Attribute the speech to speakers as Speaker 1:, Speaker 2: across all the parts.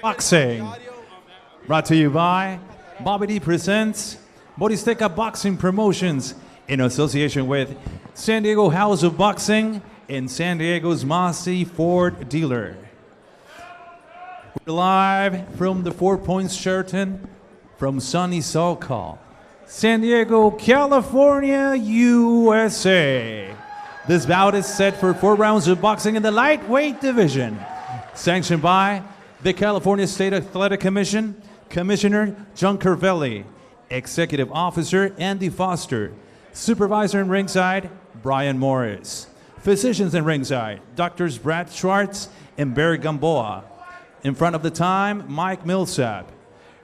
Speaker 1: Boxing. Brought to you by Bobby D presents Borizteca Boxing Promotions in association with San Diego House of Boxing and San Diego's Massey Ford dealer. We're live from the 4 Points Sheraton from sunny SoCal, San Diego, California, USA. This bout is set for 4 rounds of boxing in the lightweight division. Sanctioned by the California State Athletic Commission, Commissioner John Carvelli, Executive Officer Andy Foster, Supervisor in ringside Brian Morris, Physicians in ringside Doctors Brad Schwartz and Barry Gamboa. In front of the time, Mike Millsap.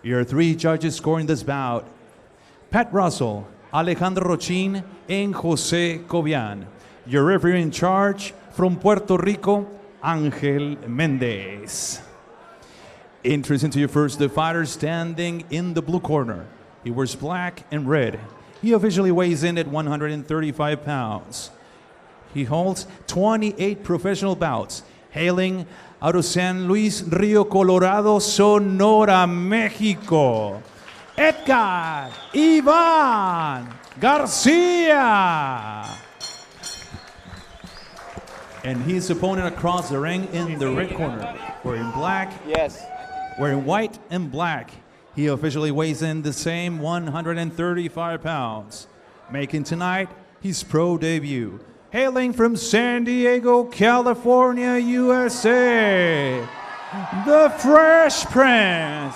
Speaker 1: Your 3 judges scoring this bout: Pat Russell, Alejandro Rochin, and Jose Cobian. Your referee in charge from Puerto Rico, Angel Mendez. Introducing to you first the fighter standing in the blue corner. He wears black and red. He officially weighs in at 135 pounds. He holds 28 professional bouts, hailing out of San Luis Rio Colorado, Sonora, Mexico. EDGAR Iván Garcia. And his opponent across the ring in the red corner, wearing black, wearing white and black. He officially weighs in the same 135 pounds, making tonight his pro debut. Hailing from San Diego, California, USA, the Fresh Prince,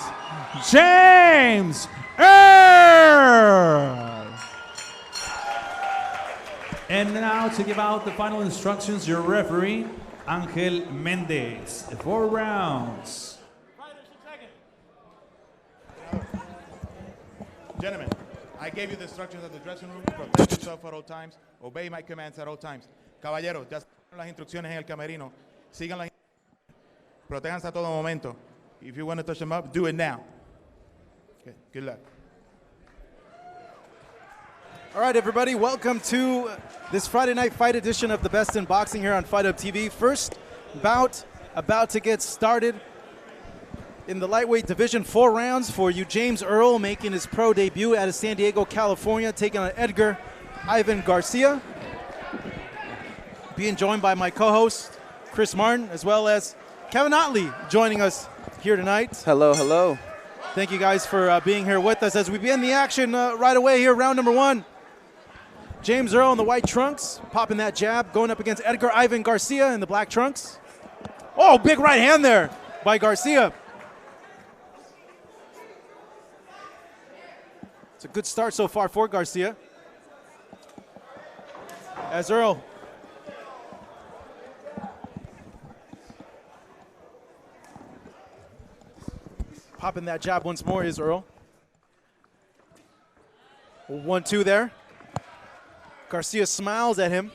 Speaker 1: James Earl. And now to give out the final instructions, your referee, Angel Mendez. 4 rounds.
Speaker 2: Gentlemen, I gave you the instructions at the dressing room. Protect yourself at all times. Obey my commands at all times. Caballeros, ya saben las instrucciones en el camerino. Sigan las instrucciones. Protéjanse a todo momento. If you want to touch them up, do it now. Okay, good luck.
Speaker 3: All right, everybody, welcome to this Friday night fight edition of the Best in Boxing here on Fight Up TV. First bout about to get started in the lightweight division. 4 rounds for you. James Earl making his pro debut out of San Diego, California, taking on EDGAR Ivan Garcia. Being joined by my co-host, Chris Martin, as well as Kevin Otley joining us here tonight.
Speaker 4: Hello, hello.
Speaker 3: Thank you guys for being here with us as we begin the action right away here, round number 1. James Earl in the white trunks, popping that jab, going up against EDGAR Ivan Garcia in the black trunks. Oh, big right hand there by Garcia. It's a good start so far for Garcia. As Earl popping that jab once more is Earl. 1-2 there. Garcia smiles at him.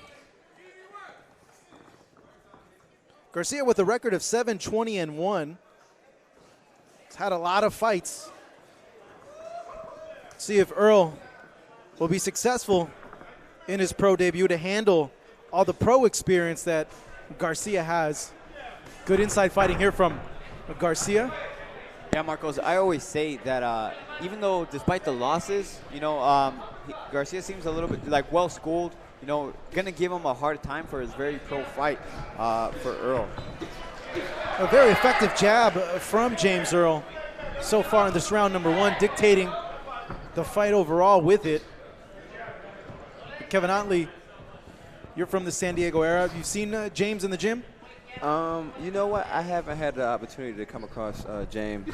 Speaker 3: Garcia with a record of 7-20-1. He's had a lot of fights. See if Earl will be successful in his pro debut to handle all the pro experience that Garcia has. Good inside fighting here from Garcia.
Speaker 4: Yeah, Marcos, I always say that even though despite the losses, you know, Garcia seems a little bit like well-schooled, you know, gonna give him a hard time for his very pro fight for Earl.
Speaker 3: A very effective jab from James Earl so far in this round number 1, dictating the fight overall with it. Kevin Otley, you're from the San Diego area. Have you seen James in the gym?
Speaker 4: You know what? I haven't had the opportunity to come across James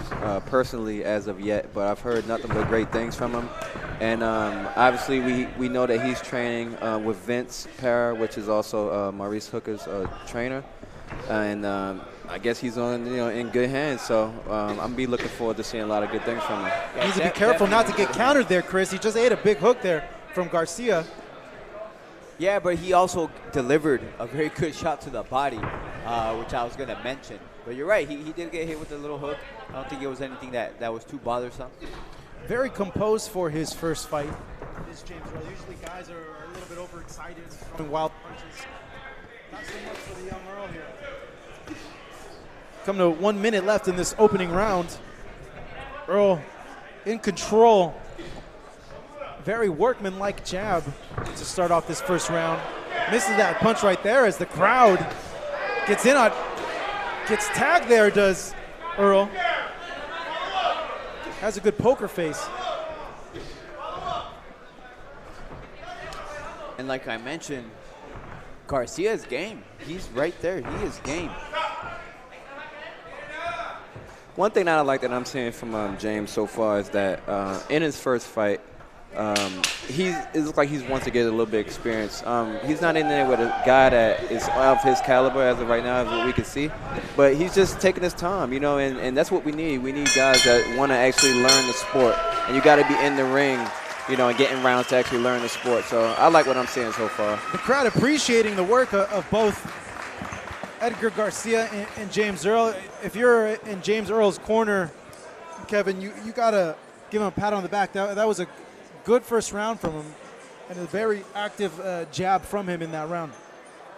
Speaker 4: personally as of yet, but I've heard nothing but great things from him. And obviously, we know that he's training with Vince Para, which is also Maurice Hooker's trainer. And I guess he's in good hands. So I'm gonna be looking forward to seeing a lot of good things from him.
Speaker 3: He needs to be careful not to get countered there, Chris. He just ate a big hook there from Garcia.
Speaker 4: Yeah, but he also delivered a very good shot to the body, which I was going to mention. But you're right, he did get hit with a little hook. I don't think it was anything that was too bothersome.
Speaker 3: Very composed for his first fight. This James Earl. Usually guys are a little bit overexcited, throwing wild punches. Not so much for the young Earl here. Come to 1 minute left in this opening round. Earl in control. Very workmanlike jab to start off this first round. Misses that punch right there as the crowd gets in on, gets tagged there, does Earl. Has a good poker face.
Speaker 5: And like I mentioned, Garcia's game. He's right there. He is game.
Speaker 4: One thing that I like that I'm seeing from James so far is that in his first fight, it looks like he wants to get a little bit of experience. He's not in there with a guy that is of his caliber as of right now, as what we can see. But he's just taking his time, you know, and that's what we need. We need guys that want to actually learn the sport. And you got to be in the ring, you know, and getting rounds to actually learn the sport. So I like what I'm seeing so far.
Speaker 3: The crowd appreciating the work of both Edgar Garcia and James Earl. If you're in James Earl's corner, Kevin, you got to give him a pat on the back. That was a good first round from him, and a very active jab from him in that round.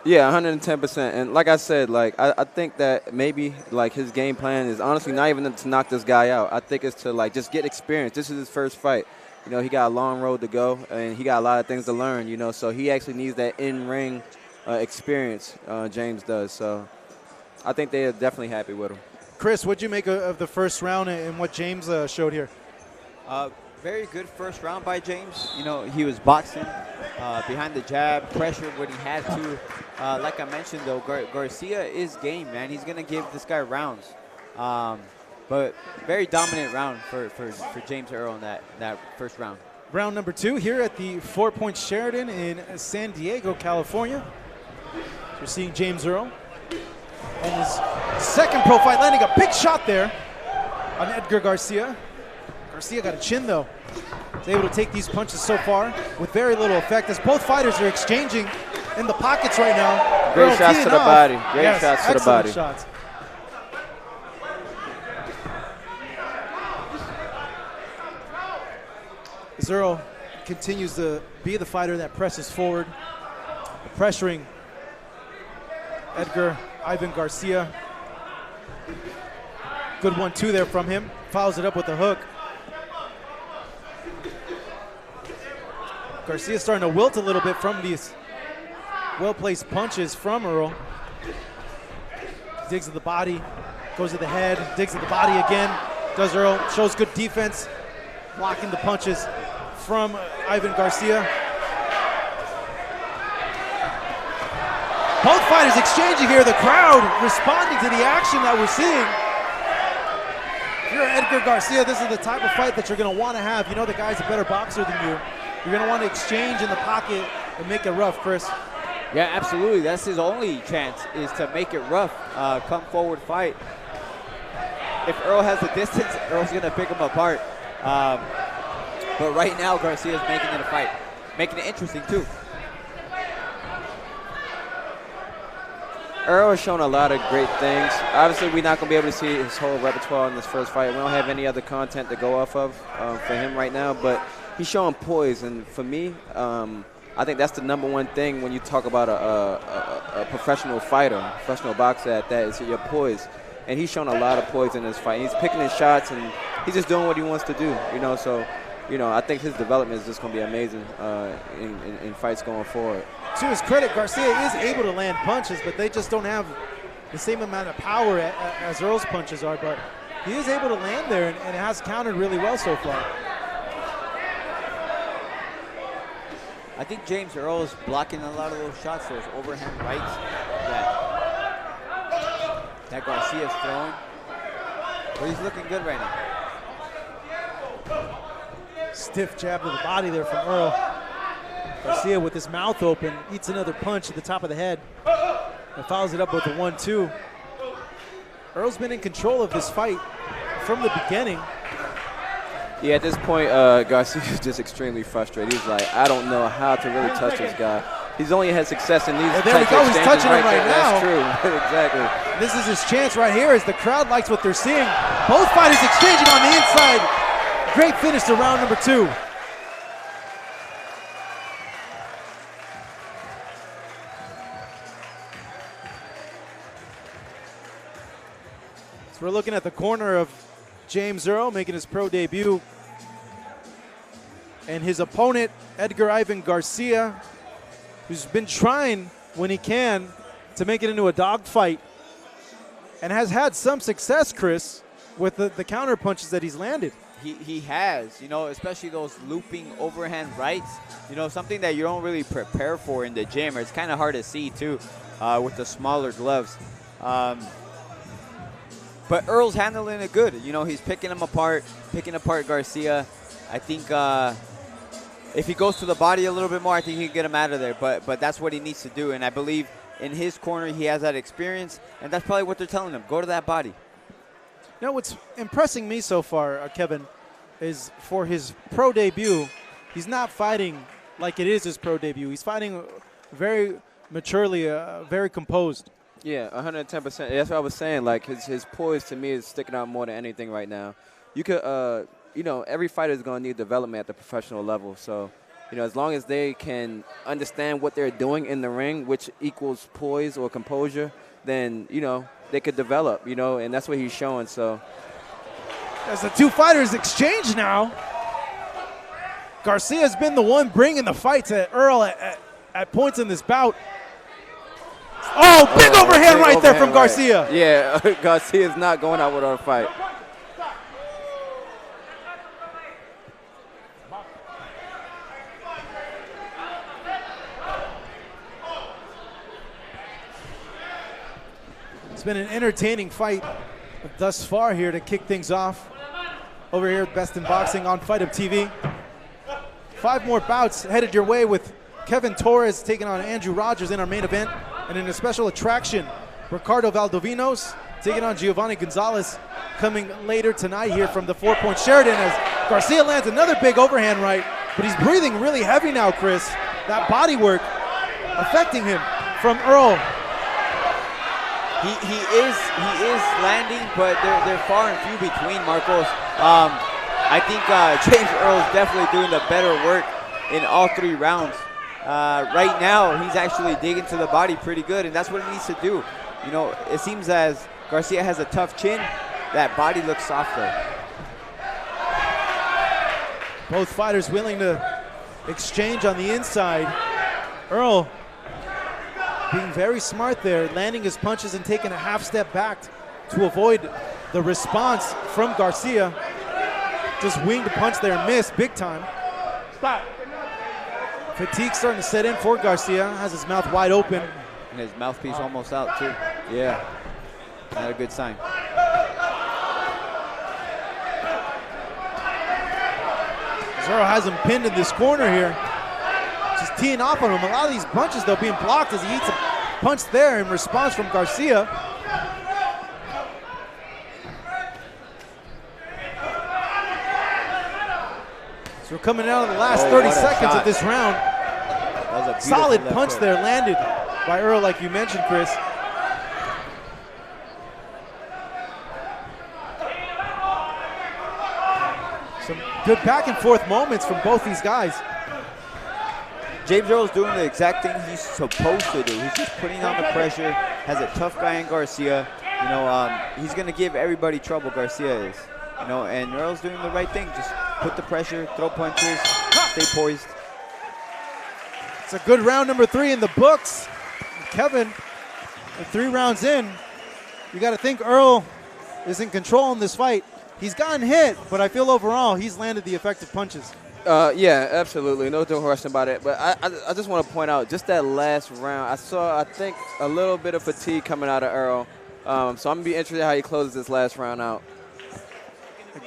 Speaker 4: Yeah, 110%. And like I said, like I think that maybe like his game plan is honestly not even to knock this guy out. I think it's to like just get experience. This is his first fight. You know, he got a long road to go, and he got a lot of things to learn, you know, so he actually needs that in-ring experience, James does. So I think they are definitely happy with him.
Speaker 3: Chris, what'd you make of the first round and what James showed here?
Speaker 5: Very good first round by James. You know, he was boxing behind the jab, pressured when he had to. Like I mentioned, though, Garcia is game, man. He's going to give this guy rounds. But very dominant round for James Earl in that first round.
Speaker 3: Round number 2 here at the 4 Point Sheraton in San Diego, California. So you're seeing James Earl and his second pro fight, landing a big shot there on Edgar Garcia. Garcia got a chin, though. He's able to take these punches so far with very little effect as both fighters are exchanging in the pockets right now.
Speaker 4: Great shots to the body. Great shots to the body.
Speaker 3: Shots. As Earl continues to be the fighter that presses forward, pressuring Edgar Ivan Garcia. Good 1-2 there from him. Follows it up with a hook. Garcia starting to wilt a little bit from these well-placed punches from Earl. Digs at the body, goes to the head, digs at the body again. Does Earl, shows good defense, blocking the punches from Ivan Garcia. Both fighters exchanging here, the crowd responding to the action that we're seeing. If you're Edgar Garcia, this is the type of fight that you're gonna wanna have. You know the guy's a better boxer than you. You're gonna wanna exchange in the pocket and make it rough, Chris.
Speaker 5: Yeah, absolutely. That's his only chance, is to make it rough, come forward fight. If Earl has the distance, Earl's gonna pick him apart. But right now, Garcia's making it a fight, making it interesting too.
Speaker 4: Earl has shown a lot of great things. Obviously, we're not going to be able to see his whole repertoire in this first fight. We don't have any other content to go off of for him right now, but he's showing poise. And for me, I think that's the number one thing when you talk about a professional fighter, a professional boxer at that, is your poise. And he's shown a lot of poise in this fight. He's picking his shots, and he's just doing what he wants to do, you know. So, you know, I think his development is just going to be amazing in fights going forward.
Speaker 3: To his credit, Garcia is able to land punches, but they just don't have the same amount of power as Earl's punches are. But he is able to land there, and it has countered really well so far.
Speaker 5: I think James Earl is blocking a lot of those shots, those overhand rights that Garcia's throwing. But he's looking good right now.
Speaker 3: Stiff jab to the body there from Earl. Garcia with his mouth open, eats another punch at the top of the head and follows it up with a 1-2. Earl's been in control of this fight from the beginning.
Speaker 4: Yeah, at this point, Garcia is just extremely frustrated. He's like, I don't know how to really touch this guy. He's only had success in these types of exchanges.
Speaker 3: He's touching him right now.
Speaker 4: That's true, exactly.
Speaker 3: This is his chance right here as the crowd likes what they're seeing. Both fighters exchanging on the inside. Great finish to round number 2. So we're looking at the corner of James Earl making his pro debut. And his opponent, Edgar Ivan Garcia, who's been trying when he can to make it into a dogfight and has had some success, Chris, with the counter punches that he's landed.
Speaker 5: He has, you know, especially those looping overhand rights, you know, something that you don't really prepare for in the gym, or it's kind of hard to see too with the smaller gloves. But Earl's handling it good. You know, he's picking apart Garcia. I think if he goes to the body a little bit more, I think he can get him out of there. But that's what he needs to do, and I believe in his corner he has that experience, and that's probably what they're telling him. Go to that body.
Speaker 3: You know, what's impressing me so far, Kevin, is for his pro debut, he's not fighting like it is his pro debut. He's fighting very maturely, very composed.
Speaker 4: Yeah, 110%. That's what I was saying. Like, his poise to me is sticking out more than anything right now. You could, you know, every fighter is going to need development at the professional level. So, you know, as long as they can understand what they're doing in the ring, which equals poise or composure, then, you know, they could develop, you know, and that's what he's showing. So,
Speaker 3: as the two fighters exchange now, Garcia's been the one bringing the fight to Earl at points in this bout. Oh, big overhand right there from Garcia.
Speaker 4: Yeah, Garcia's not going out without a fight.
Speaker 3: It's been an entertaining fight thus far here to kick things off over here at Best in Boxing on Fight Up TV. 5 more bouts headed your way with Kevin Torres taking on Andrew Rodgers in our main event. And in a special attraction, Ricardo Valdovinos taking on Giovanni Gonzalez coming later tonight here from the 4 Point Sheraton as Garcia lands another big overhand right, but he's breathing really heavy now, Chris. That body work affecting him from Earl.
Speaker 5: He is landing, but they're far and few between, Marcos. I think James Earl's definitely doing the better work in all 3 rounds. Right now, he's actually digging to the body pretty good, and that's what he needs to do. You know, it seems as Garcia has a tough chin, that body looks softer.
Speaker 3: Both fighters willing to exchange on the inside. Earl being very smart there, landing his punches and taking a half step back to avoid the response from Garcia. Just winged a punch there and missed big time. Fatigue starting to set in for Garcia, has his mouth wide open.
Speaker 5: And his mouthpiece almost out too. Yeah, not a good sign.
Speaker 3: Earl has him pinned in this corner here. Just teeing off on him. A lot of these punches, though, being blocked as he eats a punch there in response from Garcia. So we're coming out of the last 30 seconds of this round. Solid punch there landed by Earl, like you mentioned, Chris. Some good back and forth moments from both these guys.
Speaker 5: James Earl's doing the exact thing he's supposed to do. He's just putting on the pressure, has a tough guy in Garcia. You know, he's going to give everybody trouble, Garcia is. You know, and Earl's doing the right thing. Just put the pressure, throw punches, stay poised.
Speaker 3: It's a good round number 3 in the books. Kevin, 3 rounds in, you got to think Earl is in control in this fight. He's gotten hit, but I feel overall he's landed the effective punches.
Speaker 4: Yeah, absolutely. No question about it. But I just want to point out, just that last round, I think, a little bit of fatigue coming out of Earl. So I'm going to be interested how he closes this last round out.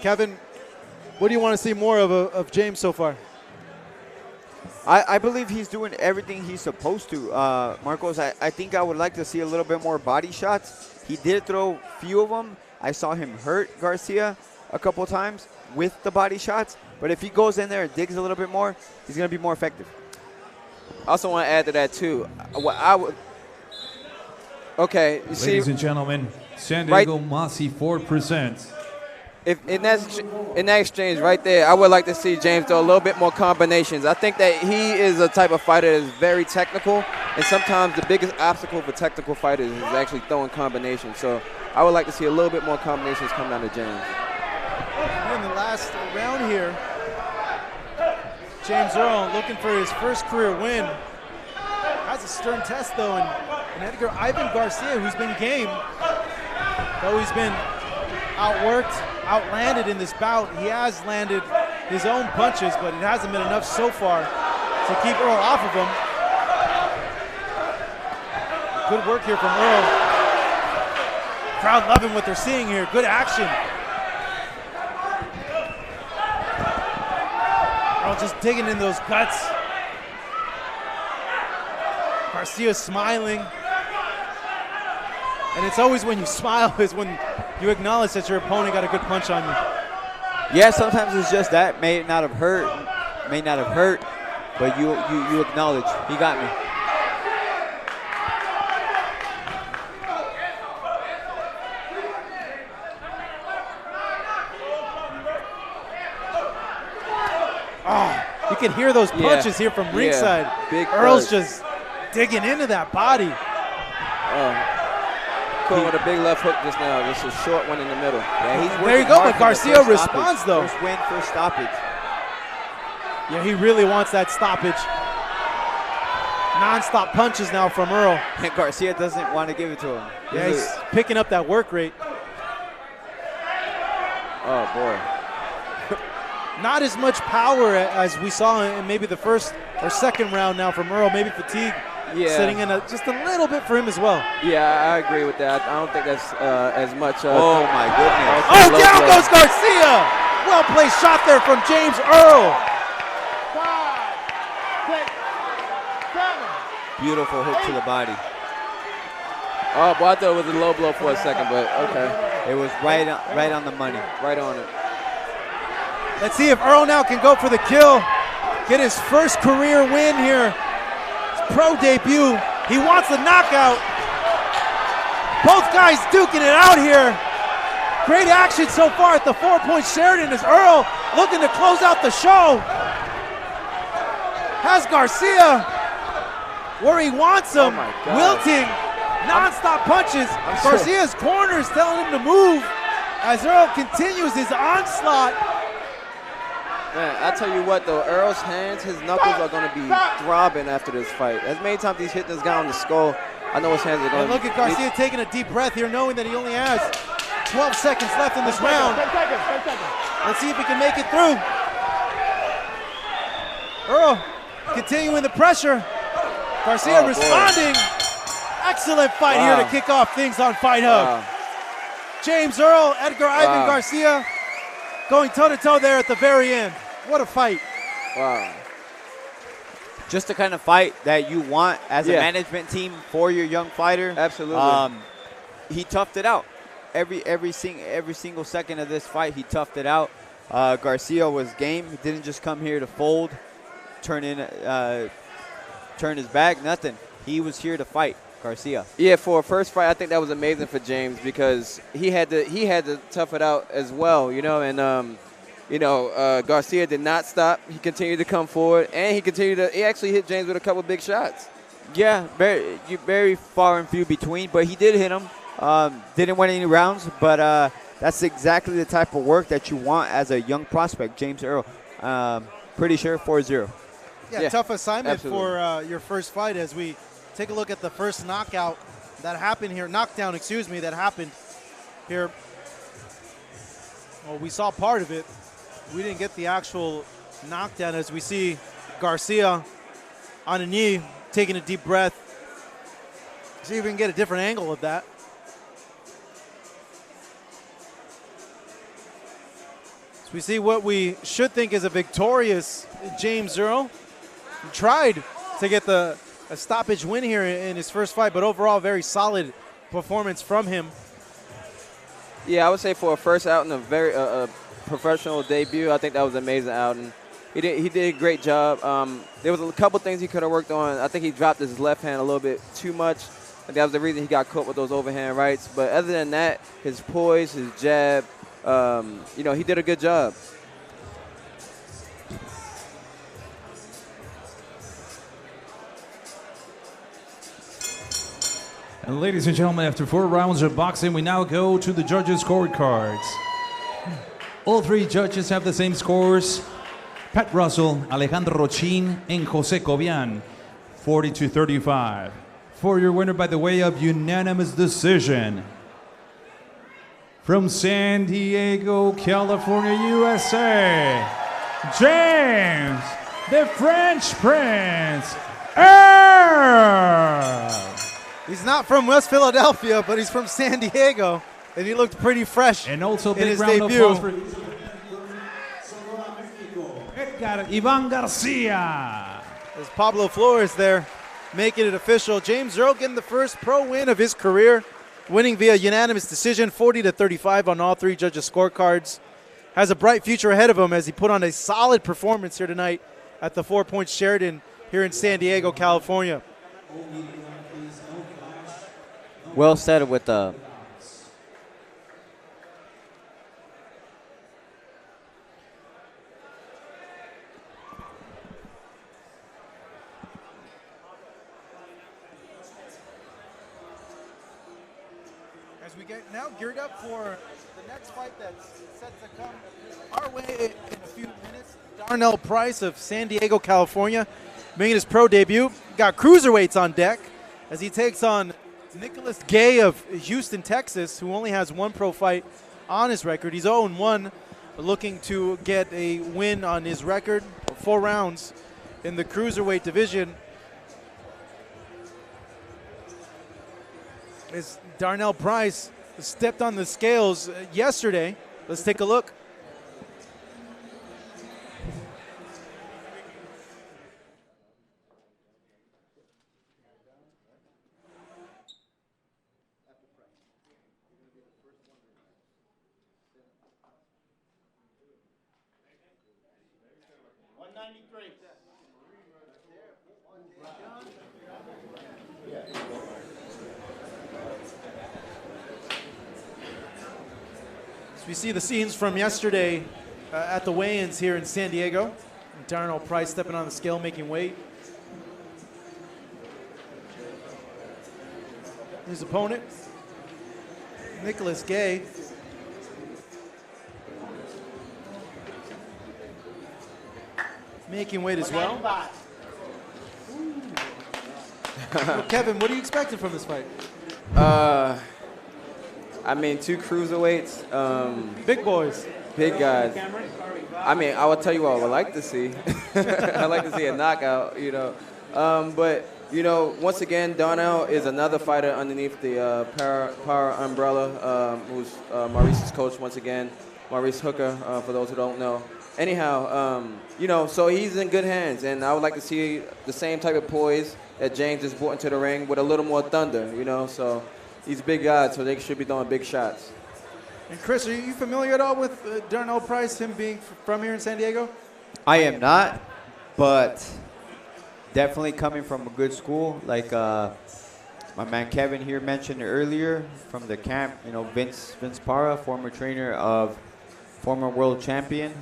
Speaker 3: Kevin, what do you want to see more of James so far?
Speaker 5: I believe he's doing everything he's supposed to. Marcos, I think I would like to see a little bit more body shots. He did throw few of them. I saw him hurt Garcia a couple times with the body shots. But if he goes in there and digs a little bit more, he's going to be more effective.
Speaker 4: I also want to add to that, too. Okay, you see.
Speaker 1: Ladies and gentlemen, San Diego Masi 4%.
Speaker 4: If in that exchange right there, I would like to see James throw a little bit more combinations. I think that he is a type of fighter that is very technical, and sometimes the biggest obstacle for technical fighters is actually throwing combinations. So I would like to see a little bit more combinations come down to James.
Speaker 3: In the last round here, James Earl looking for his first career win. Has a stern test though, and Edgar Ivan Garcia, who's been game, though he's been outworked, outlanded in this bout, he has landed his own punches, but it hasn't been enough so far to keep Earl off of him. Good work here from Earl. Crowd loving what they're seeing here. Good action. Earl just digging in those guts. Garcia smiling. And it's always when you smile is when you acknowledge that your opponent got a good punch on you.
Speaker 5: Yeah, sometimes it's just that. May not have hurt, but you acknowledge, he got me.
Speaker 3: Oh, you can hear those punches here from ringside.
Speaker 4: Big
Speaker 3: Earl's
Speaker 4: punch.
Speaker 3: just digging into that body.
Speaker 4: Caught with a big left hook just now. Just a short one in the middle.
Speaker 5: Yeah, he's
Speaker 3: There you
Speaker 5: working
Speaker 3: go,
Speaker 5: hard
Speaker 3: but
Speaker 5: for the
Speaker 3: Garcia
Speaker 5: first
Speaker 3: responds
Speaker 5: stoppage.
Speaker 3: though.
Speaker 5: First win, first stoppage.
Speaker 3: Yeah, he really wants that stoppage. Non-stop punches now from Earl.
Speaker 5: And Garcia doesn't want to give it to him.
Speaker 3: Yeah, he's picking up that work rate.
Speaker 4: Oh, boy.
Speaker 3: Not as much power as we saw in maybe the first or second round now from Earl. Maybe fatigue setting in just a little bit for him as well.
Speaker 4: Yeah, I agree with that. I don't think that's as much.
Speaker 5: Oh, my goodness.
Speaker 3: Oh, down goes Garcia. Well-placed shot there from James Earl.
Speaker 5: Beautiful hook to the body.
Speaker 4: Oh, boy, I thought it was a low blow for a second, but okay.
Speaker 5: It was right on the money.
Speaker 4: Right on it.
Speaker 3: Let's see if Earl now can go for the kill. Get his first career win here. His pro debut. He wants the knockout. Both guys duking it out here. Great action so far at the 4-point Sheridan as Earl looking to close out the show. Has Garcia where he wants him, wilting, non-stop punches. Garcia's corner is telling him to move as Earl continues his onslaught.
Speaker 4: Man, I tell you what though, Earl's hands, his knuckles are going to be throbbing after this fight. As many times he's hitting this guy on the skull, I know his hands are going to
Speaker 3: look at Garcia taking a deep breath here, knowing that he only has 12 seconds left in this round. Let's see if he can make it through. Earl continuing the pressure. Garcia responding. Excellent fight here to kick off things on Fight Hub. James Earl, Edgar Ivan Garcia going toe-to-toe there at the very end. What a fight.
Speaker 4: Wow.
Speaker 5: Just the kind of fight that you want as a management team for your young fighter.
Speaker 4: Absolutely.
Speaker 5: He toughed it out. Every single second of this fight, he toughed it out. Garcia was game. He didn't just come here to fold, turn his back, nothing. He was here to fight, Garcia.
Speaker 4: Yeah, for a first fight, I think that was amazing for James because he had to tough it out as well, you know. And Garcia did not stop. He continued to come forward, and he actually hit James with a couple big shots.
Speaker 5: Yeah, very far and few between, but he did hit him. Didn't win any rounds, but that's exactly the type of work that you want as a young prospect, James Earl. Pretty sure 4-0.
Speaker 3: Yeah, tough assignment for your first fight as we take a look at the first knockdown that happened here here. Well, we saw part of it. We didn't get the actual knockdown as we see Garcia on a knee, taking a deep breath. See if we can get a different angle of that. So we see what we should think is a victorious James Earl. He tried to get a stoppage win here in his first fight, but overall very solid performance from him.
Speaker 4: Yeah, I would say for a first out and a very professional debut, I think that was an amazing outing. He did a great job. There was a couple things he could have worked on. I think he dropped his left hand a little bit too much. And that was the reason he got caught with those overhand rights. But other than that, his poise, his jab, he did a good job.
Speaker 1: And ladies and gentlemen, after 4 rounds of boxing, we now go to the judges' scorecards. All 3 judges have the same scores. Pat Russell, Alejandro Rochin, and Jose Cobian, 40-35. For your winner by the way of unanimous decision, from San Diego, California, USA, James, the French Prince, Earl.
Speaker 3: He's not from West Philadelphia, but he's from San Diego, and he looked pretty fresh
Speaker 1: And also
Speaker 3: in
Speaker 1: big
Speaker 3: his
Speaker 1: round of
Speaker 3: debut.
Speaker 1: applause for Edgar Ivan Garcia.
Speaker 3: There's Pablo Flores there, making it official. James Earl getting the first pro win of his career, winning via unanimous decision, 40-35 on all 3 judges' scorecards. Has a bright future ahead of him as he put on a solid performance here tonight at the 4 Points Sheraton here in San Diego, California.
Speaker 5: Well said with the
Speaker 3: As we get now geared up for the next fight that's set to come our way in a few minutes. Darnell Price of San Diego, California, making his pro debut. Got cruiserweights on deck as he takes on Nicholas Gay of Houston, Texas, who only has 1 pro fight on his record. He's 0-1, looking to get a win on his record, 4 rounds in the cruiserweight division. As Darnell Price stepped on the scales yesterday. Let's take a look. We see the scenes from yesterday at the weigh-ins here in San Diego. Darnell Price stepping on the scale, making weight. His opponent, Nicholas Gay. Making weight as well. Well, Kevin, what are you expecting from this fight?
Speaker 4: I mean, 2 cruiserweights.
Speaker 3: Big boys.
Speaker 4: Big guys. I mean, I will tell you what I would like to see. I'd like to see a knockout, you know. But, you know, once again, Darnell is another fighter underneath the power umbrella, who's Maurice's coach once again, Maurice Hooker, for those who don't know. Anyhow, you know, so he's in good hands, and I would like to see the same type of poise that James just brought into the ring with a little more thunder, you know. So he's big guys, so they should be throwing big shots.
Speaker 3: And Chris, are you familiar at all with Darnell Price, him being from here in San Diego?
Speaker 5: I am not, but definitely coming from a good school, like my man Kevin here mentioned earlier, from the camp. You know, Vince Parra, former trainer of former world champion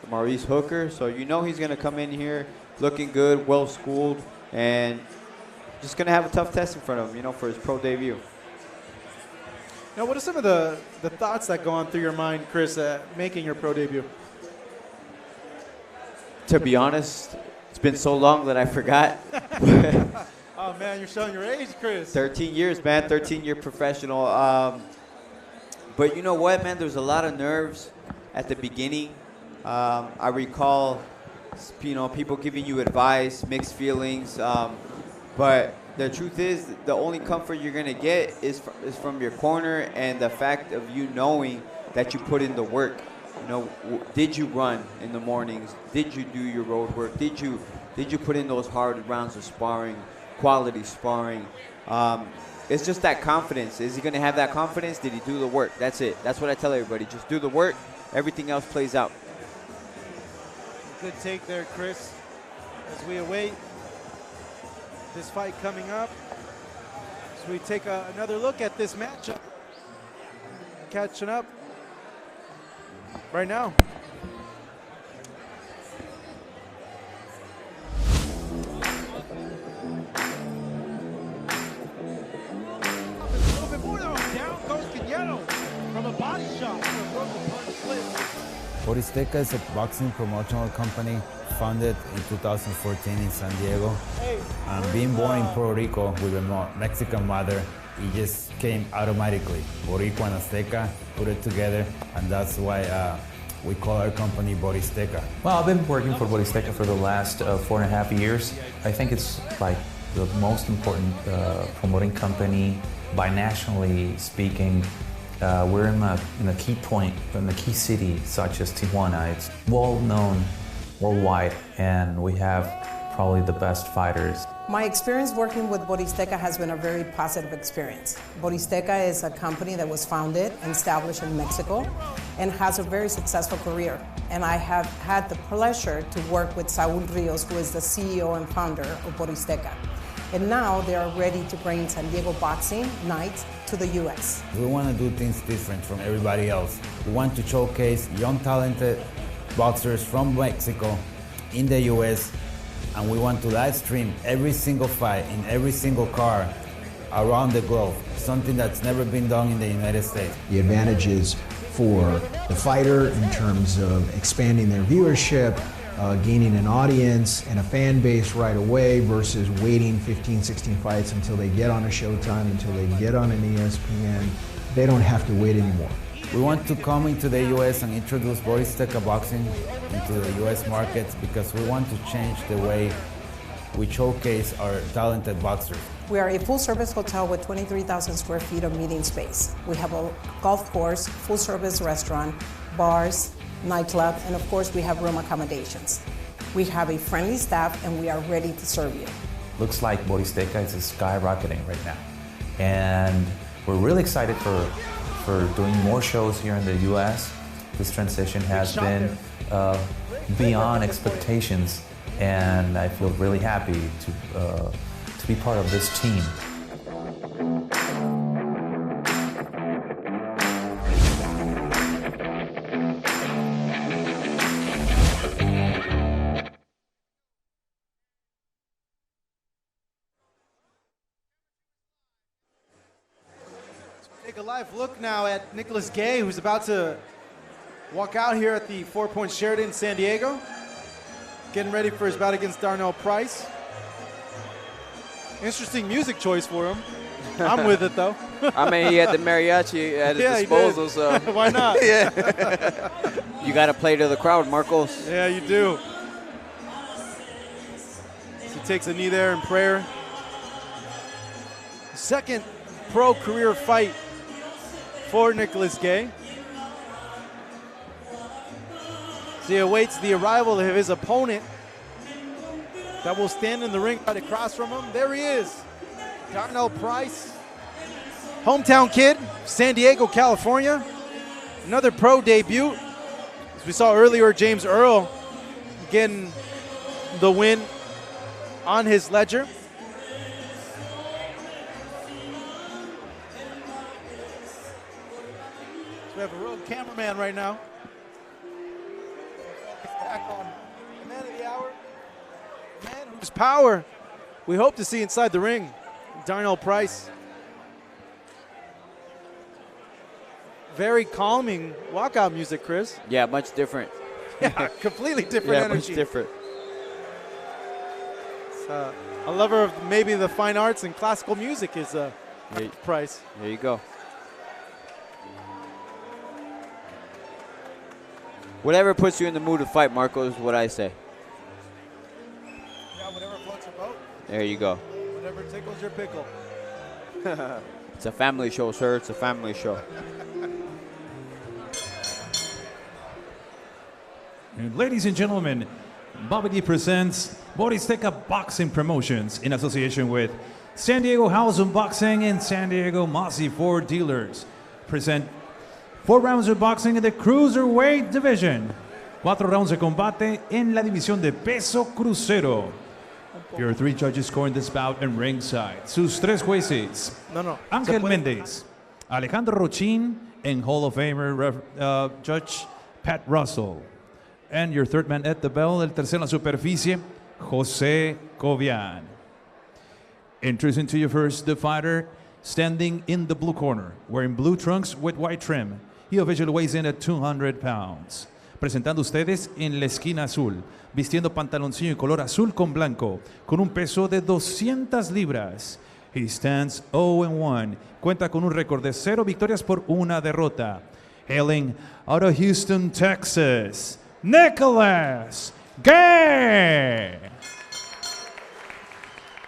Speaker 5: Maurice Hooker. So you know he's gonna come in here looking good, well schooled, and just gonna have a tough test in front of him, you know, for his pro debut.
Speaker 3: Now, what are some of the thoughts that go on through your mind, Chris, making your pro debut?
Speaker 5: To be honest, it's been so long that I forgot.
Speaker 3: Oh, man, you're showing your age, Chris.
Speaker 5: 13 years, man, 13-year professional. But you know what, man, there's a lot of nerves at the beginning. I recall, you know, people giving you advice, mixed feelings. But the truth is, the only comfort you're going to get is from your corner and the fact of you knowing that you put in the work. You know, did you run in the mornings? Did you do your road work? Did you put in those hard rounds of sparring, quality sparring? It's just that confidence. Is he going to have that confidence? Did he do the work? That's it. That's what I tell everybody. Just do the work. Everything else plays out.
Speaker 3: Good take there, Chris. As we await this fight coming up, as we take another look at this matchup. Catching up right now. from a body shot.
Speaker 6: Borizteca is a boxing promotional company founded in 2014 in San Diego. Being born in Puerto Rico with a Mexican mother, it just came automatically. Boricua and Azteca put it together, and that's why we call our company Borizteca.
Speaker 7: Well, I've been working for Borizteca for the last 4.5 years. I think it's like the most important promoting company nationally speaking. We're in a key point, in a key city such as Tijuana. It's well known worldwide, and we have probably the best fighters.
Speaker 8: My experience working with Borizteca has been a very positive experience. Borizteca is a company that was founded and established in Mexico and has a very successful career. And I have had the pleasure to work with Saul Rios, who is the CEO and founder of Borizteca. And now they are ready to bring San Diego boxing night to the U.S.
Speaker 6: We want to do things different from everybody else. We want to showcase young, talented boxers from Mexico in the U.S., and we want to live stream every single fight in every single car around the globe, something that's never been done in the United States.
Speaker 9: The advantages for the fighter in terms of expanding their viewership, gaining an audience and a fan base right away versus waiting 15, 16 fights until they get on a Showtime, until they get on an ESPN. They don't have to wait anymore.
Speaker 6: We want to come into the U.S. and introduce Borizteca Boxing into the U.S. markets because we want to change the way we showcase our talented boxers.
Speaker 8: We are a full-service hotel with 23,000 square feet of meeting space. We have a golf course, full-service restaurant, bars, nightclub, and of course we have room accommodations. We have a friendly staff and we are ready to serve you.
Speaker 7: Looks like Borizteca is skyrocketing right now. And we're really excited for doing more shows here in the US. This transition has been beyond expectations, and I feel really happy to be part of this team.
Speaker 3: Take a live look now at Nicholas Gay, who's about to walk out here at the 4 Points Sheraton in San Diego. Getting ready for his bout against Darnell Price. Interesting music choice for him. I'm with it, though.
Speaker 4: I mean, he had the mariachi at his disposal, so.
Speaker 3: Why not?
Speaker 4: Yeah. You got to play to the crowd, Marcos.
Speaker 3: Yeah, you do. So he takes a knee there in prayer. Second pro career fight for Nicholas Gay. So he awaits the arrival of his opponent that will stand in the ring right across from him. There he is, Darnell Price. Hometown kid, San Diego, California. Another pro debut. As we saw earlier, James Earl getting the win on his ledger. We have a road cameraman right now. Back on the man of the hour, the man whose power we hope to see inside the ring, Darnell Price. Very calming walkout music, Chris.
Speaker 4: Yeah, much different.
Speaker 3: Yeah, completely different energy.
Speaker 4: Much different.
Speaker 3: A lover of maybe the fine arts and classical music is Price.
Speaker 4: There you go. Whatever puts you in the mood to fight, Marco, is what I say.
Speaker 3: Yeah, whatever floats your boat.
Speaker 4: There you go.
Speaker 3: Whatever tickles your pickle.
Speaker 4: It's a family show, sir. It's a family show.
Speaker 1: And ladies and gentlemen, Bobby D presents Borizteca Boxing Promotions in association with San Diego House of Boxing and San Diego Mossy Ford Dealers. Present 4 rounds of boxing in the Cruiserweight Division. 4 rounds de combate en la división de peso crucero. Your 3 judges scoring this bout in ringside. Sus 3 jueces. Ángel Méndez, Alejandro Rochin, and Hall of Famer Judge Pat Russell. And your 3rd man at the bell, el tercero en la superficie, Jose Cobian. Introducing to you first the fighter standing in the blue corner, wearing blue trunks with white trim. He officially weighs in at 200 pounds. Presentando ustedes en la esquina azul, vistiendo pantaloncillo en color azul con blanco, con un peso de 200 libras. He stands 0-1. Cuenta con un récord de 0 victorias por 1 derrota. Hailing out of Houston, Texas, Nicholas Gay.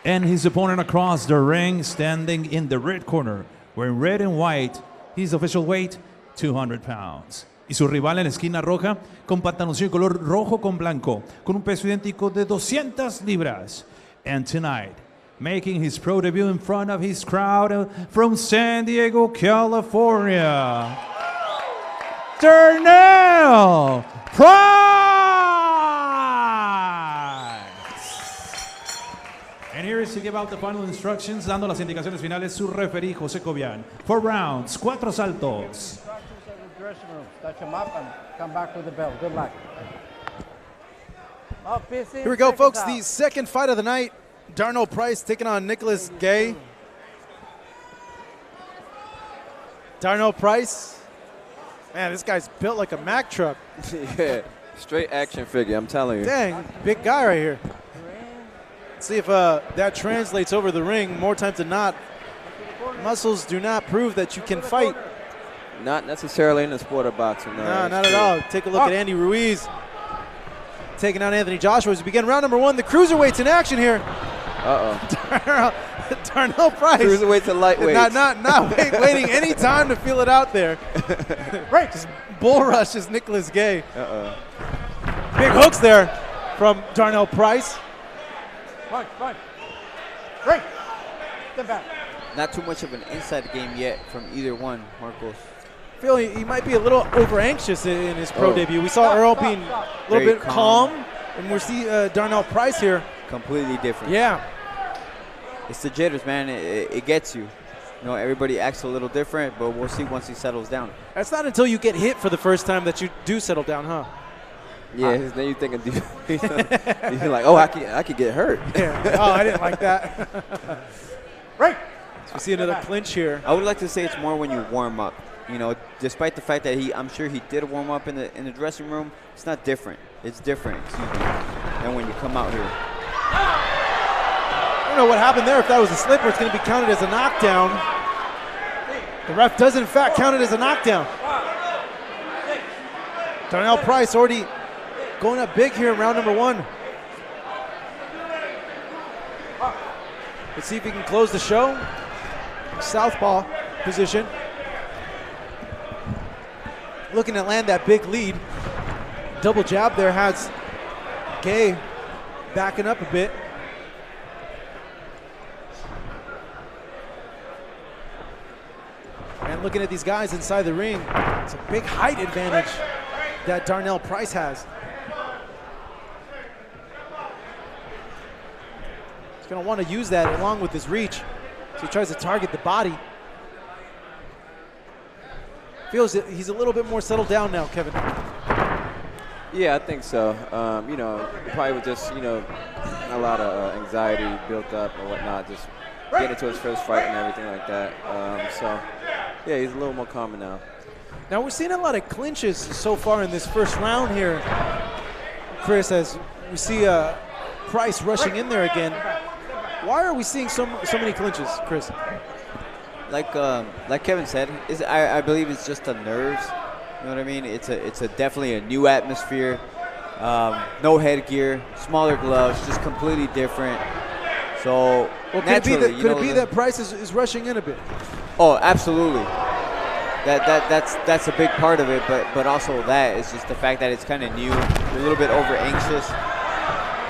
Speaker 1: And his opponent across the ring, standing in the red corner, wearing red and white, his official weight, 200 pounds. Y su rival en la esquina roja, con pantaloncillo color rojo con blanco, con un peso idéntico de 200 libras. And tonight, making his pro debut in front of his crowd from San Diego, California, Darnell And here is to give out the final instructions, dando las indicaciones finales, su referee, José Cobian. 4 rounds, 4 saltos.
Speaker 10: Touch them up and come back with the bell. Good luck.
Speaker 3: Here we go, folks. The second fight of the night. Darnell Price taking on Nicholas Gay. Darnell Price. Man, this guy's built like a Mack truck.
Speaker 4: Yeah, straight action figure, I'm telling you.
Speaker 3: Dang, big guy right here. Let's see if that translates over the ring. More times than not, muscles do not prove that you can fight.
Speaker 4: Not necessarily in the sport of boxing.
Speaker 3: No, not at all. Take a look at Andy Ruiz taking out Anthony Joshua as we begin round number 1. The cruiserweights in action here.
Speaker 4: Uh-oh.
Speaker 3: Darnell Price.
Speaker 4: Cruiserweights and lightweights.
Speaker 3: Not waiting any time to feel it out there. Right, just bull rushes Nicholas Gay.
Speaker 4: Uh-oh.
Speaker 3: Big hooks there from Darnell Price.
Speaker 10: Right. Great. Step back.
Speaker 5: Not too much of an inside game yet from either one, Marcos.
Speaker 3: I feel he might be a little over anxious in his pro debut. We saw Earl being a little bit calm, and we see Darnell Price here.
Speaker 5: Completely different.
Speaker 3: Yeah.
Speaker 5: It's the jitters, man. It gets you. You know, everybody acts a little different, but we'll see once he settles down.
Speaker 3: That's not until you get hit for the first time that you do settle down, huh?
Speaker 4: Yeah, then you think you're like, oh, I could get hurt.
Speaker 3: Yeah. Oh, I didn't like that. Right. So we see another clinch here.
Speaker 5: I would like to say it's more when you warm up. You know, despite the fact that I'm sure he did warm up in the dressing room, it's not different. It's different, than when you come out here.
Speaker 3: I don't know what happened there. If that was a slip, or it's going to be counted as a knockdown. The ref does, in fact, count it as a knockdown. Darnell Price already going up big here in round number 1. Let's see if he can close the show. Southpaw position. Looking to land that big lead. Double jab there has Gay backing up a bit. And looking at these guys inside the ring, it's a big height advantage that Darnell Price has. He's going to want to use that along with his reach. So he tries to target the body. Feels that he's a little bit more settled down now, Kevin.
Speaker 4: Yeah, I think so. You know, probably with just, you know, a lot of anxiety built up or whatnot, just getting into his first fight and everything like that. So, yeah, he's a little more calm now.
Speaker 3: Now, we're seeing a lot of clinches so far in this first round here, Chris, as we see Price rushing in there again. Why are we seeing so many clinches, Chris?
Speaker 5: Like Kevin said, I believe it's just the nerves. You know what I mean? It's definitely a new atmosphere. No headgear, smaller gloves, just completely different. So
Speaker 3: well, could it be that Price is rushing in a bit?
Speaker 5: Oh, absolutely. That's a big part of it, but also that is just the fact that it's kind of new, a little bit over anxious.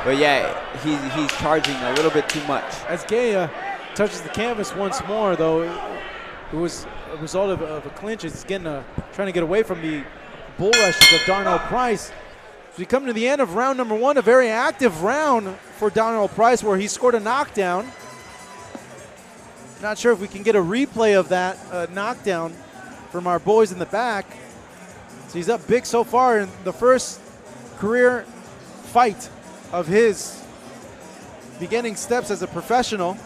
Speaker 5: But yeah, he's charging a little bit too much.
Speaker 3: As Gay touches the canvas once more, though, it was a result of a clinch. It's trying to get away from the bull rushes of Darnell Price. So we come to the end of round number 1, a very active round for Darnell Price where he scored a knockdown. Not sure if we can get a replay of that knockdown from our boys in the back. So he's up big so far in the first career fight of his beginning steps as a professional. .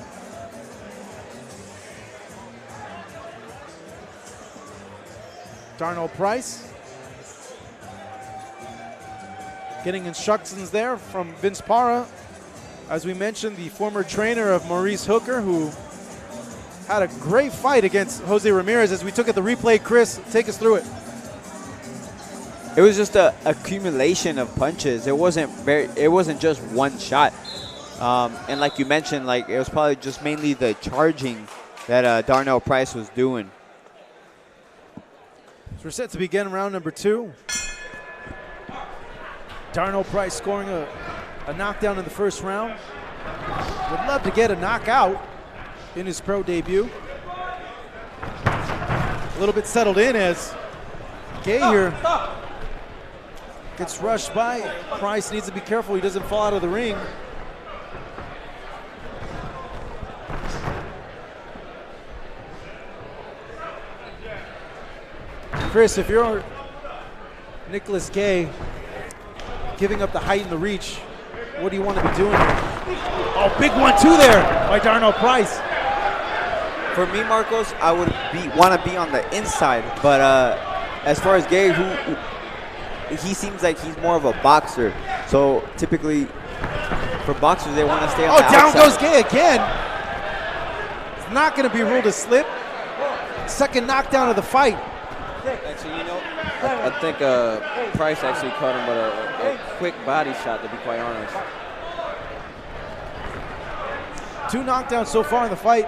Speaker 3: Darnell Price. Getting instructions there from Vince Parra. As we mentioned, the former trainer of Maurice Hooker, who had a great fight against Jose Ramirez. As we took at the replay, Chris, take us through it.
Speaker 5: It was just a accumulation of punches. It wasn't just one shot. And like you mentioned, like it was probably just mainly the charging that Darnell Price was doing.
Speaker 3: So we're set to begin round number 2. Darnell Price scoring a knockdown in the first round. Would love to get a knockout in his pro debut. A little bit settled in as Gay here gets rushed by. Price needs to be careful he doesn't fall out of the ring. Chris, if you're Nicholas Gay, giving up the height and the reach, what do you want to be doing here? Oh, big 1-2 there by Darnell Price.
Speaker 5: For me, Marcos, I would want to be on the inside, but as far as Gay, he seems like he's more of a boxer. So typically, for boxers, they want to stay on the outside.
Speaker 3: Oh, down goes Gay again. It's not going to be ruled a slip. Second knockdown of the fight.
Speaker 4: Actually, you know, I think Price actually caught him with a quick body shot, to be quite honest.
Speaker 3: 2 knockdowns so far in the fight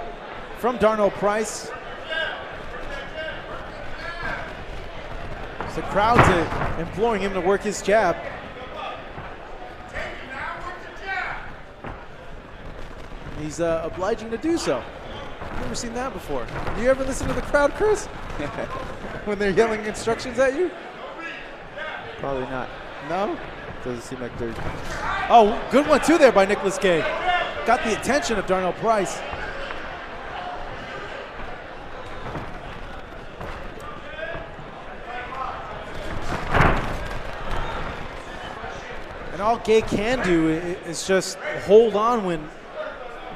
Speaker 3: from Darnell Price. The crowd's imploring him to work his jab. He's obliging to do so. I've never seen that before. Do you ever listen to the crowd, Chris? When they're yelling instructions at you?
Speaker 5: Probably not.
Speaker 3: No?
Speaker 5: Doesn't seem like they're...
Speaker 3: Oh, good 1-2 there by Nicholas Gay. Got the attention of Darnell Price. And all Gay can do is just hold on when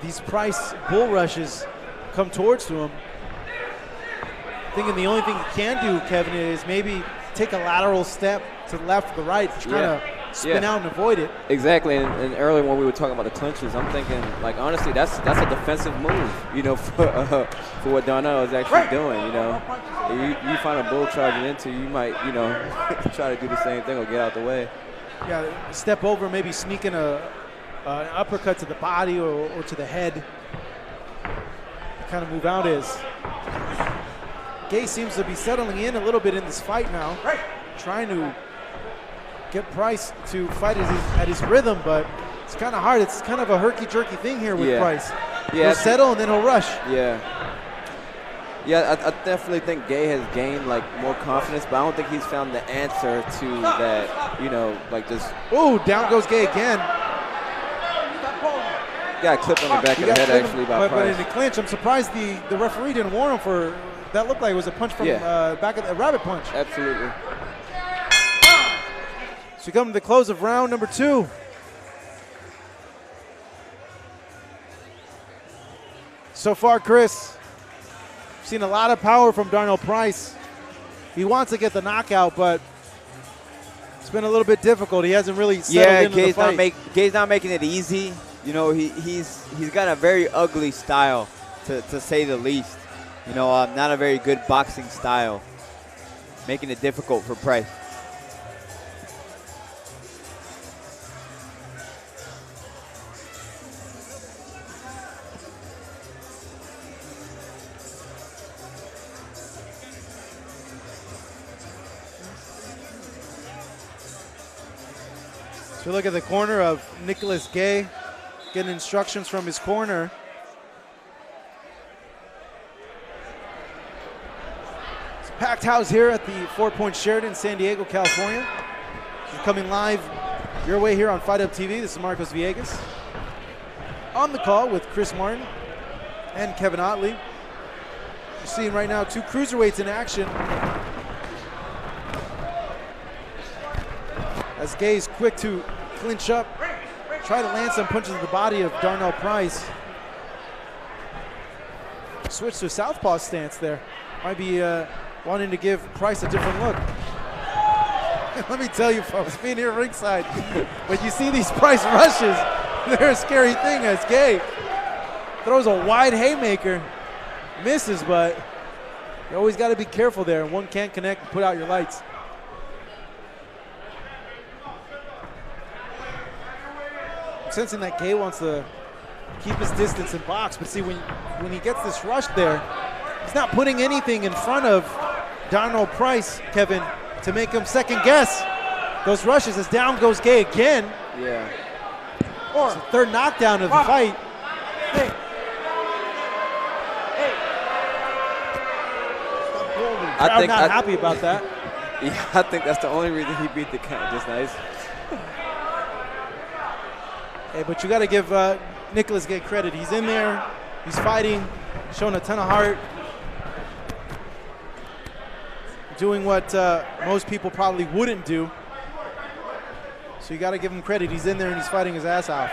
Speaker 3: these Price bull rushes come towards to him. Thinking the only thing he can do, Kevin, is maybe take a lateral step to the left or the right, just kind of spin out and avoid it.
Speaker 4: Exactly, and earlier when we were talking about the clinches, I'm thinking, like, honestly, that's a defensive move, you know, for what Darnell is actually doing, you know. You find a bull charging into, you might, you know, try to do the same thing or get out the way.
Speaker 3: Yeah, step over, maybe sneak in an uppercut to the body or to the head. Kind of move out is. Gay seems to be settling in a little bit in this fight now, trying to get Price to fight at his rhythm, but it's kind of hard. It's kind of a herky-jerky thing here with Price. He'll settle and then he'll rush.
Speaker 4: Yeah, I definitely think Gay has gained like more confidence, but I don't think he's found the answer to that, you know, like this.
Speaker 3: Ooh, down goes Gay again.
Speaker 4: Got a clip on the back of the head actually by Price.
Speaker 3: But in the clinch, I'm surprised the referee didn't warn him for that. Looked like it was a punch from back of the rabbit punch.
Speaker 4: Absolutely.
Speaker 3: So we come to the close of round number 2. So far, Chris, we've seen a lot of power from Darnell Price. He wants to get the knockout, but it's been a little bit difficult. He hasn't really settled into the fight.
Speaker 5: Gay's not making it easy. You know, he's got a very ugly style, to say the least. You know, not a very good boxing style, making it difficult for Price.
Speaker 3: So we look at the corner of Nicholas Gay, getting instructions from his corner. It's a packed house here at the 4 Point Sheraton, San Diego, California. We're coming live your way here on Fight Up TV. This is Marcos Villegas. On the call with Chris Martin and Kevin Otley. You're seeing right now 2 cruiserweights in action. As Gay's quick to clinch up, try to land some punches to the body of Darnell Price. Switch to a southpaw stance there. Might be wanting to give Price a different look. Let me tell you, folks, being here ringside, when you see these Price rushes, they're a scary thing. As Gay throws a wide haymaker, misses, but you always got to be careful there. One can't connect and put out your lights. I'm sensing that Gay wants to keep his distance and box, but see, when he gets this rush there, he's not putting anything in front of Darnold Price, Kevin, to make him second guess those rushes as down goes Gay again.
Speaker 4: Yeah.
Speaker 3: It's the third knockdown of the fight.
Speaker 10: Hey.
Speaker 3: I'm not happy about that.
Speaker 4: Yeah, I think that's the only reason he beat the count just nice.
Speaker 3: Hey, but you got to give Nicholas Gay credit. He's in there, he's fighting, showing a ton of heart, doing what most people probably wouldn't do. So you got to give him credit. He's in there and he's fighting his ass off.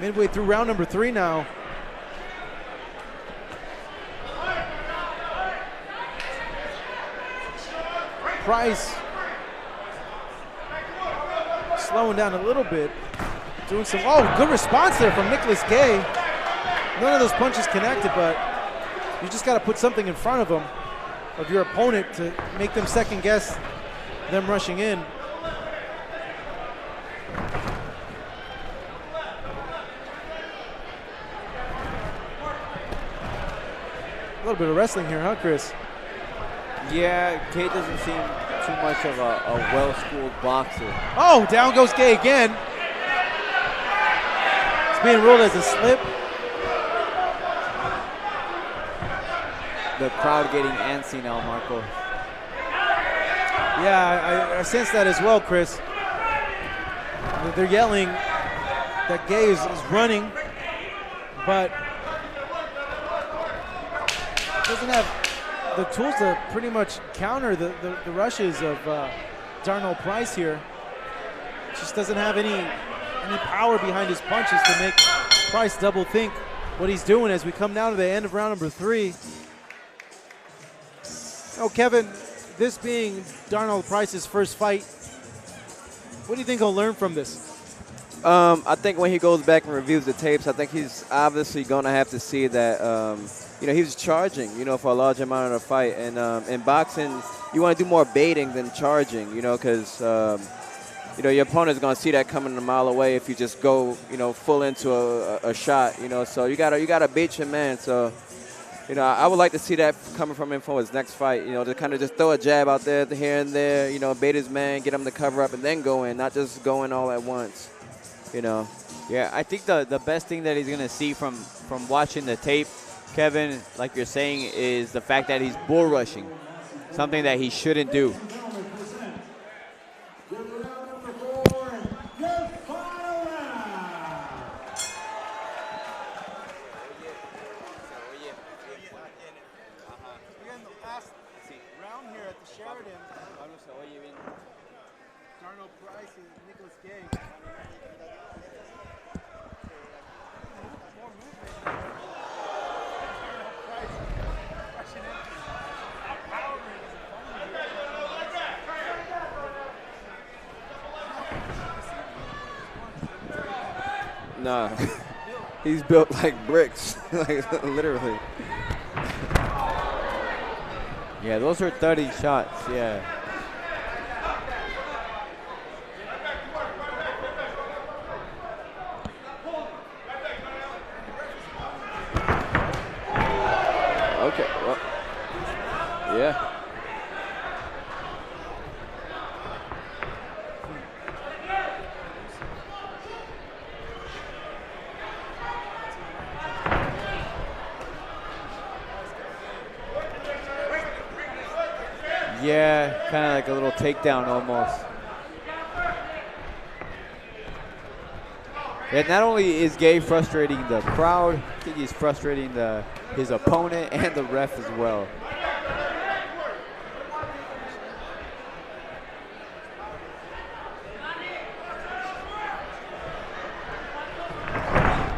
Speaker 3: Midway through round number 3 now. Price slowing down a little bit, doing some, good response there from Nicholas Gay. None of those punches connected, but you just got to put something in front of them, of your opponent, to make them second guess them rushing in. A little bit of wrestling here, huh, Chris?
Speaker 5: Yeah, Gay doesn't seem too much of a well-schooled boxer.
Speaker 3: Oh, down goes Gay again. It's being ruled as a slip.
Speaker 5: The crowd getting antsy now, Marco.
Speaker 3: Yeah, I sense that as well, Chris. They're yelling that Gay is running, but doesn't have the tools to pretty much counter the rushes of Darnell Price here. Just doesn't have any power behind his punches to make Price double think what he's doing as we come down to the end of round number 3. Oh, Kevin, this being Darnell Price's first fight, what do you think he'll learn from this?
Speaker 4: I think when he goes back and reviews the tapes, I think he's obviously going to have to see that, he was charging, for a large amount of the fight. And in boxing, you want to do more baiting than charging, because, your opponent's going to see that coming a mile away if you just go, full into a shot, So you gotta bait your man. So, I would like to see that coming from him for his next fight, to kind of just throw a jab out there here and there, bait his man, get him to cover up and then go in, not just go in all at once,
Speaker 5: Yeah, I think the best thing that he's going to see from watching the tape, Kevin, like you're saying, is the fact that he's bull rushing, something that he shouldn't do.
Speaker 4: Nah, he's built like bricks, like literally.
Speaker 5: Yeah, those are 30 shots, yeah.
Speaker 4: Okay, well, yeah.
Speaker 5: Yeah, kind of like a little takedown almost. And not only is Gay frustrating the crowd, I think he's frustrating his opponent and the ref as well.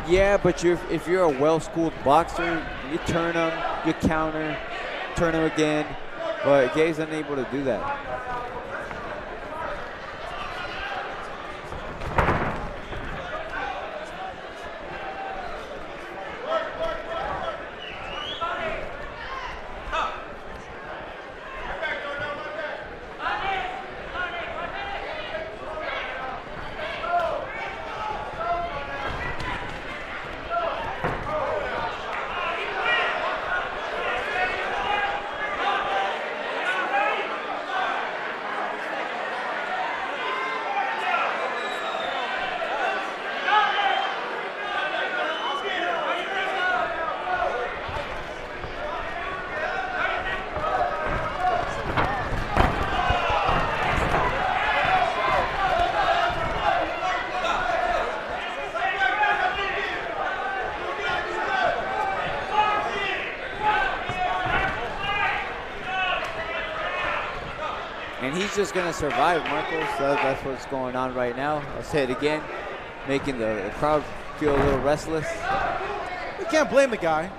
Speaker 5: Yeah, but if you're a well-schooled boxer, you turn him, you counter, turn him again. But Gay's unable to do that. And he's just going to survive, Marcos. That's what's going on right now. I'll say it again, making the crowd feel a little restless.
Speaker 3: We can't blame the guy.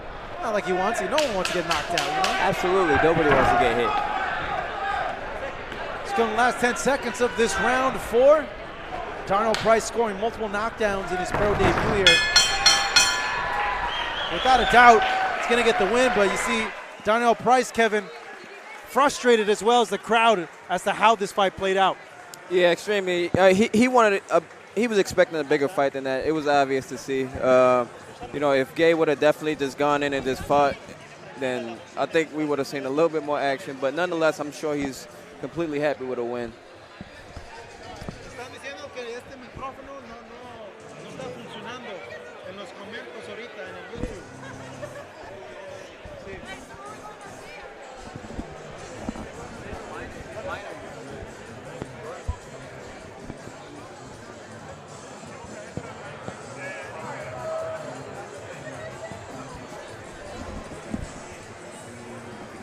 Speaker 3: Not like he wants to. No one wants to get knocked out, you know?
Speaker 5: Absolutely. Nobody wants to get hit.
Speaker 3: It's going the last 10 seconds of this round 4. Darnell Price scoring multiple knockdowns in his pro debut here. Without a doubt, he's going to get the win, but you see Darnell Price, Kevin, frustrated as well as the crowd as to how this fight played out.
Speaker 4: Yeah, extremely. He wanted he was expecting a bigger fight than that. It was obvious to see. You know, if Gay would have definitely just gone in and just fought, then I think we would have seen a little bit more action. But nonetheless, I'm sure he's completely happy with a win.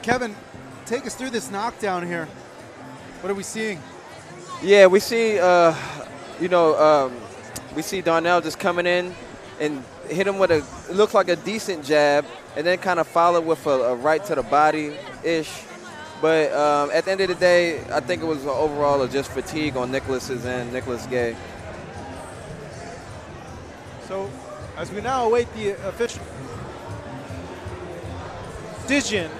Speaker 3: Kevin, take us through this knockdown here. What are we seeing?
Speaker 4: Yeah, we see, we see Darnell just coming in and hit him with it looks like a decent jab, and then kind of follow with a right to the body-ish. But at the end of the day, I think it was overall just fatigue on Nicholas's end, Nicholas Gay.
Speaker 3: So, as we now await the official decision,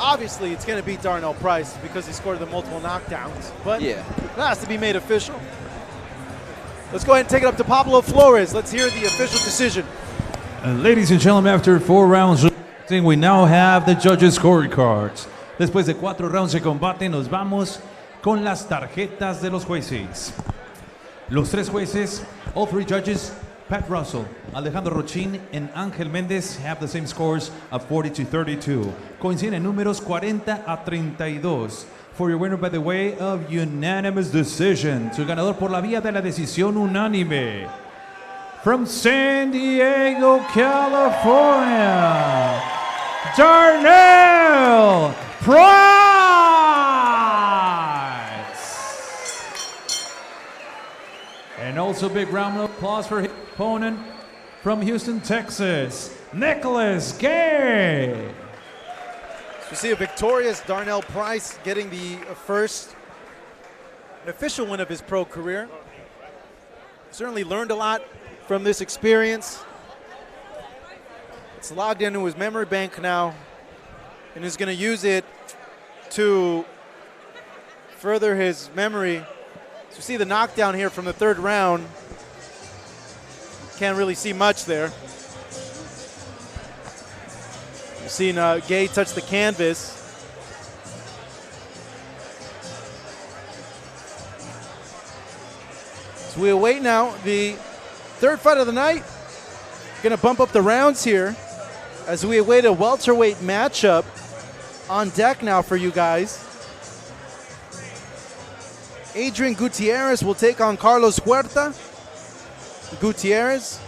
Speaker 3: obviously it's going to be Darnell Price because he scored the multiple knockdowns. But
Speaker 4: yeah,
Speaker 3: that has to be made official. Let's go ahead and take it up to Pablo Flores. Let's hear the official decision.
Speaker 1: Ladies and gentlemen, after 4 rounds, we now have the judges' scorecards. Después de 4 rounds de combate, nos vamos con las tarjetas de los jueces. Los 3 jueces, all 3 judges, Pat Russell, Alejandro Rochin, and Ángel Méndez have the same scores of 40-32. Coinciden en números 40-32. For your winner by the way of unanimous decision. Su ganador por la vía de la decisión unánime. From San Diego, California, Darnell Price. And also big round of applause for his opponent from Houston, Texas, Nicholas Gay.
Speaker 3: We see a victorious Darnell Price getting the first official win of his pro career. Certainly learned a lot from this experience. It's logged into his memory bank now and is going to use it to further his memory. So you see the knockdown here from the 3rd round. Can't really see much there. You've seen Gay touch the canvas. So we await now the 3rd fight of the night. Going to bump up the rounds here as we await a welterweight matchup on deck now for you guys. Adrian Gutierrez will take on Carlos Huerta. Gutierrez.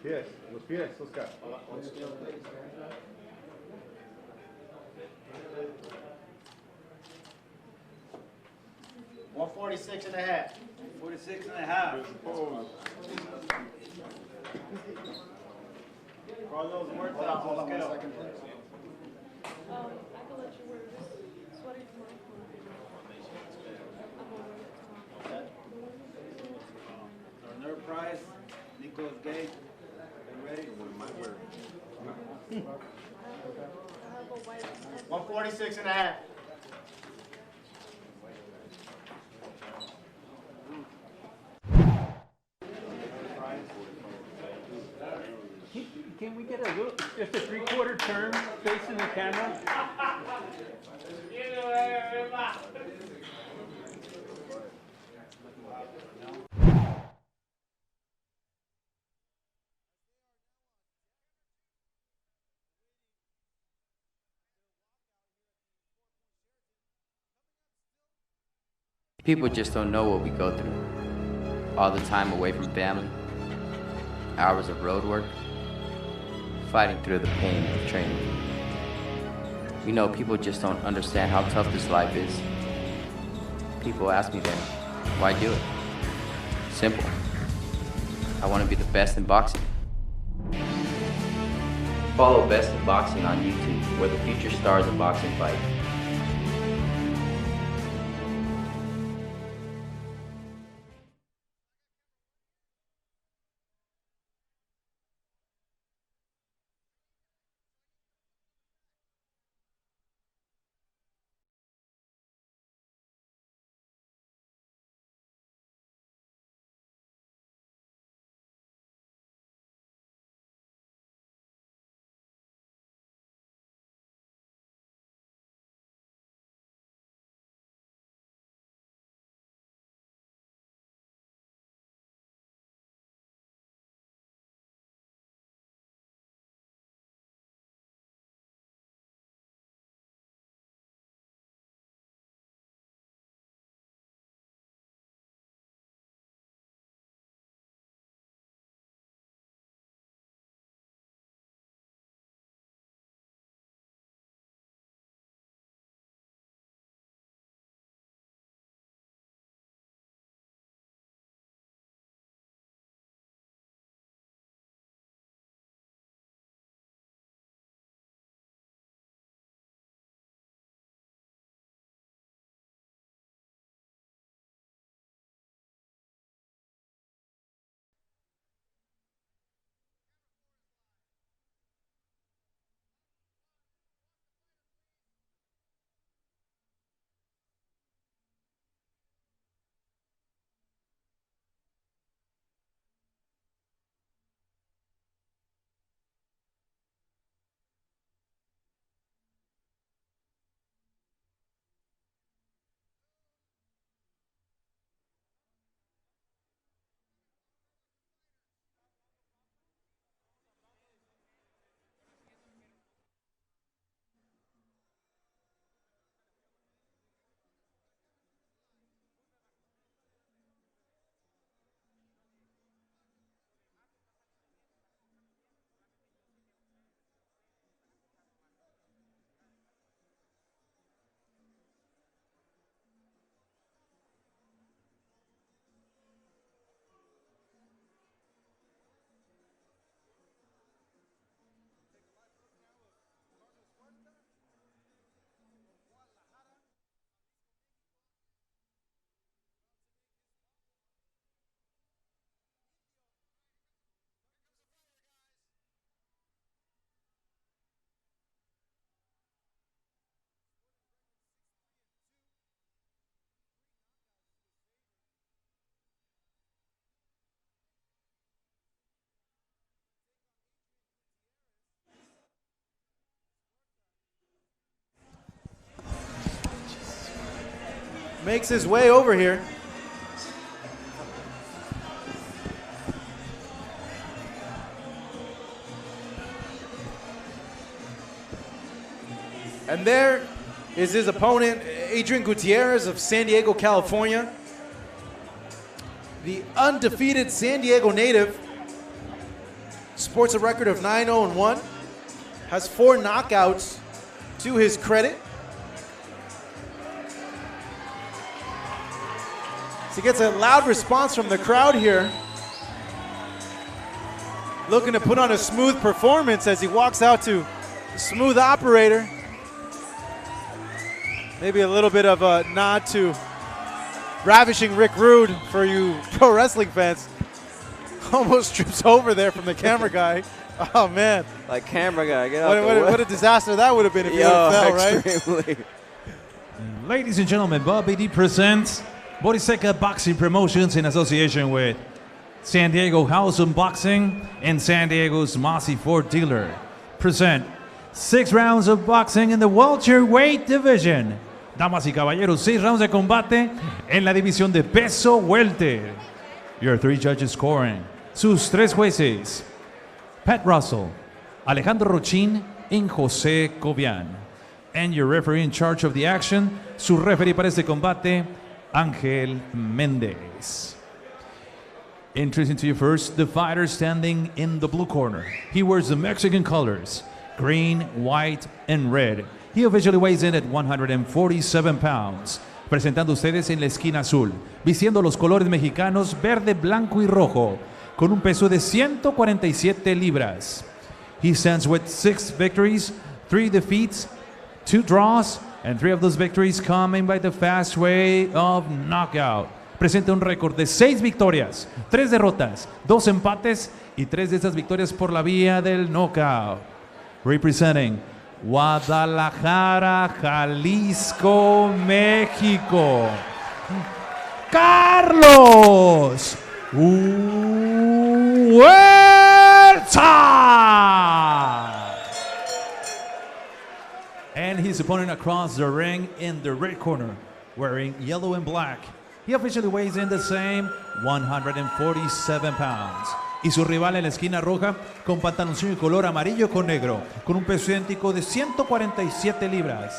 Speaker 2: Pies, los pies, Oscar.
Speaker 10: 146 and a half.
Speaker 11: 46 and a half. Carlos Huerta.
Speaker 10: Hold on 1 second, please.
Speaker 12: I can let you wear this sweater
Speaker 11: Darnell Price, Nicholas Gage. You ready?
Speaker 10: 146 and a half.
Speaker 13: Can we get a little, just a 3/4 turn facing the camera?
Speaker 14: People just don't know what we go through. All the time away from family, hours of road work, fighting through the pain of training. You know, people just don't understand how tough this life is. People ask me then, why do it? Simple. I want to be the best in boxing. Follow Best in Boxing on YouTube, where the future stars of boxing fight.
Speaker 3: Makes his way over here. And there is his opponent, Adrian Gutierrez of San Diego, California. The undefeated San Diego native. Sports a record of 9-0-1. Has 4 knockouts to his credit. So he gets a loud response from the crowd here. Looking to put on a smooth performance as he walks out to smooth operator. Maybe a little bit of a nod to ravishing Rick Rude for you pro wrestling fans. Almost trips over there from the camera guy. Oh, man.
Speaker 4: Like camera guy, get out the way.
Speaker 3: What a disaster that would have been if you fell, right?
Speaker 4: Extremely.
Speaker 1: Ladies and gentlemen, Bobby D presents Borizteca Boxing Promotions in association with San Diego House of Boxing and San Diego's Mossy Ford dealer. Present 6 rounds of boxing in the welterweight division. Damas y caballeros, 6 rounds de combate en la división de peso welter. Your 3 judges scoring. Sus 3 jueces. Pat Russell, Alejandro Rochin, and Jose Cobian. And your referee in charge of the action, su referee para este combate, Ángel Méndez. Introducing to you first, the fighter standing in the blue corner. He wears the Mexican colors, green, white, and red. He officially weighs in at 147 pounds. Presentando ustedes en la esquina azul, vistiendo los colores mexicanos verde, blanco y rojo, con un peso de 147 libras. He stands with 6 victories, 3 defeats, 2 draws, and 3 of those victories coming by the fast way of knockout. Presenta un récord de 6 victorias, 3 derrotas, 2 empates y 3 de esas victorias por la vía del knockout. Representing Guadalajara, Jalisco, México, Carlos HUERTA! And his opponent across the ring in the red corner, wearing yellow and black. He officially weighs in the same 147 pounds. Y su rival en la esquina roja, con pantaloncillo color amarillo con negro, con un peso idéntico de 147 libras.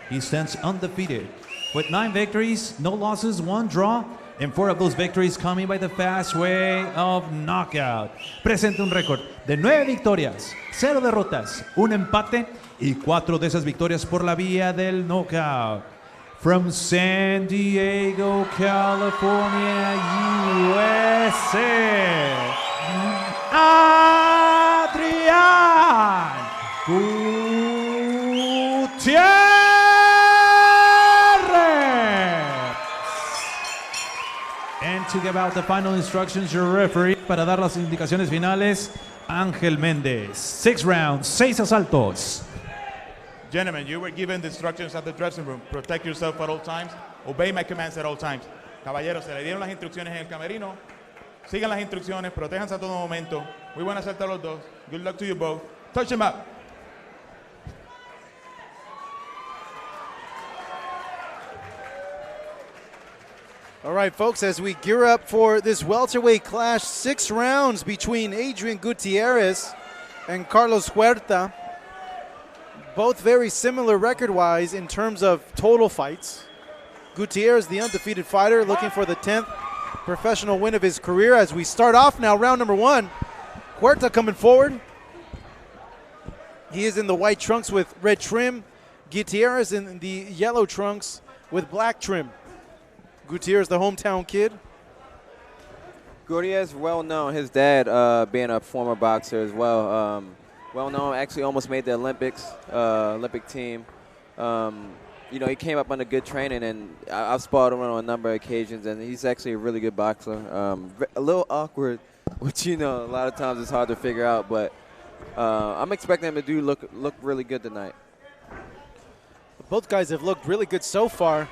Speaker 1: He stands undefeated, with 9 victories, no losses, 1 draw, and 4 of those victories coming by the fast way of knockout. Presenta un récord de 9 victorias, 0 derrotas, 1 empate y 4 de esas victorias por la vía del knockout. From San Diego, California, USA, Adrian Gutierrez. And to give out the final instructions, your referee, para dar las indicaciones finales, Ángel Méndez. 6 rounds, 6 asaltos.
Speaker 2: Gentlemen, you were given the instructions at the dressing room. Protect yourself at all times. Obey my commands at all times. Caballeros, se le dieron las instrucciones en el camerino. Sigan las instrucciones. Protéjanse a todo momento. Muy buena suerte a los dos. Good luck to you both. Touch them up.
Speaker 3: All right, folks, as we gear up for this welterweight clash, 6 rounds between Adrian Gutierrez and Carlos HUERTA. Both very similar record-wise in terms of total fights. Gutierrez, the undefeated fighter, looking for the 10th professional win of his career. As we start off now, round number 1. HUERTA coming forward. He is in the white trunks with red trim. Gutierrez in the yellow trunks with black trim. Gutierrez, the hometown kid.
Speaker 4: Gutierrez, well known. His dad being a former boxer as well. Well known, actually almost made the Olympics, Olympic team. You know, he came up under good training, and I've sparred him on a number of occasions, and he's actually a really good boxer. A little awkward, which, you know, a lot of times it's hard to figure out, but I'm expecting him to look really good tonight.
Speaker 3: Both guys have looked really good so far.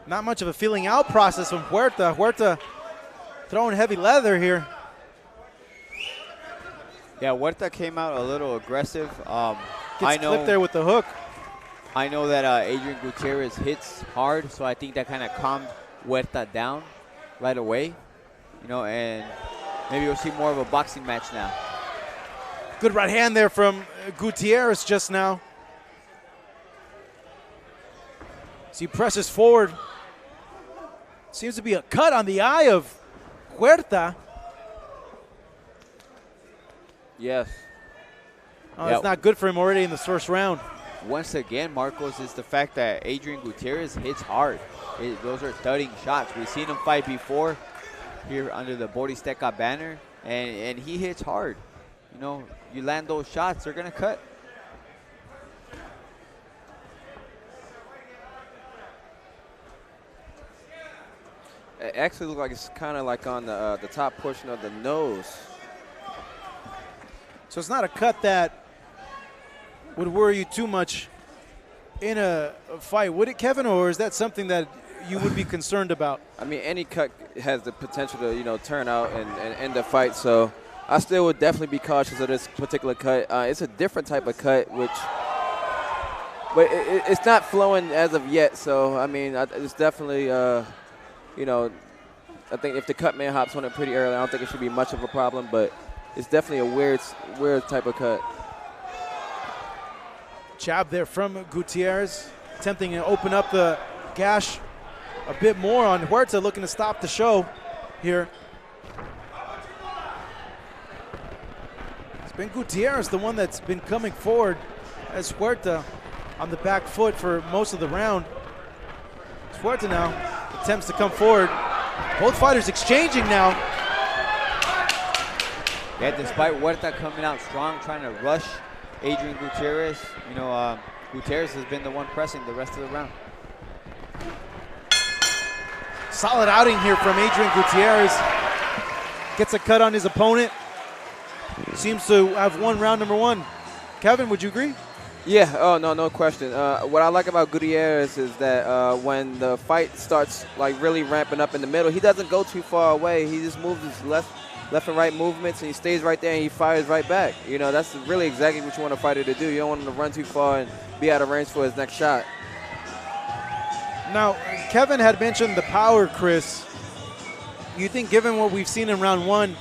Speaker 3: Not much of a feeling out process from HUERTA. HUERTA throwing heavy leather here.
Speaker 5: Yeah, HUERTA came out a little aggressive.
Speaker 3: Gets clipped there with the hook.
Speaker 5: I know that Adrian Gutierrez hits hard, so I think that kind of calmed HUERTA down right away. You know, and maybe we'll see more of a boxing match now.
Speaker 3: Good right hand there from Gutierrez just now. So he presses forward. Seems to be a cut on the eye of HUERTA.
Speaker 4: Yes.
Speaker 3: Oh, that's not good for him already in the first round.
Speaker 5: Once again, Marcos, is the fact that Adrian Gutierrez hits hard. Those are thudding shots. We've seen him fight before here under the Borizteca banner, and he hits hard. You know, you land those shots, they're going to cut.
Speaker 4: It actually looks like it's kind of like on the top portion of the nose.
Speaker 3: So it's not a cut that would worry you too much in a fight, would it, Kevin, or is that something that you would be concerned about?
Speaker 4: I mean, any cut has the potential to, you know, turn out and end the fight. So I still would definitely be cautious of this particular cut. It's a different type of cut, but it's not flowing as of yet. So, I mean, it's definitely, you know, I think if the cut man hops on it pretty early, I don't think it should be much of a problem, but it's definitely a weird type of cut.
Speaker 3: Jab there from Gutierrez, attempting to open up the gash a bit more on HUERTA, looking to stop the show here. It's been Gutierrez, the one that's been coming forward, as HUERTA on the back foot for most of the round. HUERTA now attempts to come forward. Both fighters exchanging now.
Speaker 5: Yeah, despite HUERTA coming out strong, trying to rush Adrian Gutierrez, you know, Gutierrez has been the one pressing the rest of the round.
Speaker 3: Solid outing here from Adrian Gutierrez. Gets a cut on his opponent. Seems to have won round number one. Kevin, would you agree?
Speaker 4: Yeah, oh, no question. What I like about Gutierrez is that when the fight starts like really ramping up in the middle, he doesn't go too far away. He just moves his left and right movements, and he stays right there and he fires right back. You know, that's really exactly what you want a fighter to do. You don't want him to run too far and be out of range for his next shot.
Speaker 3: Now, Kevin had mentioned the power, Chris. You think, given what we've seen in round one,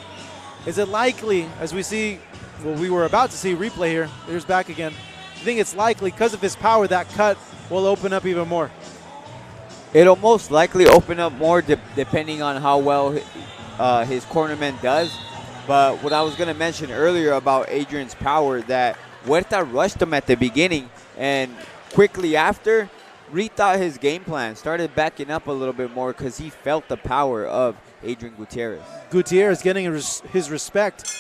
Speaker 3: is it likely, as we see, well, we were about to see replay here, here's back again, you think it's likely, because of his power, that cut will open up even more?
Speaker 5: It'll most likely open up more depending on how well his cornerman does. But what I was going to mention earlier about Adrian's power, that HUERTA rushed him at the beginning, and quickly after, rethought his game plan, started backing up a little bit more because he felt the power of Adrian Gutierrez.
Speaker 3: Gutierrez getting his respect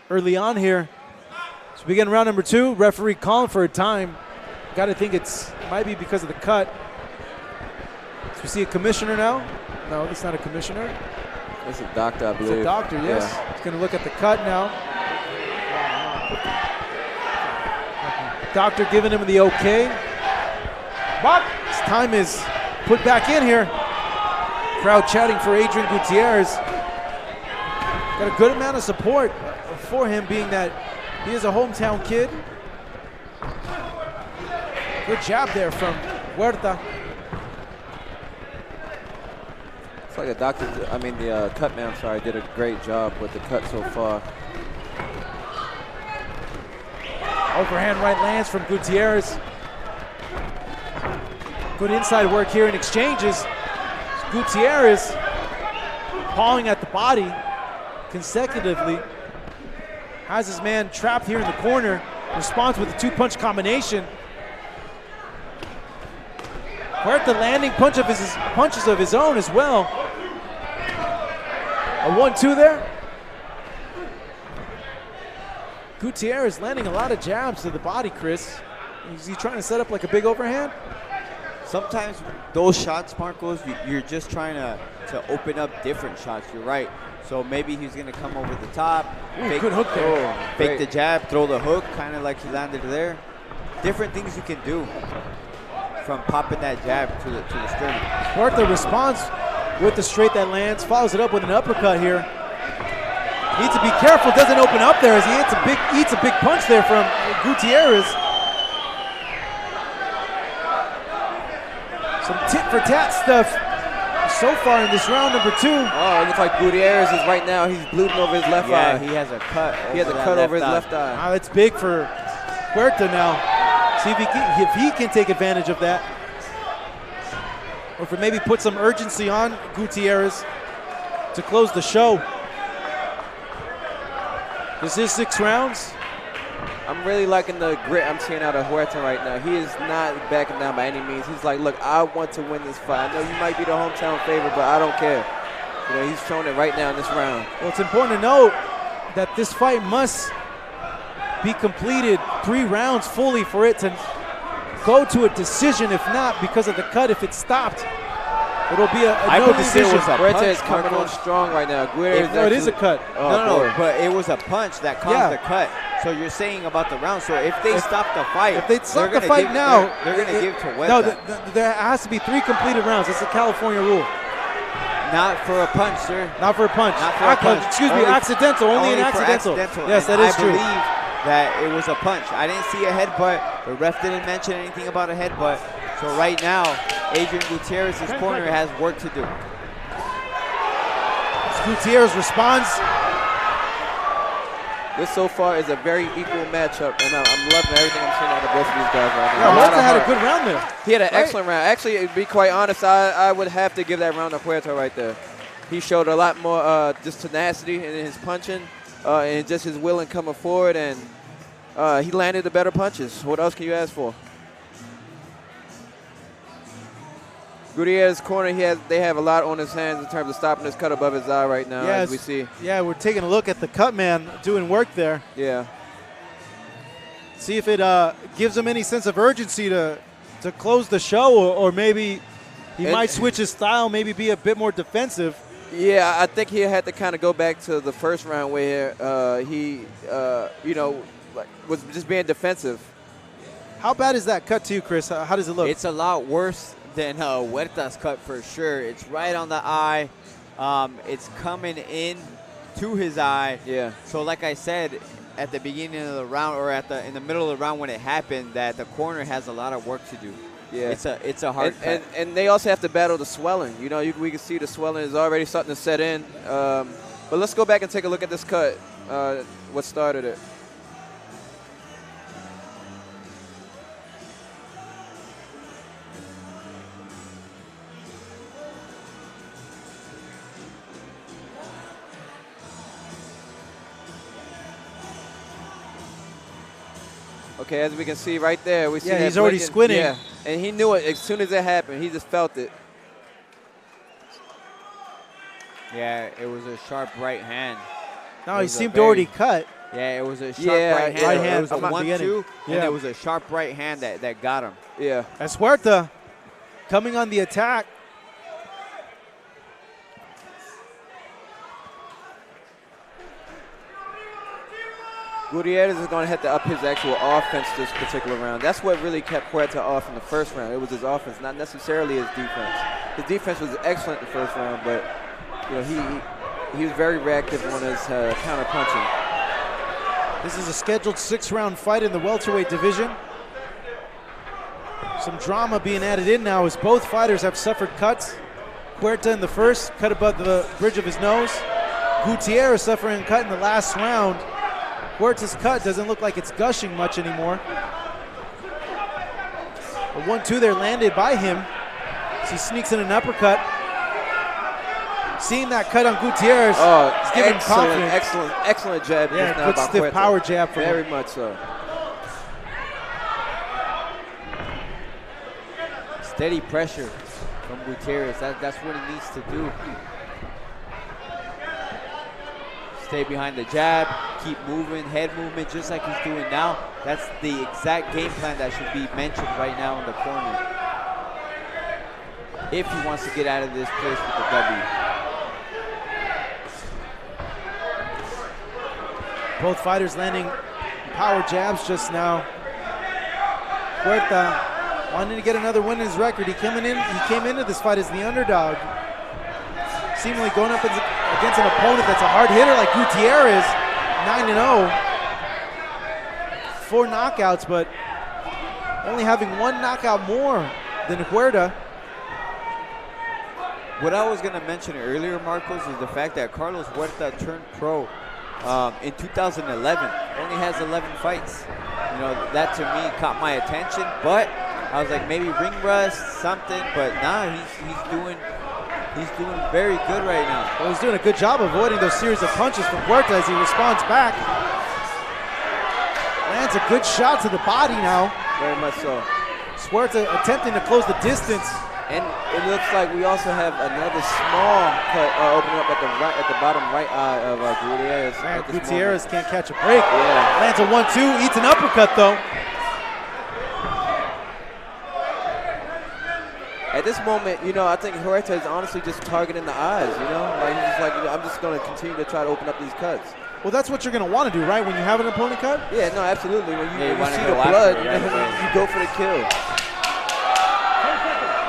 Speaker 3: early on here. So we begin round number two. Referee calling for a time. Got to think might be because of the cut. So we see a commissioner now. No, that's not a commissioner.
Speaker 4: It's a doctor, I believe.
Speaker 3: It's a doctor, yes.
Speaker 4: Yeah.
Speaker 3: He's going to look at the cut now. Doctor giving him the okay. His time is put back in here. Crowd chatting for Adrian Gutierrez. Got a good amount of support for him, being that he is a hometown kid. Good jab there from HUERTA.
Speaker 4: It's like the cut man, did a great job with the cut so far.
Speaker 3: Overhand right lands from Gutierrez. Good inside work here in exchanges. Gutierrez pawing at the body consecutively. Has his man trapped here in the corner. Responds with a two-punch combination. HUERTA landing punches of his own as well. A 1-2 there. Gutierrez landing a lot of jabs to the body, Chris. Is he trying to set up like a big overhand?
Speaker 5: Sometimes those shots, Marcos, you're just trying to open up different shots. You're right. So maybe he's going to come over the top.
Speaker 3: Ooh, good hook there.
Speaker 5: Fake the jab, throw the hook, kind of like he landed there. Different things you can do from popping that jab to the sternum.
Speaker 3: HUERTA responds with the straight that lands, follows it up with an uppercut here. Needs to be careful, doesn't open up there as he eats a big punch there from Gutierrez. Some tit-for-tat stuff so far in this round number two.
Speaker 4: Oh, it looks like Gutierrez is right now, he's bleeding over his left eye.
Speaker 5: Yeah, he has a cut.
Speaker 4: He has a cut over his left eye.
Speaker 3: Wow, it's big for HUERTA now. See if he can take advantage of that. Or if it maybe put some urgency on Gutierrez to close the show. This is 6 rounds.
Speaker 4: I'm really liking the grit I'm seeing out of Huerta right now. He is not backing down by any means. He's like, look, I want to win this fight. I know you might be the hometown favorite, but I don't care. You know, he's showing it right now in this round.
Speaker 3: Well, it's important to note that this fight must be completed 3 rounds fully for it to go to a decision. If not, because of the cut, if it's stopped, it'll be a no decision.
Speaker 4: Huerta is coming on strong right now.
Speaker 3: It is a cut.
Speaker 4: Oh,
Speaker 5: no, but it was a punch that caused the cut. So you're saying about the round. So if they stop the fight,
Speaker 3: if they stop the fight now,
Speaker 5: they're going to give to Huerta.
Speaker 3: No, there has to be 3 completed rounds. It's a California rule.
Speaker 5: Not for a punch, sir.
Speaker 3: Not for a punch.
Speaker 5: Not for a punch.
Speaker 3: Excuse me, accidental. Only an accidental. Yes, that is true.
Speaker 5: I believe that it was a punch. I didn't see a headbutt. The ref didn't mention anything about a headbutt. So right now, Adrian Gutierrez's corner has work to do.
Speaker 3: Gutierrez responds.
Speaker 4: This so far is a very equal matchup, and I'm loving everything I'm seeing out of both of these guys right now.
Speaker 3: Yeah, Huerta had a good round there.
Speaker 4: He had an excellent round. Actually, to be quite honest, I would have to give that round to Huerta right there. He showed a lot more just tenacity in his punching and just his will in coming forward, and he landed the better punches. What else can you ask for? Gutierrez's corner, they have a lot on his hands in terms of stopping this cut above his eye right now, as we see.
Speaker 3: Yeah, we're taking a look at the cut man doing work there.
Speaker 4: Yeah.
Speaker 3: See if it gives him any sense of urgency to close the show, or maybe he might switch his style, maybe be a bit more defensive.
Speaker 4: Yeah, I think he had to kind of go back to the first round where he, you know, was just being defensive.
Speaker 3: How bad is that cut to you, Chris? How does it look?
Speaker 5: It's a lot worse than Huerta's cut for sure. It's right on the eye. It's coming in to his eye.
Speaker 4: Yeah.
Speaker 5: So like I said at the beginning of the round, or in the middle of the round when it happened, that the corner has a lot of work to do.
Speaker 4: Yeah.
Speaker 5: It's a hard cut.
Speaker 4: And they also have to battle the swelling. You know, we can see the swelling is already starting to set in. But let's go back and take a look at this cut. What started it? Okay, as we can see right there, we see that
Speaker 3: he's already squinting.
Speaker 4: Yeah, and he knew it as soon as it happened. He just felt it.
Speaker 5: Yeah, it was a sharp right hand.
Speaker 3: No, he seemed to already cut.
Speaker 5: Yeah, it was a sharp right hand. It was a 1-2, and
Speaker 3: it
Speaker 5: was a sharp right hand that got him.
Speaker 4: Yeah.
Speaker 3: As Huerta coming on the attack.
Speaker 4: Gutierrez is going to have to up his actual offense this particular round. That's what really kept Huerta off in the first round. It was his offense, not necessarily his defense. His defense was excellent in the first round, but you know he was very reactive on his counter punching.
Speaker 3: This is a scheduled 6-round fight in the welterweight division. Some drama being added in now as both fighters have suffered cuts. Huerta in the first, cut above the bridge of his nose. Gutierrez suffering a cut in the last round. Huerta's cut doesn't look like it's gushing much anymore. A 1-2 there landed by him. So he sneaks in an uppercut. Seeing that cut on Gutierrez, it's giving him confidence.
Speaker 4: Excellent jab.
Speaker 3: Yeah, good stiff
Speaker 4: Huerta.
Speaker 3: power jab from him.
Speaker 4: Very much so.
Speaker 5: Steady pressure from Gutierrez. That's what he needs to do. Stay behind the jab, keep moving, head movement just like he's doing now. That's the exact game plan that should be mentioned right now in the corner, if he wants to get out of this place with the W.
Speaker 3: Both fighters landing power jabs just now. Huerta wanting to get another win in his record. He came into this fight as the underdog, seemingly going up against an opponent that's a hard hitter like Gutierrez, 9-0. 4 knockouts, but only having 1 knockout more than Huerta.
Speaker 5: What I was going to mention earlier, Marcos, is the fact that Carlos Huerta turned pro in 2011. Only has 11 fights. You know, that to me caught my attention, but I was like, maybe ring rust, something, but nah, He's doing very good right now.
Speaker 3: Well, he's doing a good job avoiding those series of punches from Huerta as he responds back. Lands a good shot to the body now.
Speaker 4: Very much so.
Speaker 3: Huerta attempting to close the distance.
Speaker 4: And it looks like we also have another small cut opening up at the bottom right eye of Gutierrez.
Speaker 3: Man, Gutierrez can't catch a break.
Speaker 4: Yeah.
Speaker 3: Lands a 1-2, eats an uppercut though.
Speaker 4: At this moment, you know, I think Huerta is honestly just targeting the eyes, you know? Like, he's just like, you know, I'm just going to continue to try to open up these cuts.
Speaker 3: Well, that's what you're going to want to do, right? When you have an opponent cut?
Speaker 4: Yeah, no, absolutely. When you,
Speaker 5: Yeah,
Speaker 4: when you see
Speaker 5: go
Speaker 4: the
Speaker 5: after
Speaker 4: blood,
Speaker 5: it right away.
Speaker 4: you go for the kill.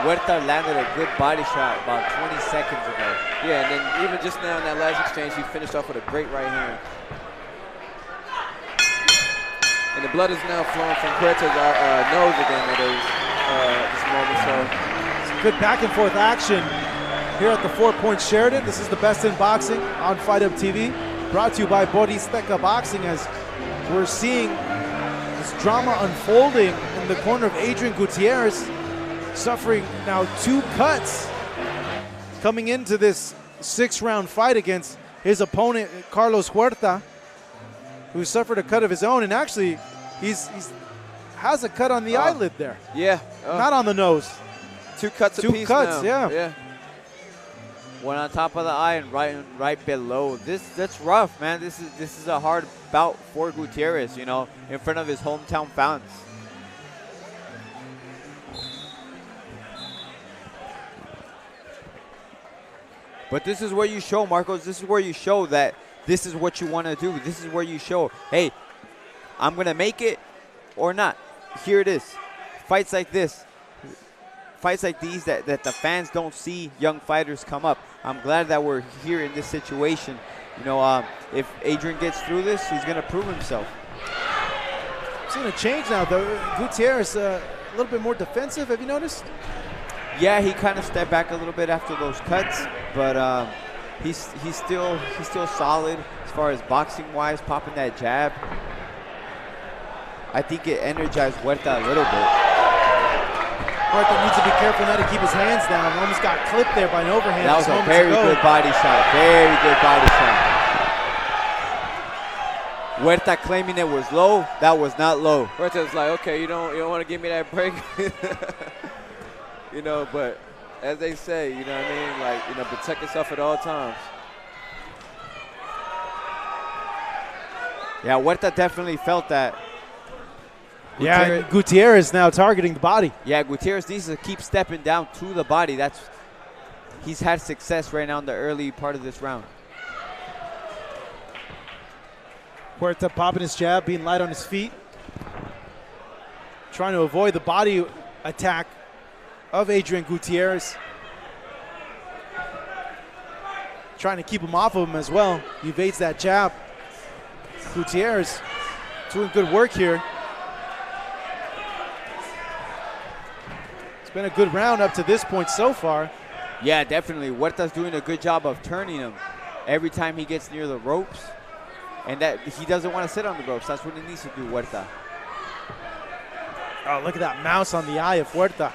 Speaker 5: Huerta landed a good body shot about 20 seconds ago.
Speaker 4: Yeah, and then even just now in that last exchange, he finished off with a great right hand. And the blood is now flowing from Huerta's nose again at this moment, so.
Speaker 3: Good back and forth action here at the 4 Point Sheraton. This is the Best in Boxing on Fight Up TV, brought to you by Borizteca Boxing, as we're seeing this drama unfolding in the corner of Adrian Gutierrez, suffering now 2 cuts coming into this 6-round fight against his opponent Carlos Huerta, who suffered a cut of his own, and actually he's has a cut on the eyelid there.
Speaker 4: Yeah.
Speaker 3: Not on the nose.
Speaker 4: 2 cuts
Speaker 3: Two
Speaker 4: apiece
Speaker 3: cuts,
Speaker 4: now.
Speaker 3: yeah.
Speaker 5: One on top of the eye and right below. That's rough, man. This is a hard bout for Gutierrez, you know, in front of his hometown fans. But this is where you show, Marcos, this is where you show that this is what you want to do. This is where you show, hey, I'm going to make it or not. Here it is. Fights like this. Fights like these that the fans don't see young fighters come up. I'm glad that we're here in this situation. You know, if Adrian gets through this, he's going to prove himself.
Speaker 3: I've seen a change now, though. Gutierrez a little bit more defensive. Have you noticed?
Speaker 5: Yeah, he kind of stepped back a little bit after those cuts, but he's still solid as far as boxing-wise, popping that jab. I think it energized Huerta a little bit.
Speaker 3: Huerta needs to be careful now to keep his hands down. He almost got clipped there by an overhand.
Speaker 5: That was a very good body shot. Very good body shot. Huerta claiming it was low. That was not low.
Speaker 4: Huerta's like, okay, you don't want to give me that break. You know, but as they say, you know what I mean? Like, you know, protect yourself at all times.
Speaker 5: Yeah, Huerta definitely felt that.
Speaker 3: Yeah, Gutierrez now targeting the body.
Speaker 5: Yeah, Gutierrez needs to keep stepping down to the body. He's had success right now in the early part of this round.
Speaker 3: Huerta popping his jab, being light on his feet. Trying to avoid the body attack of Adrian Gutierrez. Trying to keep him off of him as well. He evades that jab. Gutierrez doing good work here. It's been a good round up to this point so far.
Speaker 5: Yeah, definitely. Huerta's doing a good job of turning him every time he gets near the ropes. And that he doesn't want to sit on the ropes. That's what he needs to do, Huerta.
Speaker 3: Oh, look at that mouse on the eye of Huerta.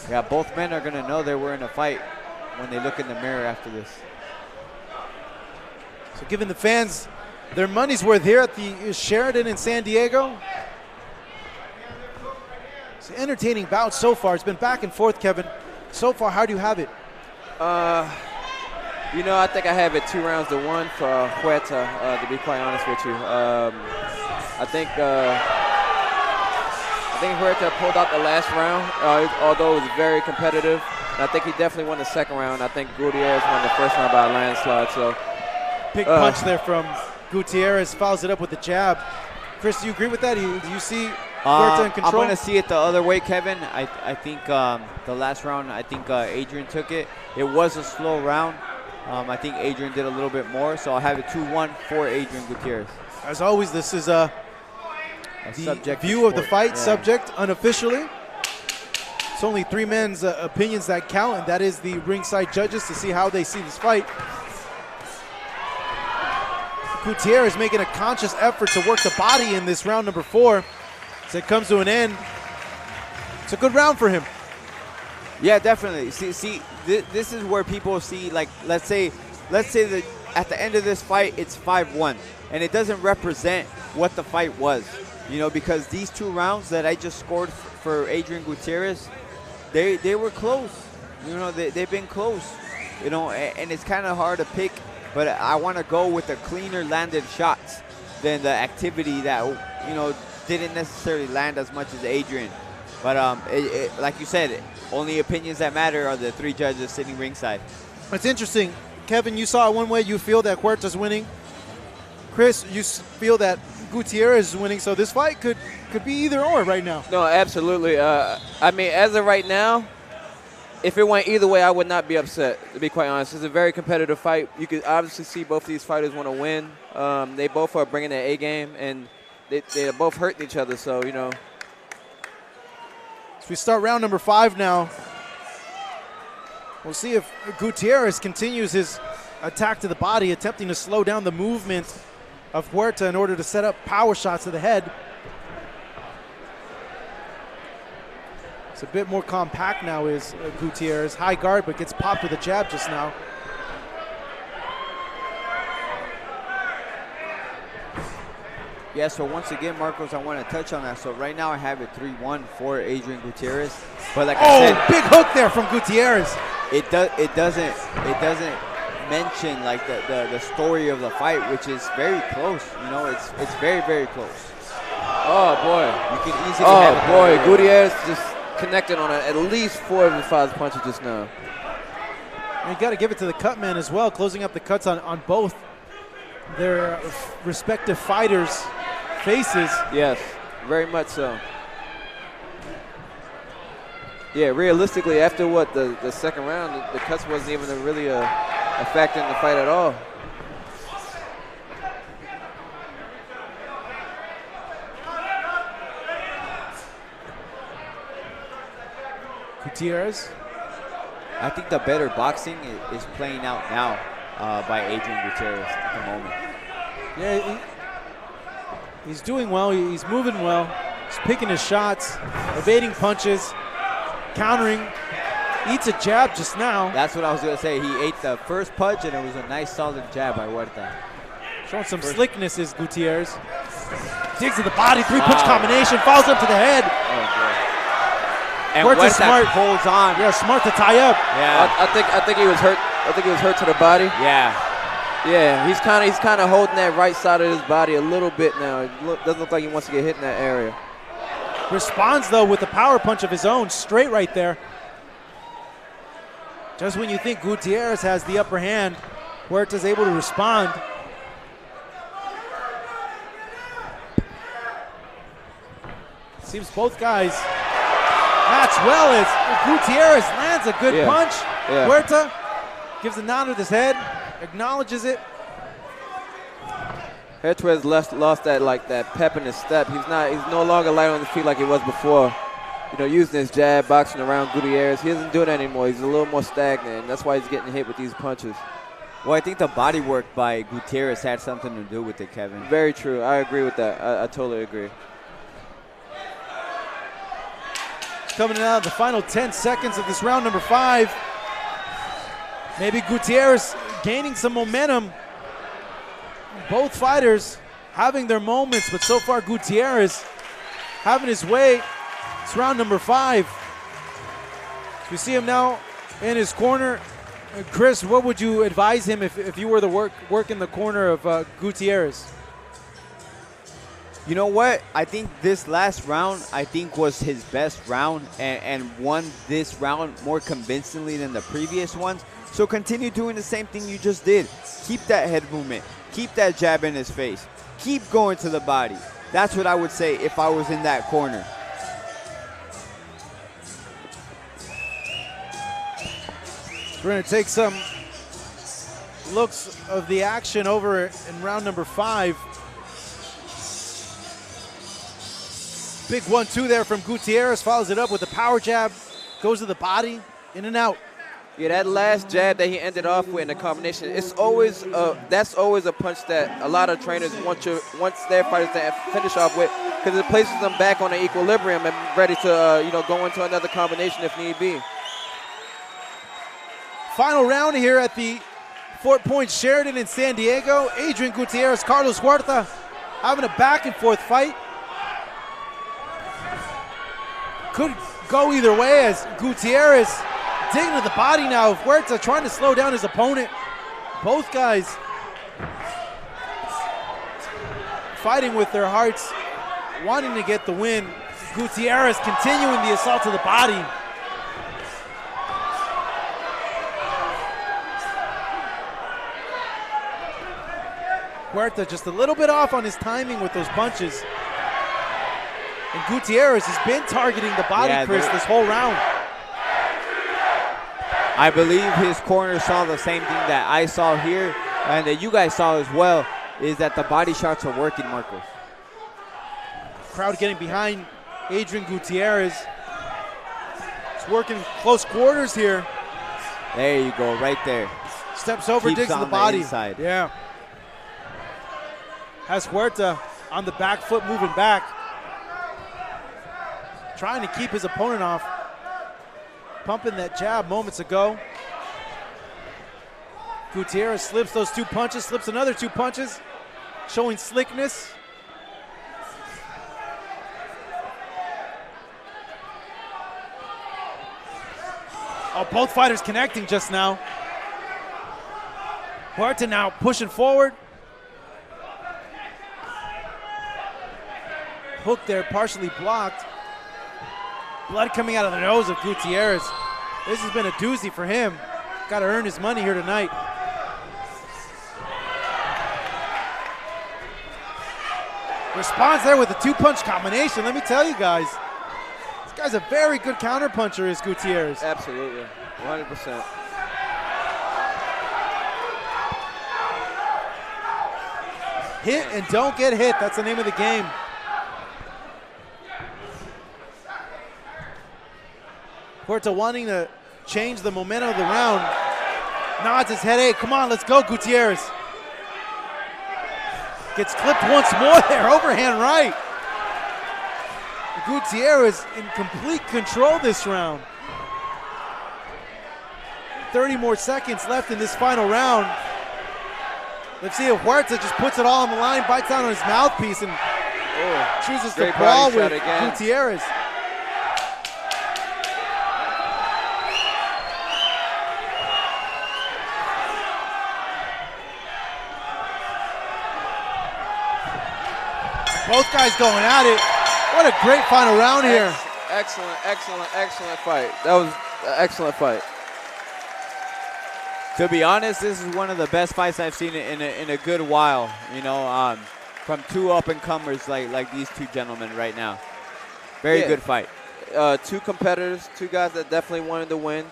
Speaker 5: Yeah, both men are going to know they were in a fight when they look in the mirror after this.
Speaker 3: So giving the fans their money's worth here at the Sheraton in San Diego. It's an entertaining bout so far. It's been back and forth, Kevin. So far, how do you have it?
Speaker 4: You know, I think I have it 2-1 for Huerta, to be quite honest with you. I think Huerta pulled out the last round, although it was very competitive. And I think he definitely won the second round. I think Gutierrez won the first round by a landslide. So,
Speaker 3: big punch there from Gutierrez, follows it up with the jab. Chris, do you agree with that? Do you see Huerta in control?
Speaker 5: I'm going to see it the other way, Kevin. I think the last round, I think Adrian took it. It was a slow round. I think Adrian did a little bit more, so I'll have it 2-1 for Adrian Gutierrez.
Speaker 3: As always, this is the view of the fight, subject unofficially. It's only 3 men's opinions that count, and that is the ringside judges to see how they see this fight. Gutierrez making a conscious effort to work the body in this round number 4. As it comes to an end, it's a good round for him.
Speaker 5: Yeah, definitely. See, this is where people see, like, let's say that at the end of this fight, it's 5-1, and it doesn't represent what the fight was, you know, because these 2 rounds that I just scored for Adrian Gutierrez, they were close. You know, they've been close, you know, and it's kind of hard to pick, but I want to go with the cleaner landed shots than the activity that, you know, didn't necessarily land as much as Adrian. But like you said, only opinions that matter are the 3 judges sitting ringside.
Speaker 3: It's interesting. Kevin, you saw it one way, you feel that Huerta's winning. Chris, you feel that Gutierrez is winning, so this fight could be either or right now.
Speaker 15: No, absolutely. I mean, as of right now, if it went either way, I would not be upset, to be quite honest. It's a very competitive fight. You could obviously see both these fighters want to win. They both are bringing their A game, and they're both hurting each other, so, you know.
Speaker 3: We start round number 5 now. We'll see if Gutierrez continues his attack to the body, attempting to slow down the movement of Huerta in order to set up power shots to the head. It's a bit more compact now is Gutierrez. High guard, but gets popped with a jab just now.
Speaker 5: Yeah, so once again, Marcos, I want to touch on that. So right now I have it 3-1 for Adrian Gutierrez. But like I said,
Speaker 3: big hook there from Gutierrez.
Speaker 5: It doesn't mention like the story of the fight, which is very close. You know, it's very, very close.
Speaker 15: Oh, boy.
Speaker 5: You can easily have it.
Speaker 15: Oh, boy. Gutierrez just connected on at least 4 of his 5 punches just now.
Speaker 3: And you got to give it to the cut man as well, closing up the cuts on both their respective fighters' faces.
Speaker 15: Yes, very much so. Yeah, realistically, after what, the second round, the cuts wasn't even really a factor in the fight at all.
Speaker 3: Gutierrez.
Speaker 5: I think the better boxing is playing out now by Adrian Gutierrez at the moment.
Speaker 3: Yeah, he's doing well. He's moving well. He's picking his shots, evading punches, countering. Eats a jab just now.
Speaker 5: That's what I was going to say. He ate the first punch, and it was a nice, solid jab by Huerta.
Speaker 3: Showing some slickness is Gutierrez. Digs to the body, 3-punch combination, falls up to the head.
Speaker 5: And
Speaker 3: Huerta's smart.
Speaker 5: Holds on.
Speaker 3: Yeah, smart to tie up.
Speaker 5: Yeah.
Speaker 15: I think he was hurt. I think he was hurt to the body.
Speaker 5: Yeah.
Speaker 15: Yeah, he's kind of holding that right side of his body a little bit now. It doesn't look like he wants to get hit in that area.
Speaker 3: Responds, though, with a power punch of his own, straight right there. Just when you think Gutierrez has the upper hand, Huerta's able to respond. Seems both guys match well as Gutierrez lands a good punch.
Speaker 15: Yeah.
Speaker 3: Huerta gives a nod with his head, acknowledges it.
Speaker 15: Torres lost that pep in his step. He's no longer light on the feet like he was before. You know, using his jab, boxing around Gutierrez. He doesn't do that anymore. He's a little more stagnant, and that's why he's getting hit with these punches.
Speaker 5: Well, I think the body work by Gutierrez had something to do with it, Kevin.
Speaker 15: Very true. I agree with that. I totally agree.
Speaker 3: Coming out of the final 10 seconds of this round number 5. Maybe Gutierrez gaining some momentum. Both fighters having their moments, but so far Gutierrez having his way. It's round number 5. We see him now in his corner. Chris, what would you advise him if you were to work in the corner of Gutierrez?
Speaker 5: You know what? I think this last round, was his best round and won this round more convincingly than the previous ones. So continue doing the same thing you just did. Keep that head movement. Keep that jab in his face. Keep going to the body. That's what I would say if I was in that corner.
Speaker 3: We're going to take some looks of the action over in round number 5. Big 1-2 there from Gutierrez. Follows it up with a power jab. Goes to the body. In and out.
Speaker 15: Yeah, that last jab that he ended off with in the combination, it's always that's always a punch that a lot of trainers want their fighters to finish off with, because it places them back on an equilibrium and ready to go into another combination if need be.
Speaker 3: Final round here at the Fort Point Sheridan in San Diego. Adrian Gutierrez, Carlos Huerta having a back and forth fight. Could go either way as Gutierrez digging to the body now of Huerta, trying to slow down his opponent. Both guys fighting with their hearts, wanting to get the win. Gutierrez continuing the assault to the body. Huerta just a little bit off on his timing with those punches. And Gutierrez has been targeting the body, Chris, this whole round.
Speaker 5: I believe his corner saw the same thing that I saw here and that you guys saw as well, is that the body shots are working, Marcos.
Speaker 3: Crowd getting behind Adrian Gutierrez. It's working close quarters here.
Speaker 5: There you go, right there.
Speaker 3: Steps over,
Speaker 5: Keeps
Speaker 3: digs to the
Speaker 5: on
Speaker 3: body.
Speaker 5: inside.
Speaker 3: Yeah. Has Huerta on the back foot, moving back. Trying to keep his opponent off. Pumping that jab moments ago. Gutierrez slips those 2 punches, slips another 2 punches, showing slickness. Oh, both fighters connecting just now. Huerta now pushing forward. Hook there, partially blocked. Blood coming out of the nose of Gutierrez. This has been a doozy for him. Got to earn his money here tonight. Responds there with a 2-punch combination. Let me tell you guys, this guy's a very good counterpuncher, is Gutierrez.
Speaker 15: Absolutely, 100%.
Speaker 3: Hit and don't get hit. That's the name of the game. Huerta wanting to change the momentum of the round. Nods his head. Hey, come on, let's go, Gutierrez. Gets clipped once more there, overhand right. Gutierrez in complete control this round. 30 more seconds left in this final round. Let's see if Huerta just puts it all on the line, bites down on his mouthpiece, and chooses to brawl with Gutierrez. Both guys going at it. What a great final round here.
Speaker 15: Excellent, excellent, excellent fight. That was an excellent fight.
Speaker 5: To be honest, this is one of the best fights I've seen in a good while. You know, from 2 up-and-comers like these 2 gentlemen right now. Very good fight.
Speaker 15: 2 competitors, 2 guys that definitely wanted to win.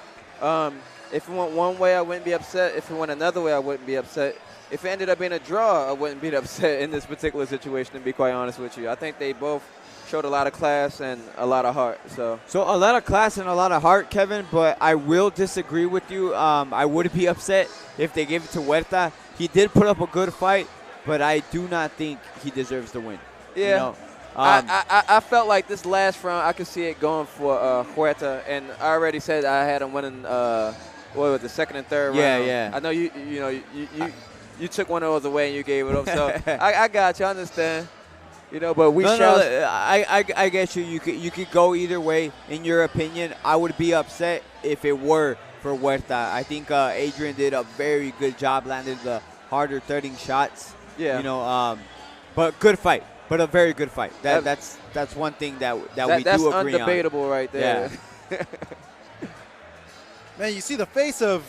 Speaker 15: If it went one way, I wouldn't be upset. If it went another way, I wouldn't be upset. If it ended up being a draw, I wouldn't be upset in this particular situation, to be quite honest with you. I think they both showed a lot of class and a lot of heart. So
Speaker 5: a lot of class and a lot of heart, Kevin, but I will disagree with you. I would be upset if they gave it to Huerta. He did put up a good fight, but I do not think he deserves the win.
Speaker 15: Yeah.
Speaker 5: You know?
Speaker 15: I felt like this last round, I could see it going for Huerta, and I already said I had him winning what was the second and third round.
Speaker 5: Yeah.
Speaker 15: I know you took one of those away and you gave it up, so I got you. I understand. You know, but
Speaker 5: I get you. You could go either way. In your opinion, I would be upset if it were for Huerta. I think Adrian did a very good job, landed the harder 13 shots.
Speaker 15: Yeah.
Speaker 5: You know, but good fight. But a very good fight. That's one thing that we do agree on.
Speaker 15: That's undebatable right there.
Speaker 5: Yeah.
Speaker 3: Man, you see the face of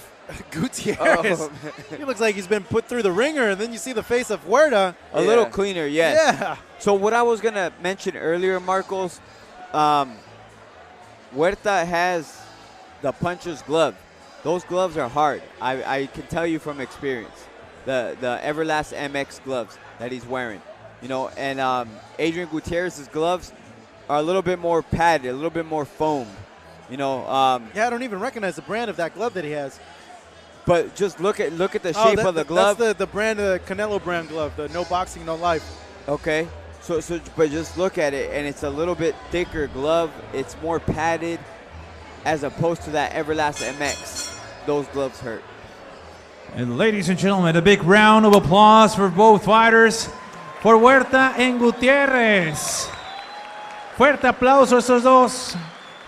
Speaker 3: Gutierrez. He looks like he's been put through the ringer, and then you see the face of Huerta.
Speaker 5: A little cleaner, yes.
Speaker 3: Yeah.
Speaker 5: So what I was going to mention earlier, Marcos, Huerta has the puncher's glove. Those gloves are hard. I can tell you from experience. The Everlast MX gloves that he's wearing. You know, and Adrian Gutierrez's gloves are a little bit more padded, a little bit more foam. You know,
Speaker 3: yeah, I don't even recognize the brand of that glove that he has.
Speaker 5: But just look at the shape of the glove.
Speaker 3: That's the brand, the Canelo brand glove, the no boxing, no life.
Speaker 5: Okay, so but just look at it, and it's a little bit thicker glove. It's more padded, as opposed to that Everlast MX. Those gloves hurt.
Speaker 1: And ladies and gentlemen, a big round of applause for both fighters, for Huerta and Gutierrez. Fuerte aplauso a estos dos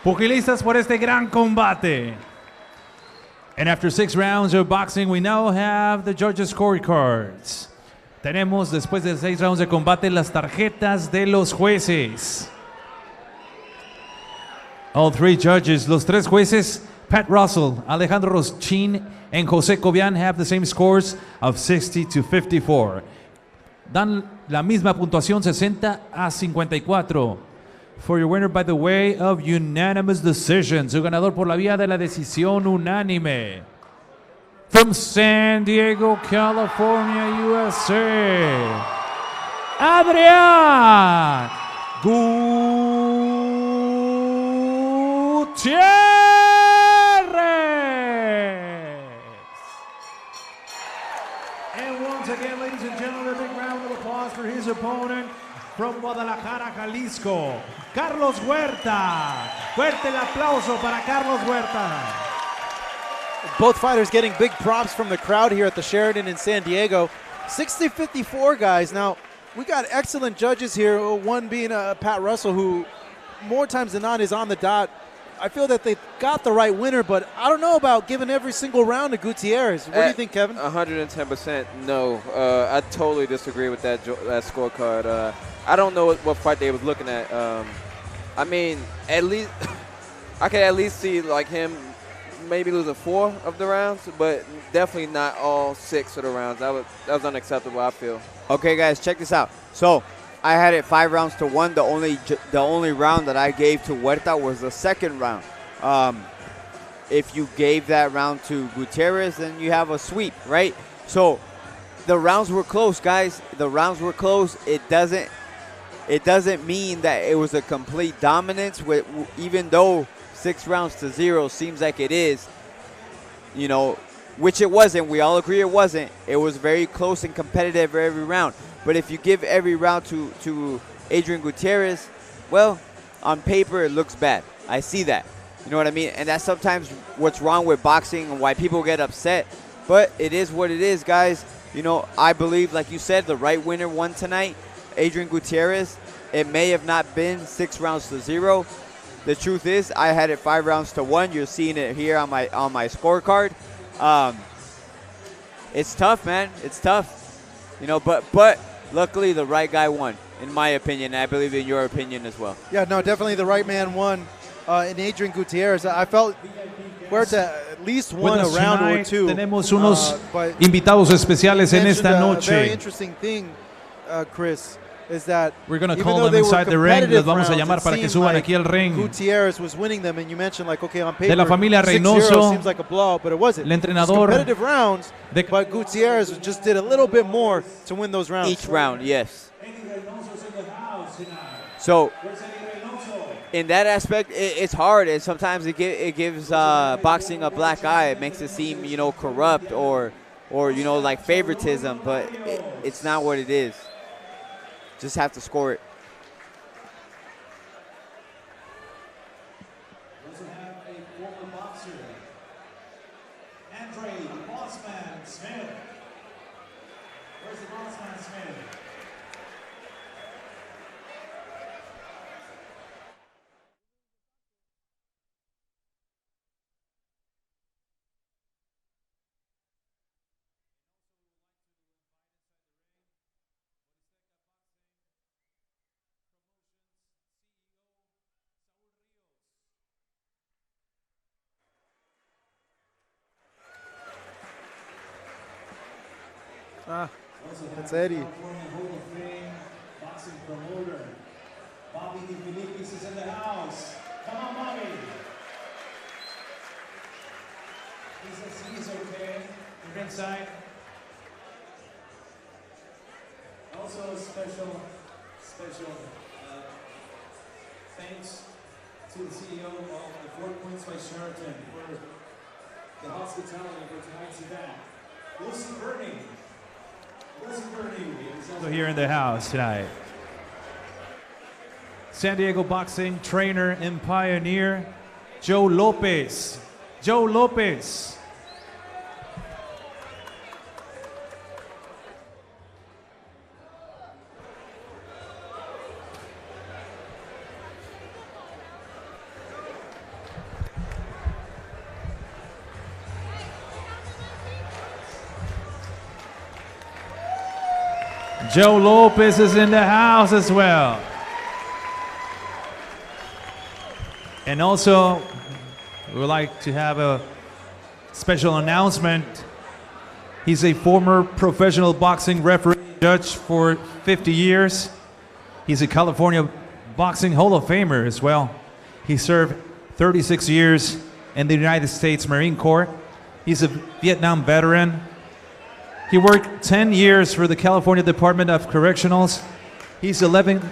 Speaker 1: pugilistas por este gran combate. And after 6 rounds of boxing, we now have the judges' scorecards. Tenemos, después de 6 rounds de combate, las tarjetas de los jueces. All 3 judges, los 3 jueces, Pat Russell, Alejandro Roschin, and Jose Cobian have the same scores of 60 to 54. Dan la misma puntuación, 60 a 54. For your winner by the way of unanimous decision, su ganador por la vía de la decisión unánime. From San Diego, California, USA, Adrian Gutierrez. And once again, ladies and gentlemen, a big round of applause for his opponent from Guadalajara, Jalisco, Carlos Huerta. Fuerte el aplauso para Carlos Huerta.
Speaker 3: Both fighters getting big props from the crowd here at the Sheraton in San Diego. 60-54, guys. Now, we got excellent judges here, one being Pat Russell, who more times than not is on the dot. I feel that they got the right winner, but I don't know about giving every single round to Gutierrez. What do you think, Kevin?
Speaker 15: 110% no. I totally disagree with that scorecard. I don't know what fight they was looking at. I mean, at least I could at least see like him maybe losing 4 of the rounds, but definitely not all 6 of the rounds. That was unacceptable, I feel.
Speaker 5: Okay, guys, check this out. So I had it 5 rounds to 1. The only round that I gave to Huerta was the second round. If you gave that round to Gutierrez, then you have a sweep, right? So the rounds were close, guys. The rounds were close. It doesn't mean that it was a complete dominance. Even though 6 rounds to 0 seems like it is, you know, which it wasn't. We all agree it wasn't. It was very close and competitive every round. But if you give every round to Adrian Gutierrez, well, on paper it looks bad. I see that. You know what I mean? And that's sometimes what's wrong with boxing and why people get upset. But it is what it is, guys. You know, I believe, like you said, the right winner won tonight, Adrian Gutierrez. It may have not been 6 rounds to 0. The truth is, I had it 5 rounds to 1. You're seeing it here on my scorecard. It's tough, man. It's tough. You know, but luckily the right guy won, in my opinion. And I believe in your opinion as well.
Speaker 3: Yeah, no, definitely the right man won. In Adrian Gutierrez, I felt Huerta at least won a round or 2.
Speaker 1: Tenemos unos invitados especiales en esta noche.
Speaker 3: A very interesting thing, Chris, is that
Speaker 1: we're going to call them inside the ring. Les vamos a llamar para que suban aquí al ring.
Speaker 3: Gutierrez was winning them, and you mentioned like, okay, on paper,
Speaker 1: de la familia
Speaker 3: 6-0
Speaker 1: Reynoso,
Speaker 3: seems like a blowout, but it wasn't.
Speaker 1: El entrenador
Speaker 3: competitive rounds, but Gutierrez just did a little bit more to win those rounds.
Speaker 5: Each round, yes. So in that aspect, it's hard, and sometimes it gives boxing a black eye. It makes it seem, you know, corrupt or you know, like favoritism, but it's not what it is. Just have to score it.
Speaker 1: We also have a former boxer, Andre Bossman Smith. Where's the Bossman Smith?
Speaker 3: That's Eddie.
Speaker 1: Hall of Fame boxing promoter. Bobby DeFilippis is in the house. Come on, Bobby. He says he's okay. You're inside. Also a special thanks to the CEO of the 4.0 by Sheraton for the hospitality for tonight's event. Lucy Bernie. So here in the house tonight. San Diego boxing trainer and pioneer, Joe Lopez. Joe Lopez. Joe Lopez is in the house as well. And also, we would like to have a special announcement. He's a former professional boxing referee judge for 50 years. He's a California Boxing Hall of Famer as well. He served 36 years in the United States Marine Corps. He's a Vietnam veteran. He worked 10 years for the California Department of Correctionals. He's a living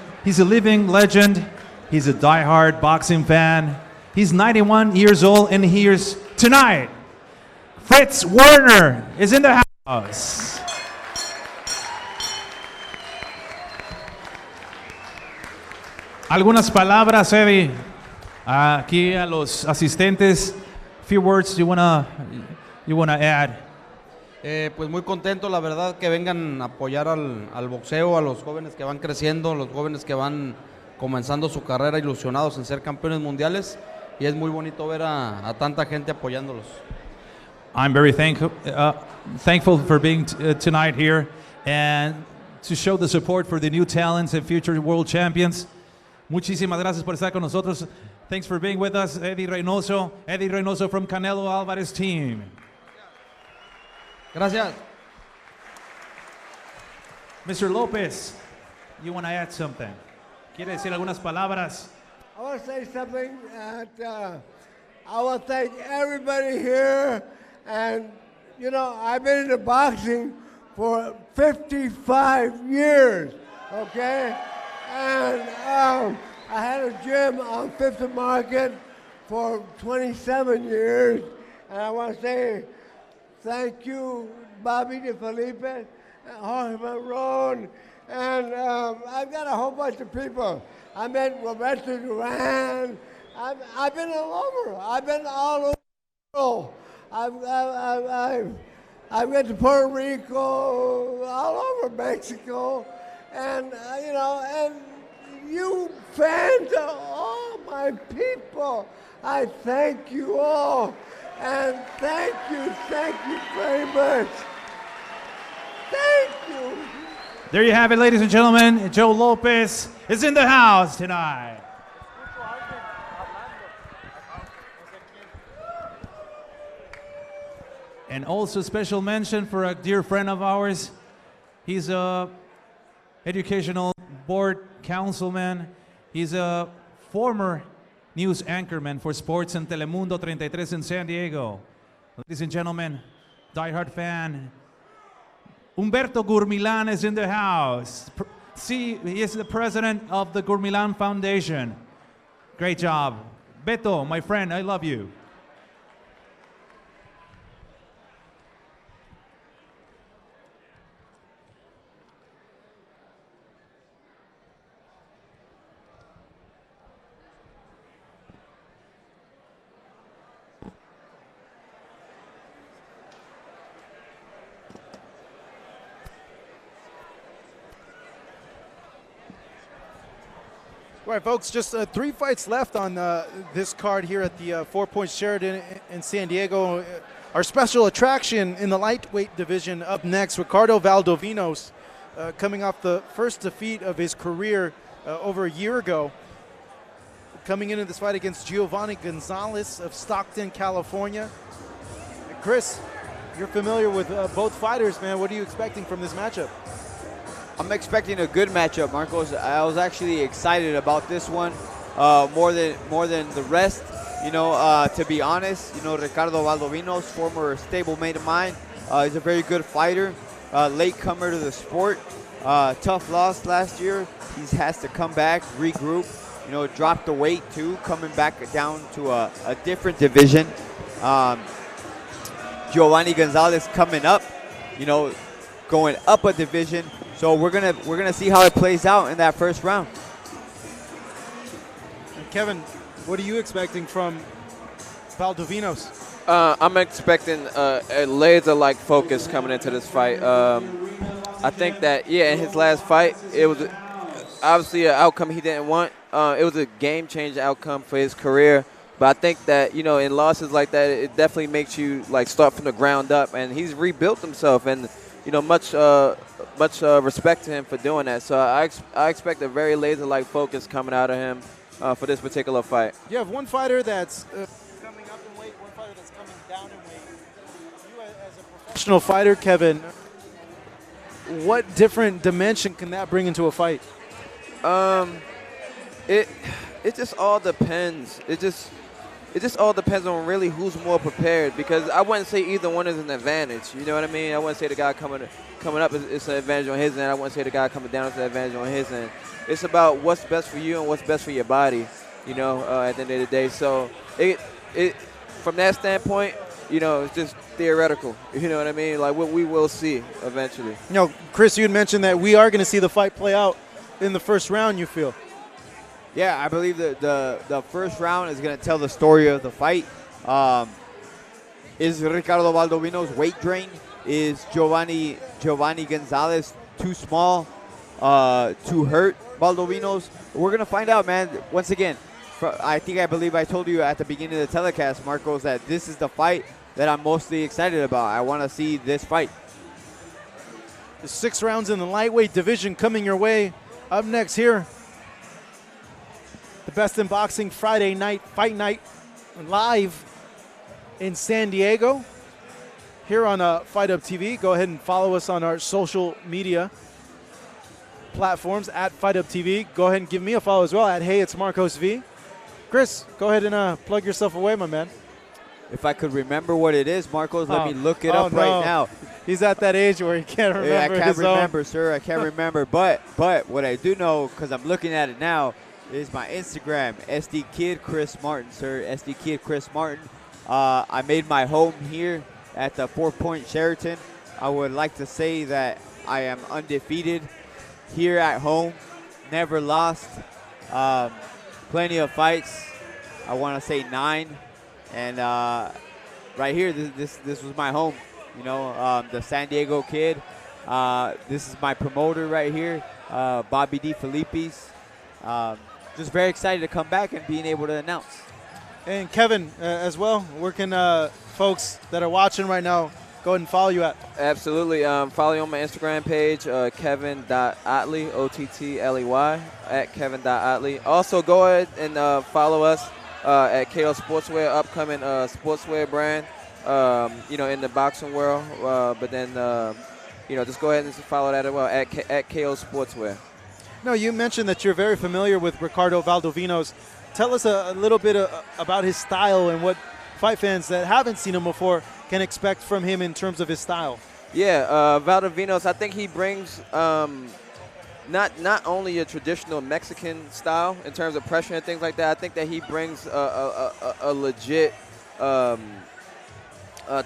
Speaker 1: legend. He's a diehard boxing fan. He's 91 years old and here's tonight. Fritz Werner is in the house. Algunas palabras, Eddie. Aquí a los asistentes. Few words you wanna add.
Speaker 16: Pues muy contento, la verdad, que vengan a apoyar al boxeo, a los jóvenes que van creciendo, los jóvenes que van comenzando su carrera ilusionados en ser campeones mundiales, y es muy bonito ver a tanta gente apoyándolos.
Speaker 1: I'm very thankful for being tonight here and to show the support for the new talents and future world champions. Muchísimas gracias por estar con nosotros. Thanks for being with us, Eddie Reynoso from Canelo Alvarez team.
Speaker 16: Gracias.
Speaker 1: Mr. Lopez, you want to add something? ¿Quiere decir algunas palabras?
Speaker 17: I want to say something that I want to thank everybody here. And, you know, I've been into boxing for 55 years, okay? And I had a gym on Fifth and Market for 27 years. And I want to say thank you, Bobby De Felipe, Jorge Maron, and I've got a whole bunch of people. I met Roberto Duran. I've been all over. I've been all over the world. I've been to Puerto Rico, all over Mexico, and you know, and you fans are all my people. I thank you all, and thank you very much. Thank you.
Speaker 1: There you have it, ladies and gentlemen. Joe Lopez is in the house tonight. And also special mention for a dear friend of ours. He's a educational board councilman. He's a former news anchorman for sports in Telemundo 33 in San Diego. Ladies and gentlemen, diehard fan, Humberto Gurmilan is in the house. See, he is the president of the Gurmilan Foundation. Great job. Beto, my friend, I love you.
Speaker 3: All right, folks, just 3 fights left on this card here at the 4 Points Sheraton in San Diego. Our special attraction in the lightweight division up next, Ricardo Valdovinos, coming off the first defeat of his career over a year ago. Coming into this fight against Giovanni Gonzalez of Stockton, California. Chris, you're familiar with both fighters, man. What are you expecting from this matchup?
Speaker 5: I'm expecting a good matchup, Marcos. I was actually excited about this one more than the rest. You know, to be honest, you know, Ricardo Valdovinos, former stablemate of mine, is a very good fighter, late comer to the sport. Tough loss last year. He has to come back, regroup, You know, dropped the weight too, coming back down to a different division. Giovanni Gonzalez coming up, you know, going up a division. So we're gonna see how it plays out in that first round.
Speaker 3: And Kevin, what are you expecting from Valdovinos?
Speaker 15: I'm expecting a laser-like focus coming into this fight. I think that, yeah, in his last fight, it was obviously an outcome he didn't want. It was a game-changing outcome for his career. But I think that, you know, in losses like that, it definitely makes you, like, start from the ground up. And he's rebuilt himself. And, you know, much respect to him for doing that. So I expect a very laser-like focus coming out of him for this particular fight.
Speaker 3: You have one fighter that's coming up in weight, one fighter that's coming down in weight. You as a professional fighter, Kevin, what different dimension can that bring into a fight?
Speaker 15: It just all depends. It just all depends on really who's more prepared, because I wouldn't say either one is an advantage. You know what I mean? I wouldn't say the guy coming up is an advantage on his end. I wouldn't say the guy coming down is an advantage on his end. It's about what's best for you and what's best for your body, you know, at the end of the day. So it from that standpoint, you know, it's just theoretical. You know what I mean? Like, what we will see eventually.
Speaker 3: You know, Chris, you had mentioned that we are going to see the fight play out in the first round, you feel?
Speaker 5: Yeah, I believe that the first round is going to tell the story of the fight. Is Ricardo Valdovinos weight drain? Is Giovanni Gonzalez too small to hurt Valdovinos? We're going to find out, man. Once again, I believe I told you at the beginning of the telecast, Marcos, that this is the fight that I'm mostly excited about. I want to see this fight.
Speaker 3: The 6 rounds in the lightweight division coming your way. Up next here, the Best in Boxing Friday night fight night live in San Diego here on Fight Up TV. Go ahead and follow us on our social media platforms at Fight Up TV. Go ahead and give me a follow as well at Hey It's Marcos V. Chris, go ahead and plug yourself away, my man.
Speaker 5: If I could remember what it is, Marcos, let me look it up right now.
Speaker 3: He's at that age where he can't remember.
Speaker 5: Yeah, I can't remember, sir. I can't remember. But what I do know, because I'm looking at it now, is my Instagram, SD Kid Chris Martin, sir. SD Kid Chris Martin. I made my home here at the 4 Point Sheraton. I would like to say that I am undefeated here at home, never lost. Plenty of fights. I want to say 9. And right here, this was my home. You know, the San Diego Kid. This is my promoter right here, Bobby D. Felipe's. Just very excited to come back and being able to announce.
Speaker 3: And Kevin, as well, where can folks that are watching right now go ahead and follow you at?
Speaker 15: Absolutely. Follow you on my Instagram page, Kevin.Otley, O-T-T-L-E-Y, at Kevin.Otley. Also, go ahead and follow us at KO Sportswear, upcoming sportswear brand, you know, in the boxing world. But then, you know, just go ahead and follow that as well at KO Sportswear.
Speaker 3: No, you mentioned that you're very familiar with Ricardo Valdovinos. Tell us a little bit about his style and what fight fans that haven't seen him before can expect from him in terms of his style.
Speaker 15: Yeah, Valdovinos, I think he brings not only a traditional Mexican style in terms of pressure and things like that. I think that he brings a legit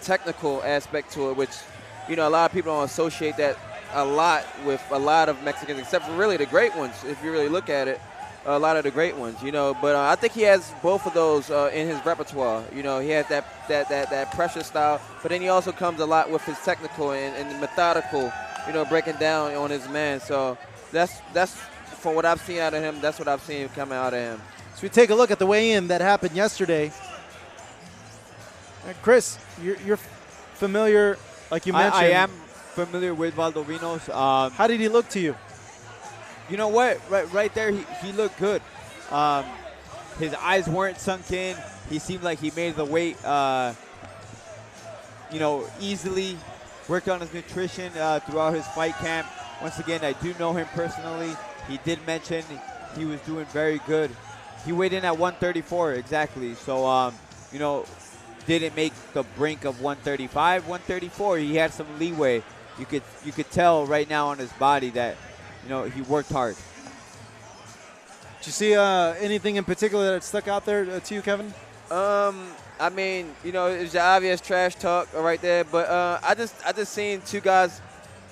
Speaker 15: technical aspect to it, which, you know, a lot of people don't associate that a lot with a lot of Mexicans, except for really the great ones, if you really look at it. A lot of the great ones, you know, but I think he has both of those in his repertoire. You know, he has that pressure style, but then he also comes a lot with his technical and methodical, you know, breaking down on his man. So that's from what I've seen out of him. That's what I've seen coming out of him.
Speaker 3: So we take a look at the weigh-in that happened yesterday. Chris, you're familiar, like you mentioned.
Speaker 5: I am familiar with Valdovinos.
Speaker 3: How did he look to you?
Speaker 5: You know what? Right there, he looked good. His eyes weren't sunk in. He seemed like he made the weight, you know, easily. Worked on his nutrition throughout his fight camp. Once again, I do know him personally. He did mention he was doing very good. He weighed in at 134 exactly. So, you know, didn't make the brink of 135, 134. He had some leeway. You could tell right now on his body that, you know, he worked hard.
Speaker 3: Did you see anything in particular that stuck out there to you, Kevin?
Speaker 15: I mean, you know, it's the obvious trash talk right there, but I just seen two guys.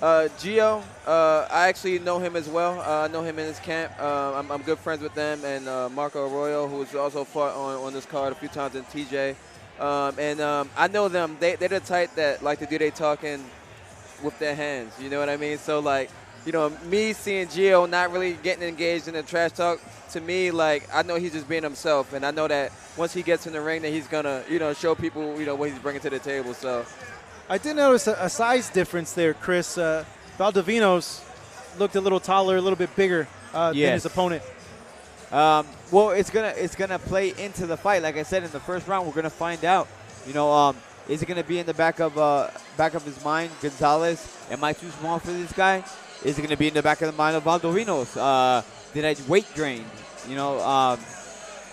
Speaker 15: Gio, I actually know him as well. I know him in his camp. I'm good friends with them, and Marco Arroyo, who's also fought on this card a few times in TJ. I know them. They're the type that like to do their talking with their hands. You know what I mean? So, like, you know, me seeing Gio not really getting engaged in the trash talk, to me, like, I know he's just being himself, and I know that once he gets in the ring, that he's gonna, you know, show people, you know, what he's bringing to the table. So.
Speaker 3: I did notice a size difference there, Chris. Valdovinos looked a little taller, a little bit bigger than his opponent.
Speaker 5: Well, it's gonna play into the fight. Like I said, in the first round, we're gonna find out. You know, is it gonna be in the back of his mind, Gonzalez? Am I too small for this guy? Is it gonna be in the back of the mind of Valdovinos? Did I weight drain? You know,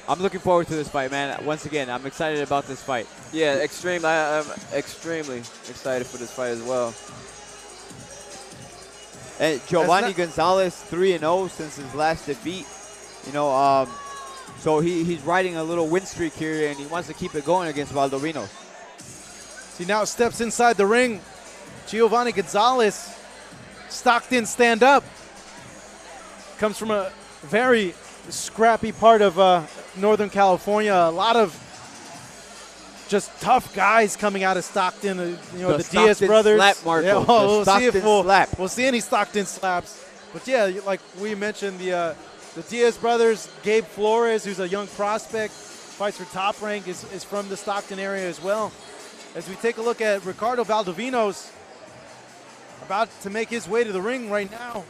Speaker 5: I'm looking forward to this fight, man. Once again, I'm excited about this fight.
Speaker 15: Yeah, I'm extremely excited for this fight as well.
Speaker 5: And Giovanni Gonzalez, 3-0 since his last defeat. You know, so he's riding a little win streak here, and he wants to keep it going against Valdovinos.
Speaker 3: He now steps inside the ring. Giovanni Gonzalez, Stockton stand up. Comes from a very scrappy part of Northern California. A lot of just tough guys coming out of Stockton. You know, the Diaz brothers.
Speaker 5: Slap, Marco.
Speaker 3: Yeah,
Speaker 5: We'll
Speaker 3: see any Stockton slaps. But yeah, like we mentioned, the Diaz brothers. Gabe Flores, who's a young prospect, fights for Top Rank, is from the Stockton area as well. As we take a look at Ricardo Valdovinos, about to make his way to the ring right now.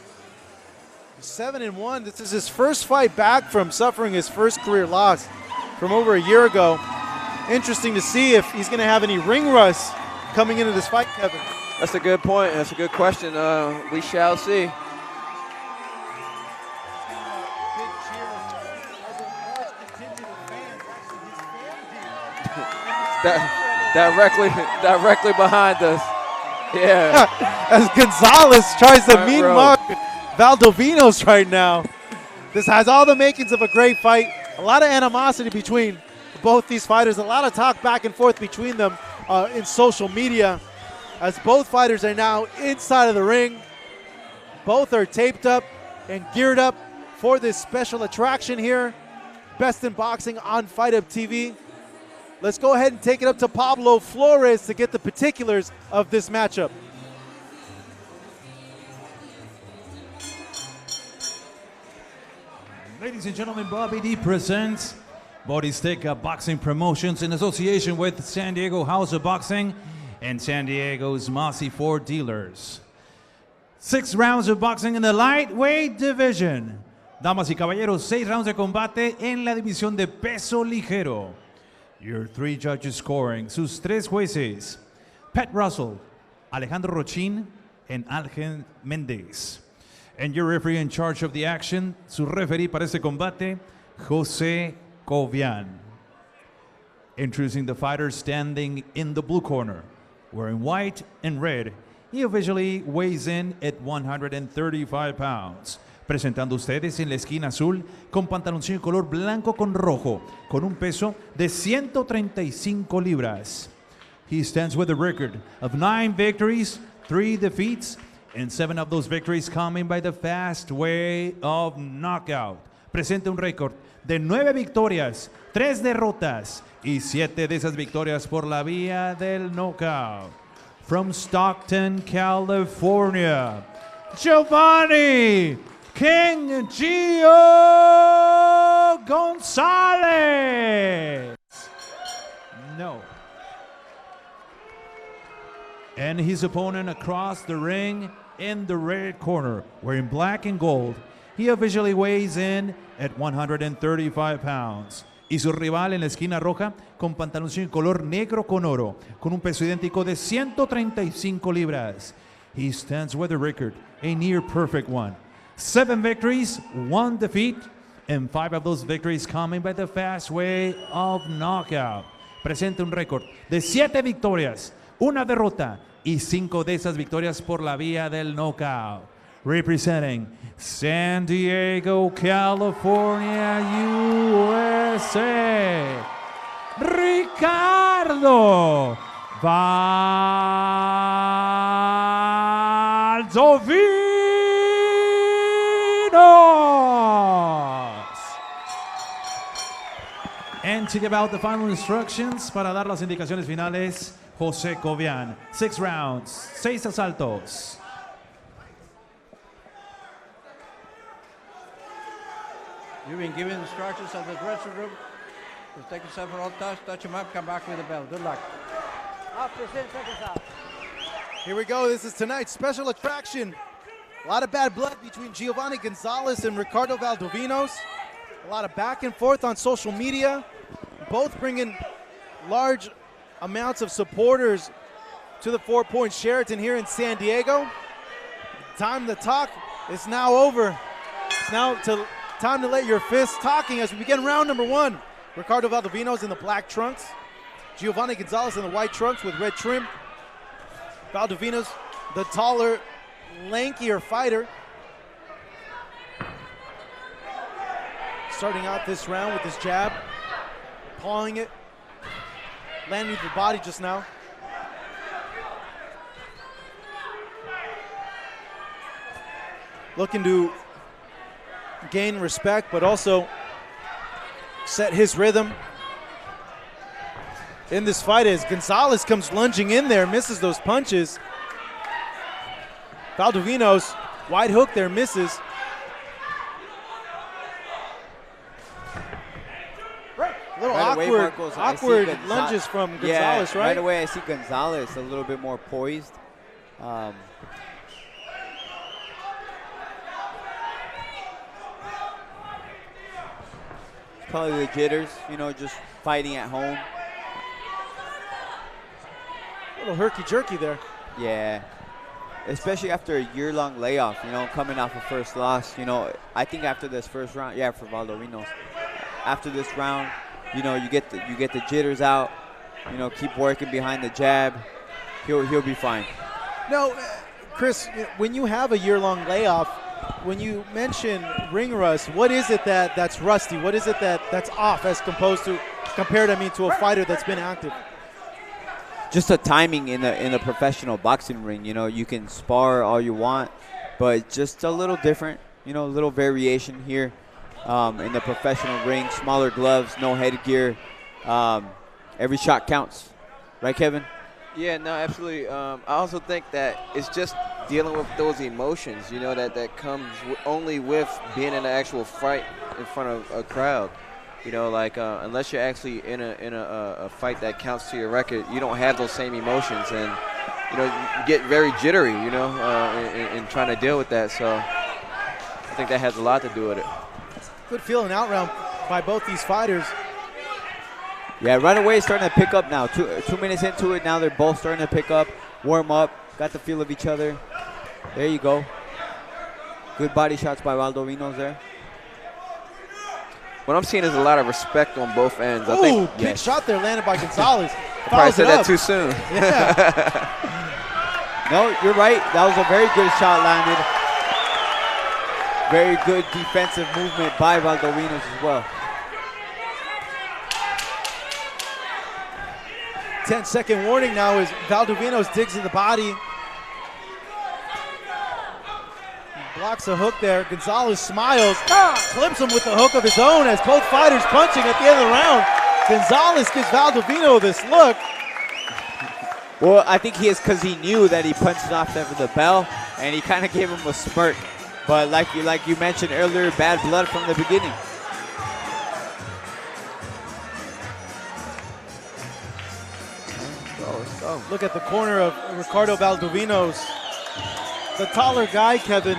Speaker 3: 7-1. This is his first fight back from suffering his first career loss from over a year ago. Interesting to see if he's going to have any ring rust coming into this fight, Kevin.
Speaker 15: That's a good point. That's a good question. We shall see. Directly behind us. Yeah.
Speaker 3: As Gonzalez tries to mean mark Valdovinos right now. This has all the makings of a great fight. A lot of animosity between both these fighters. A lot of talk back and forth between them in social media. As both fighters are now inside of the ring. Both are taped up and geared up for this special attraction here. Best in Boxing on Fight Up TV. Let's go ahead and take it up to Pablo Flores to get the particulars of this matchup.
Speaker 1: Ladies and gentlemen, Bobby D presents Borizteca Boxing Promotions in association with San Diego House of Boxing and San Diego's Mossy Ford Dealers. 6 rounds of boxing in the lightweight division. Damas y caballeros, 6 rounds de combate en la división de peso ligero. Your 3 judges scoring, sus 3 jueces, Pat Russell, Alejandro Rochin, and Algen Méndez. And your referee in charge of the action, su referee para este combate, Jose Covian. Introducing the fighter standing in the blue corner, wearing white and red. He officially weighs in at 135 pounds. Presentando ustedes en la esquina azul con pantaloncillo color blanco con rojo, con un peso de 135 libras. He stands with a record of 9 victories, 3 defeats, and 7 of those victories coming by the fast way of knockout. Presenta un récord de 9 victorias, 3 derrotas y 7 de esas victorias por la vía del knockout. From Stockton, California, Giovanni King Gio Gonzalez. No. And his opponent across the ring in the red corner, wearing black and gold. He officially weighs in at 135 pounds. Y su rival en la esquina roja con pantaloncillo color negro con oro, con un peso idéntico de 135 libras. He stands with a record, a near perfect one. 7 victories, 1 defeat, and 5 of those victories coming by the fast way of knockout. Presenta un récord de 7 victorias, 1 derrota y 5 de esas victorias por la vía del knockout. representing San Diego, California, USA, Ricardo Valdovinos. And to give out the final instructions, para dar las indicaciones finales, José Cobian. 6 rounds, 6 asaltos.
Speaker 10: You've been given instructions of the dressing room. Just take yourself for all touch him up, come back with the bell. Good luck.
Speaker 3: After 10 seconds out. Here we go. This is tonight's special attraction. A lot of bad blood between Giovanni Gonzalez and Ricardo Valdovinos. A lot of back and forth on social media. Both bringing large amounts of supporters to the 4 Point Sheraton here in San Diego. Time to talk is now over. It's now time to let your fists talking as we begin round number 1. Ricardo Valdovinos in the black trunks. Giovanni Gonzalez in the white trunks with red trim. Valdovinos, the taller, lankier fighter. Starting out this round with his jab. Pawing it. Landing with the body just now. Looking to gain respect, but also set his rhythm in this fight as Gonzalez comes lunging in there, misses those punches. Valdovinos, wide hook there, misses. A little awkward lunges from Gonzalez, right?
Speaker 5: Right away I see Gonzalez a little bit more poised. Probably the jitters, you know, just fighting at home.
Speaker 3: A little herky-jerky there.
Speaker 5: Yeah, especially after a year-long layoff, you know, coming off a first loss. You know, I think after this first round, yeah, for Valdovinos, after this round, you know, you get the jitters out. You know, keep working behind the jab. He'll be fine.
Speaker 3: No, Chris, when you have a year-long layoff, when you mention ring rust, what is it that's rusty? What is it that's off as compared to a fighter that's been active?
Speaker 5: Just the timing in a professional boxing ring. You know, you can spar all you want, but just a little different. You know, a little variation here in the professional ring. Smaller gloves, no headgear. Every shot counts, right, Kevin?
Speaker 15: Yeah, no, absolutely. I also think that it's just dealing with those emotions, you know, that comes only with being in an actual fight in front of a crowd. You know, like unless you're actually in a fight that counts to your record, you don't have those same emotions, and you know, you get very jittery, you know, in trying to deal with that. So I think that has a lot to do with it.
Speaker 3: Good feeling out round by both these fighters.
Speaker 5: Yeah, right away starting to pick up now. 2 minutes into it, now they're both starting to pick up, warm up, got the feel of each other. There you go. Good body shots by Valdovinos there.
Speaker 15: What I'm seeing is a lot of respect on both ends.
Speaker 3: I think big shot there landed by Gonzalez.
Speaker 15: I probably said that too soon.
Speaker 3: Yeah.
Speaker 5: No, you're right. That was a very good shot landed. Very good defensive movement by Valdovinos as well.
Speaker 3: 10-second warning now as Valdovinos digs in the body. Blocks a hook there. Gonzalez smiles, clips him with the hook of his own as both fighters punching at the end of the round. Gonzalez gives Valdovinos this look.
Speaker 5: Well, I think he is because he knew that he punched off there for the bell, and he kind of gave him a smirk. But like you mentioned earlier, bad blood from the beginning.
Speaker 3: Let's go. Look at the corner of Ricardo Valdovinos. The taller guy, Kevin,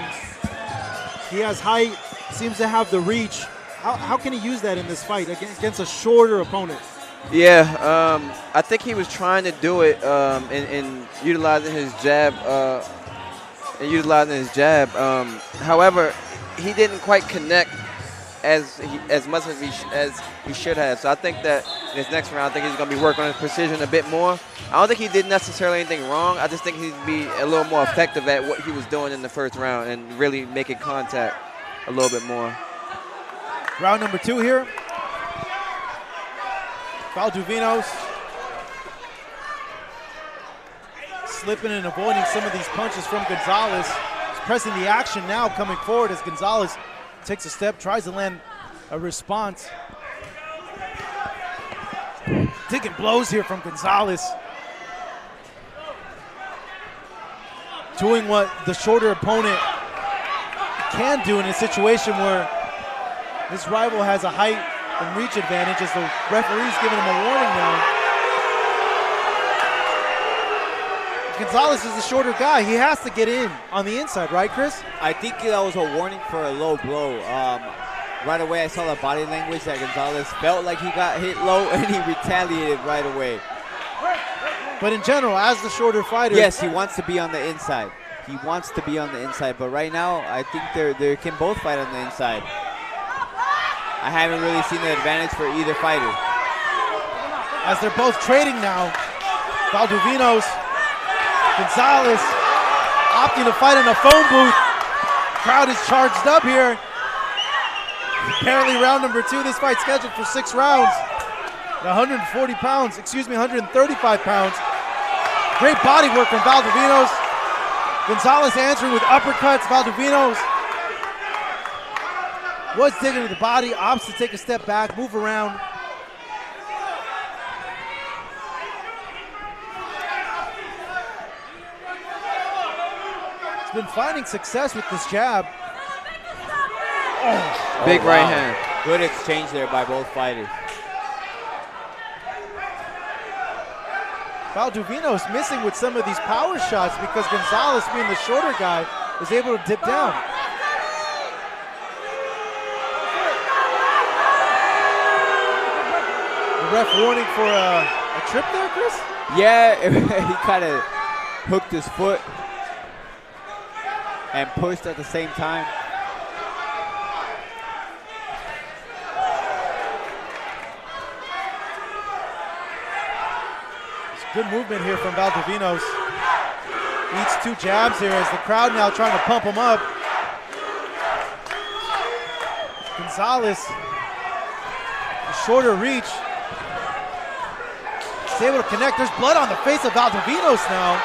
Speaker 3: he has height, seems to have the reach. How can he use that in this fight against a shorter opponent?
Speaker 15: Yeah, I think he was trying to do it in utilizing his jab. However, he didn't quite connect as much as he should have. So I think that in his next round, I think he's going to be working on his precision a bit more. I don't think he did necessarily anything wrong. I just think he'd be a little more effective at what he was doing in the first round and really making contact a little bit more.
Speaker 3: Round number 2 here. Valdovinos slipping and avoiding some of these punches from Gonzalez. He's pressing the action now, coming forward as Gonzalez takes a step, tries to land a response. Taking blows here from Gonzalez. Doing what the shorter opponent can do in a situation where his rival has a height and reach advantage, as the referee's giving him a warning now. Gonzalez is a shorter guy. He has to get in on the inside, right, Chris?
Speaker 5: I think that was a warning for a low blow. Right away, I saw the body language that Gonzalez felt like he got hit low, and he retaliated right away.
Speaker 3: But in general, as the shorter fighter,
Speaker 5: yes, he wants to be on the inside. He wants to be on the inside, but right now, I think they can both fight on the inside. I haven't really seen the advantage for either fighter.
Speaker 3: As they're both trading now, Valdovinos, Gonzalez opting to fight in a phone booth. Crowd is charged up here. Apparently round number 2, this fight scheduled for 6 rounds. 140 pounds, 135 pounds. Great body work from Valdovinos. Gonzalez answering with uppercuts. Valdovinos was digging to the body, opts to take a step back, move around. He's been finding success with this jab.
Speaker 15: Big right hand.
Speaker 5: Good exchange there by both fighters.
Speaker 3: Valdovinos missing with some of these power shots because Gonzalez, being the shorter guy, is able to dip down. The ref warning for a trip there, Chris?
Speaker 5: Yeah, he kind of hooked his foot and pushed at the same time.
Speaker 3: Good movement here from Valdovinos. Eats 2 jabs here as the crowd now trying to pump him up. Gonzalez, a shorter reach. He's able to connect. There's blood on the face of Valdovinos now.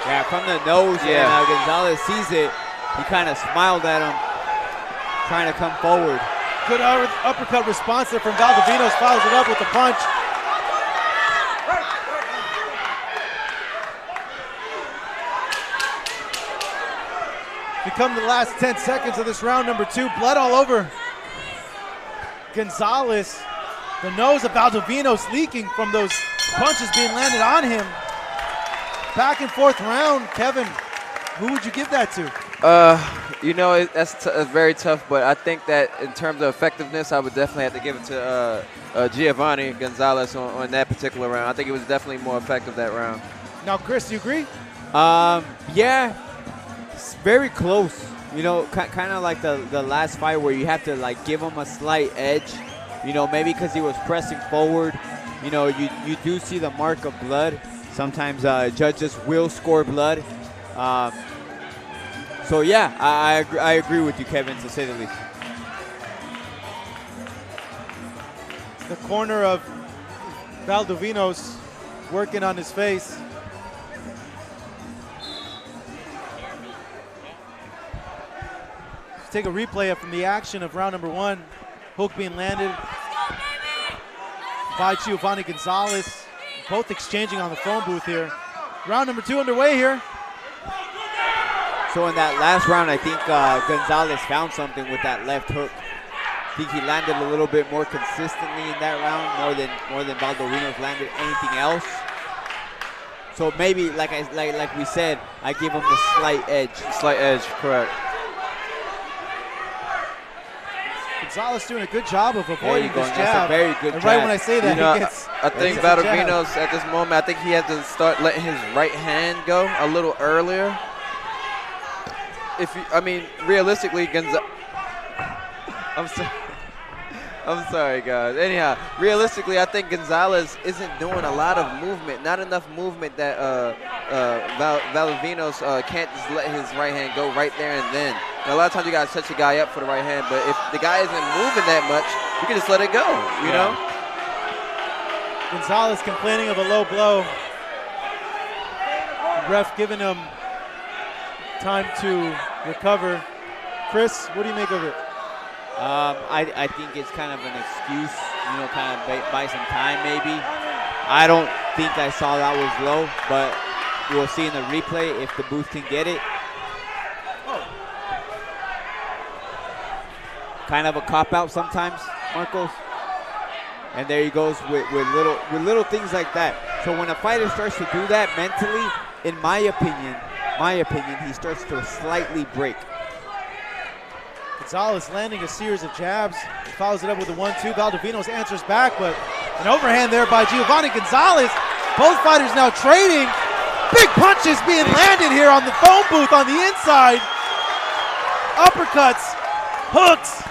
Speaker 5: Yeah, from the nose,
Speaker 15: yeah.
Speaker 5: And Gonzalez sees it. He kind of smiled at him, trying to come forward.
Speaker 3: Good uppercut response there from Valdovinos. Follows it up with the punch. Become the last 10 seconds of this round number 2. Blood all over Gonzalez. The nose of Valdovinos leaking from those punches being landed on him. Back and forth round. Kevin, who would you give that to?
Speaker 15: You know, that's very tough, but I think that in terms of effectiveness, I would definitely have to give it to Giovanni Gonzalez on that particular round. I think it was definitely more effective that round.
Speaker 3: Now, Chris, do you agree?
Speaker 5: Yeah, it's very close. You know, kind of like the last fight where you have to like give him a slight edge. You know, maybe because he was pressing forward. You know, you do see the mark of blood. Sometimes judges will score blood. So yeah, I agree with you, Kevin, to say the least.
Speaker 3: The corner of Valdovinos working on his face. Let's take a replay from the action of round number 1. Hook being landed by Giovanni Gonzalez. Both exchanging on the phone booth here. Round number 2 underway here.
Speaker 5: So in that last round, I think Gonzalez found something with that left hook. I think he landed a little bit more consistently in that round, more than Valdovinos landed anything else. So maybe, like we said, I give him the slight edge.
Speaker 15: Slight edge, correct.
Speaker 3: Gonzalez doing a good job of avoiding this jab.
Speaker 5: That's a very good
Speaker 3: and
Speaker 5: jab.
Speaker 3: right when I say that,
Speaker 15: You know,
Speaker 3: he gets.
Speaker 15: I think Valdovinos at this moment, I think he has to start letting his right hand go a little earlier. I'm sorry, guys. Anyhow, realistically, I think Gonzalez isn't doing a lot of movement, not enough movement that Valdovinos can't just let his right hand go right there and then. And a lot of times you got to touch the guy up for the right hand, but if the guy isn't moving that much, you can just let it go, you know?
Speaker 3: Gonzalez complaining of a low blow. Ref giving him time to recover. Chris, what do you make of it?
Speaker 5: I think it's kind of an excuse, you know, kind of buy some time maybe. I don't think I saw that was low, but we'll see in the replay if the booth can get it. Kind of a cop-out sometimes, Marcos. And there he goes with little things like that. So when a fighter starts to do that mentally, in my opinion, he starts to slightly break.
Speaker 3: Gonzalez landing a series of jabs. He follows it up with a 1-2. Valdovinos answers back, but an overhand there by Giovanni Gonzalez. Both fighters now trading. Big punches being landed here on the phone booth on the inside. Uppercuts, hooks,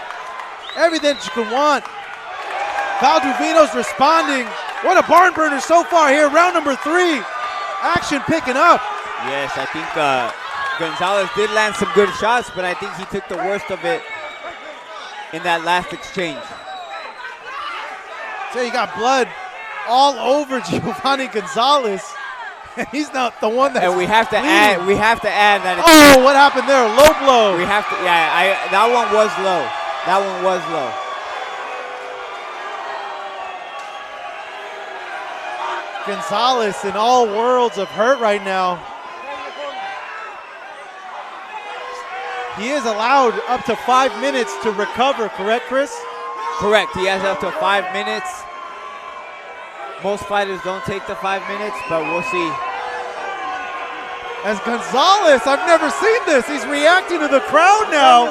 Speaker 3: everything you can want. Valdovinos responding. What a barn burner so far here. Round number 3. Action picking up.
Speaker 5: Yes, I think Gonzalez did land some good shots, but I think he took the worst of it in that last exchange.
Speaker 3: So you got blood all over Giovanni Gonzalez, and he's not the one that's.
Speaker 5: And we have to add. We have to add that.
Speaker 3: Oh, what happened there? Low blow.
Speaker 5: We have to. Yeah, that one was low. That one was low.
Speaker 3: Gonzalez in all worlds of hurt right now. He is allowed up to 5 minutes to recover, correct, Chris?
Speaker 5: Correct, he has up to 5 minutes. Most fighters don't take the 5 minutes, but we'll see.
Speaker 3: As Gonzalez, I've never seen this. He's reacting to the crowd now.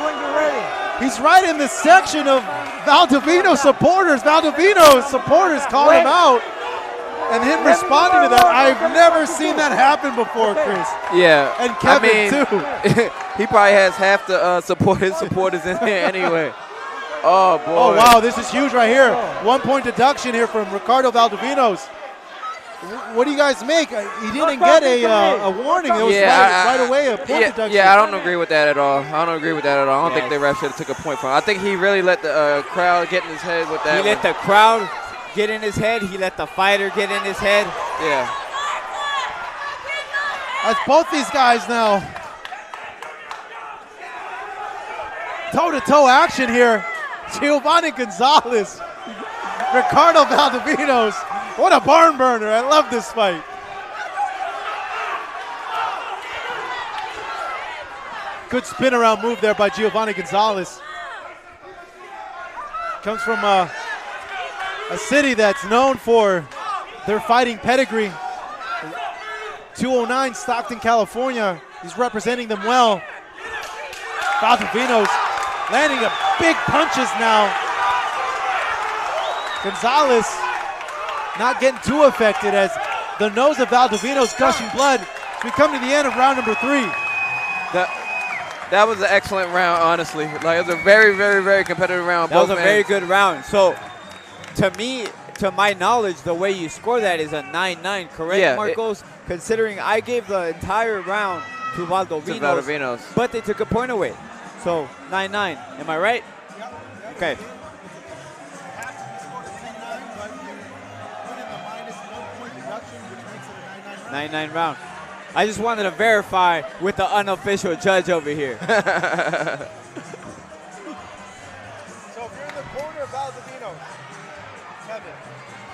Speaker 3: He's right in the section of Valdovinos supporters. Valdovinos supporters call him out. And him responding to that, I've never seen that happen before, Chris.
Speaker 15: Yeah.
Speaker 3: And Kevin, too.
Speaker 15: He probably has half the supporters in there anyway. Oh, boy.
Speaker 3: Oh, wow, this is huge right here. 1 point deduction here from Ricardo Valdovinos. What do you guys make? He didn't get a warning. It was right away a point deduction.
Speaker 15: Yeah, I don't agree with that at all. I don't think the ref should have took a point from him. I think he really let the crowd get in his head with that.
Speaker 5: He let the crowd get in his head. He let the fighter get in his head.
Speaker 15: Yeah.
Speaker 3: As both these guys now. Toe-to-toe action here. Giovanni Gonzalez. Ricardo Valdovinos. What a barn burner. I love this fight. Good spin around move there by Giovanni Gonzalez. Comes from a city that's known for their fighting pedigree. 209 Stockton, California. He's representing them well. Valdovinos landing a big punches now. Gonzalez not getting too affected as the nose of Valdovinos gushing blood. We come to the end of round number 3.
Speaker 15: That was an excellent round, honestly. Like, it was a very, very, very competitive round.
Speaker 5: That was a very good round. So, to me, to my knowledge, the way you score that is a 9-9, correct, Marcos? Considering I gave the entire round to Valdovinos, but they took a point away. So, 9-9. Am I right? Yep. Okay. Nine round. I just wanted to verify with the unofficial judge over here.
Speaker 3: So if you're in the corner of Valdovinos, Kevin,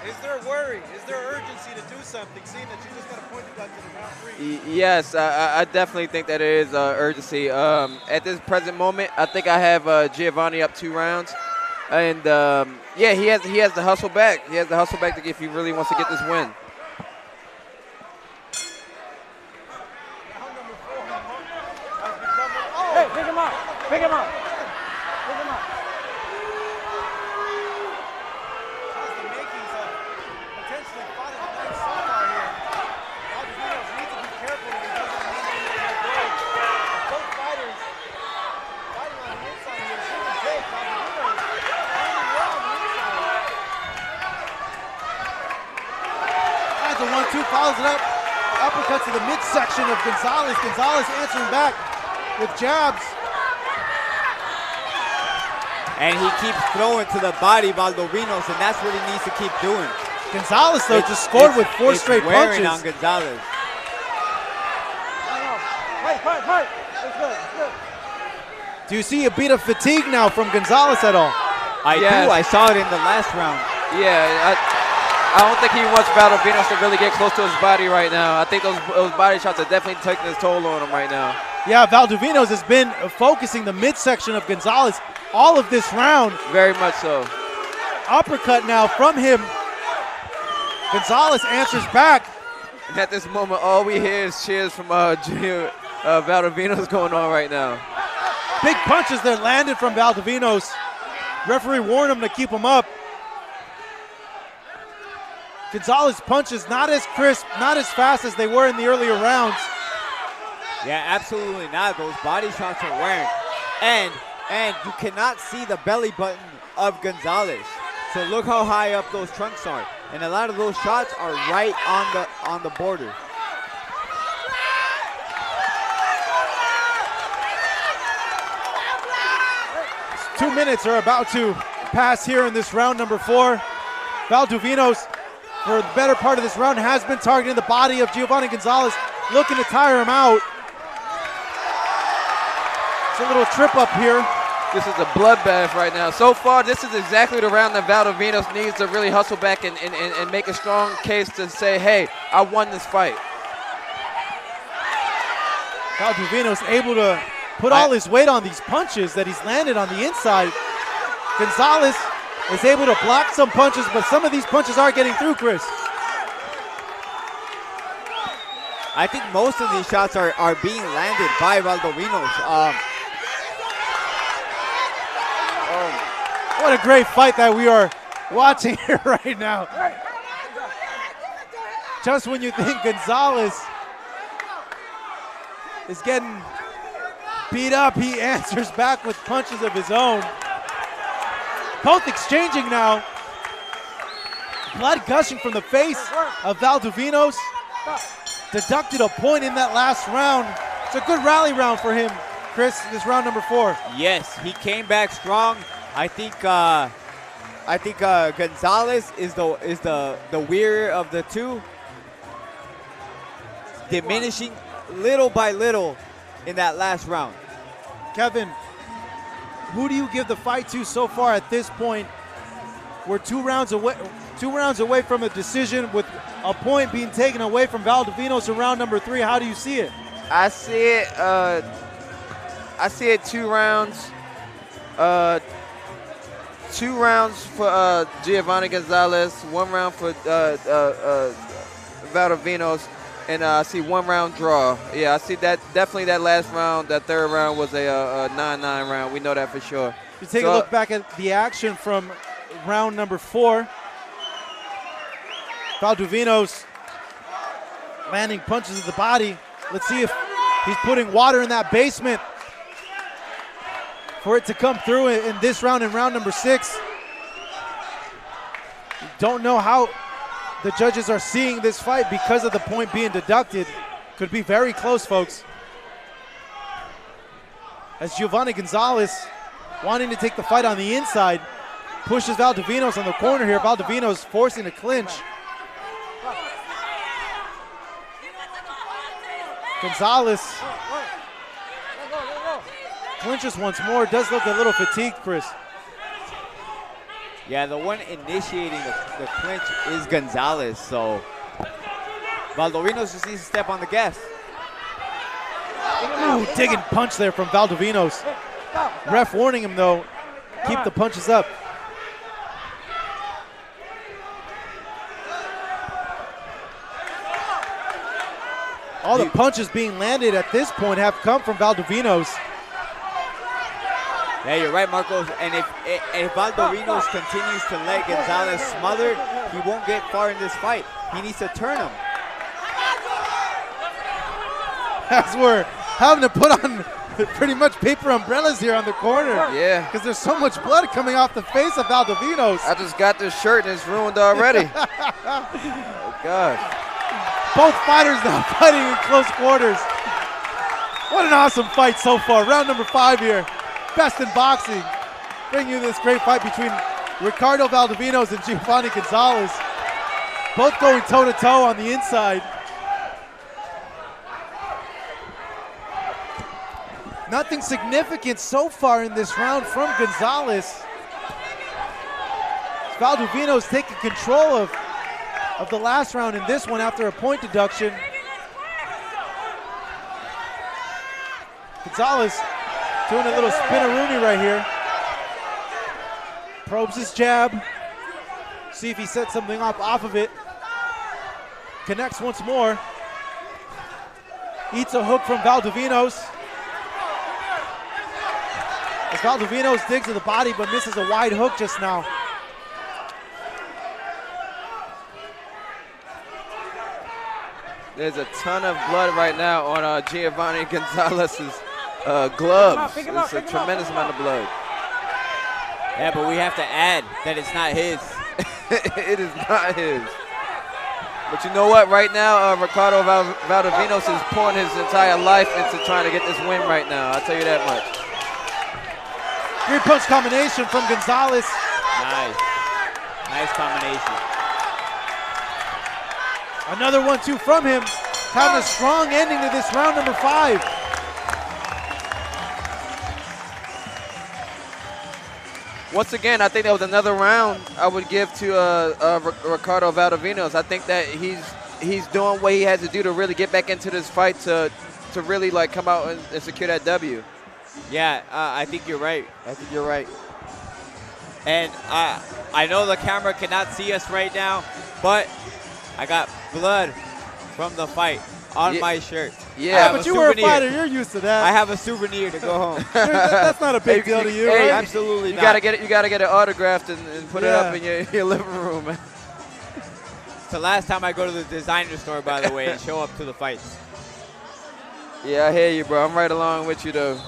Speaker 3: is there worry? Is there urgency to do something, seeing that you just got a point deducted in round 3?
Speaker 15: Yes, I definitely think that there is urgency. At this present moment, I think I have Giovanni up 2 rounds. And, yeah, he has to hustle back. He has to hustle back if he really wants to get this win.
Speaker 12: Hey, pick him up. Pick him up. Pick him up.
Speaker 3: Has the makings of potentially fighting the night Southpaw here. Valdovinos needs to be careful that he doesn't run into the right road. Both fighters fighting on the inside here. Shoot and take. Valdovinos Lands a 1-2, follows it up. Uppercut to the midsection of Gonzalez. Gonzalez answering back with jabs.
Speaker 5: And he keeps throwing to the body, Valdovinos, and that's what he needs to keep doing.
Speaker 3: Gonzalez, though, just scored with 4 straight
Speaker 5: wearing
Speaker 3: punches.
Speaker 5: on Gonzalez.
Speaker 3: Do you see a beat of fatigue now from Gonzalez at all?
Speaker 5: I do. I saw it in the last round.
Speaker 15: Yeah, I don't think he wants Valdovinos to really get close to his body right now. I think those body shots are definitely taking his toll on him right now.
Speaker 3: Yeah, Valdovinos has been focusing the midsection of Gonzalez all of this round.
Speaker 15: Very much so.
Speaker 3: Uppercut now from him. Gonzalez answers back.
Speaker 15: And at this moment, all we hear is cheers from Valdovinos going on right now.
Speaker 3: Big punches that landed from Valdovinos. Referee warned him to keep him up. Gonzalez punches not as crisp, not as fast as they were in the earlier rounds.
Speaker 5: Yeah, absolutely not. Those body shots are wearing. And you cannot see the belly button of Gonzalez. So look how high up those trunks are. And a lot of those shots are right on the border.
Speaker 3: Two minutes are about to pass here in this round number 4. Valdovinos, for the better part of this round, has been targeting the body of Giovanni Gonzalez, looking to tire him out. It's a little trip up here.
Speaker 15: This is a bloodbath right now. So far, this is exactly the round that Valdovinos needs to really hustle back and make a strong case to say, hey, I won this fight.
Speaker 3: Valdovinos able to put all his weight on these punches that he's landed on the inside. Gonzalez is able to block some punches, but some of these punches are getting through, Chris.
Speaker 5: I think most of these shots are being landed by Valdovinos.
Speaker 3: What a great fight that we are watching here right now. Just when you think Gonzalez is getting beat up, he answers back with punches of his own. Both exchanging now. Blood gushing from the face of Valdovinos. Deducted a point in that last round. It's a good rally round for him, Chris, this round number 4.
Speaker 5: Yes, he came back strong. I think Gonzalez is the wearier of the two, diminishing little by little in that last round.
Speaker 3: Kevin, who do you give the fight to so far at this point? We're 2 rounds away from a decision, with a point being taken away from Valdovinos in round number 3. How do you see it?
Speaker 15: I see it 2 rounds. 2 rounds for Giovanni Gonzalez, 1 round for Valdovinos, and I see 1 round draw. Yeah, I see that definitely that last round, that 3rd round was a 9-9 round. We know that for sure.
Speaker 3: You take a look back at the action from round number 4. Valdovinos landing punches to the body. Let's see if he's putting water in that basement for it to come through in this round, in round number 6. Don't know how the judges are seeing this fight because of the point being deducted. Could be very close, folks. As Giovanni Gonzalez, wanting to take the fight on the inside, pushes Valdovinos on the corner here. Valdovinos forcing a clinch. Gonzalez clinches once more. Does look a little fatigued, Chris.
Speaker 5: Yeah, the one initiating the clinch is Gonzalez, so Valdovinos just needs to step on the gas.
Speaker 3: Ooh, digging punch there from Valdovinos. Ref warning him, though, keep the punches up. All the punches being landed at this point have come from Valdovinos.
Speaker 5: Yeah, you're right, Marcos. And if Valdovinos continues to let Gonzalez smother, he won't get far in this fight. He needs to turn him.
Speaker 3: As we're having to put on pretty much paper umbrellas here on the corner.
Speaker 15: Yeah.
Speaker 3: Because there's so much blood coming off the face of Valdovinos.
Speaker 15: I just got this shirt and it's ruined already. Oh, God.
Speaker 3: Both fighters now fighting in close quarters. What an awesome fight so far. Round number 5 here. Best in boxing. Bringing you this great fight between Ricardo Valdovinos and Giovanni Gonzalez. Both going toe-to-toe on the inside. Nothing significant so far in this round from Gonzalez. Valdovinos taking control of the last round in this one after a point deduction. Gonzalez doing a little spin-a-rooney right here. Probes his jab. See if he sets something up off of it. Connects once more. Eats a hook from Valdovinos. As Valdovinos digs to the body but misses a wide hook just now.
Speaker 15: There's a ton of blood right now on Giovanni Gonzalez's gloves. It's a tremendous amount of blood.
Speaker 5: Yeah, but we have to add that it's not his.
Speaker 15: It is not his. But you know what? Right now, Ricardo Valdovinos is pouring his entire life into trying to get this win right now. I'll tell you that much.
Speaker 3: 3-punch combination from Gonzalez.
Speaker 5: Nice. Nice combination.
Speaker 3: Another 1-2 from him. Having a strong ending to this round number 5.
Speaker 15: Once again, I think that was another round I would give to Ricardo Valdovinos. I think that he's doing what he has to do to really get back into this fight to really like come out and secure that W.
Speaker 5: Yeah, I think you're right. I think you're right. And I know the camera cannot see us right now, but I got blood from the fight on my shirt.
Speaker 3: Yeah, but you were a fighter. You're used to that.
Speaker 5: I have a souvenir to go home.
Speaker 3: That's not a big deal to you, right?
Speaker 5: Absolutely
Speaker 15: you
Speaker 5: not.
Speaker 15: You gotta get it autographed and put it up in your living room, man.
Speaker 5: It's the last time I go to the designer store, by the way, and show up to the fights.
Speaker 15: Yeah, I hear you, bro. I'm right along with you, though.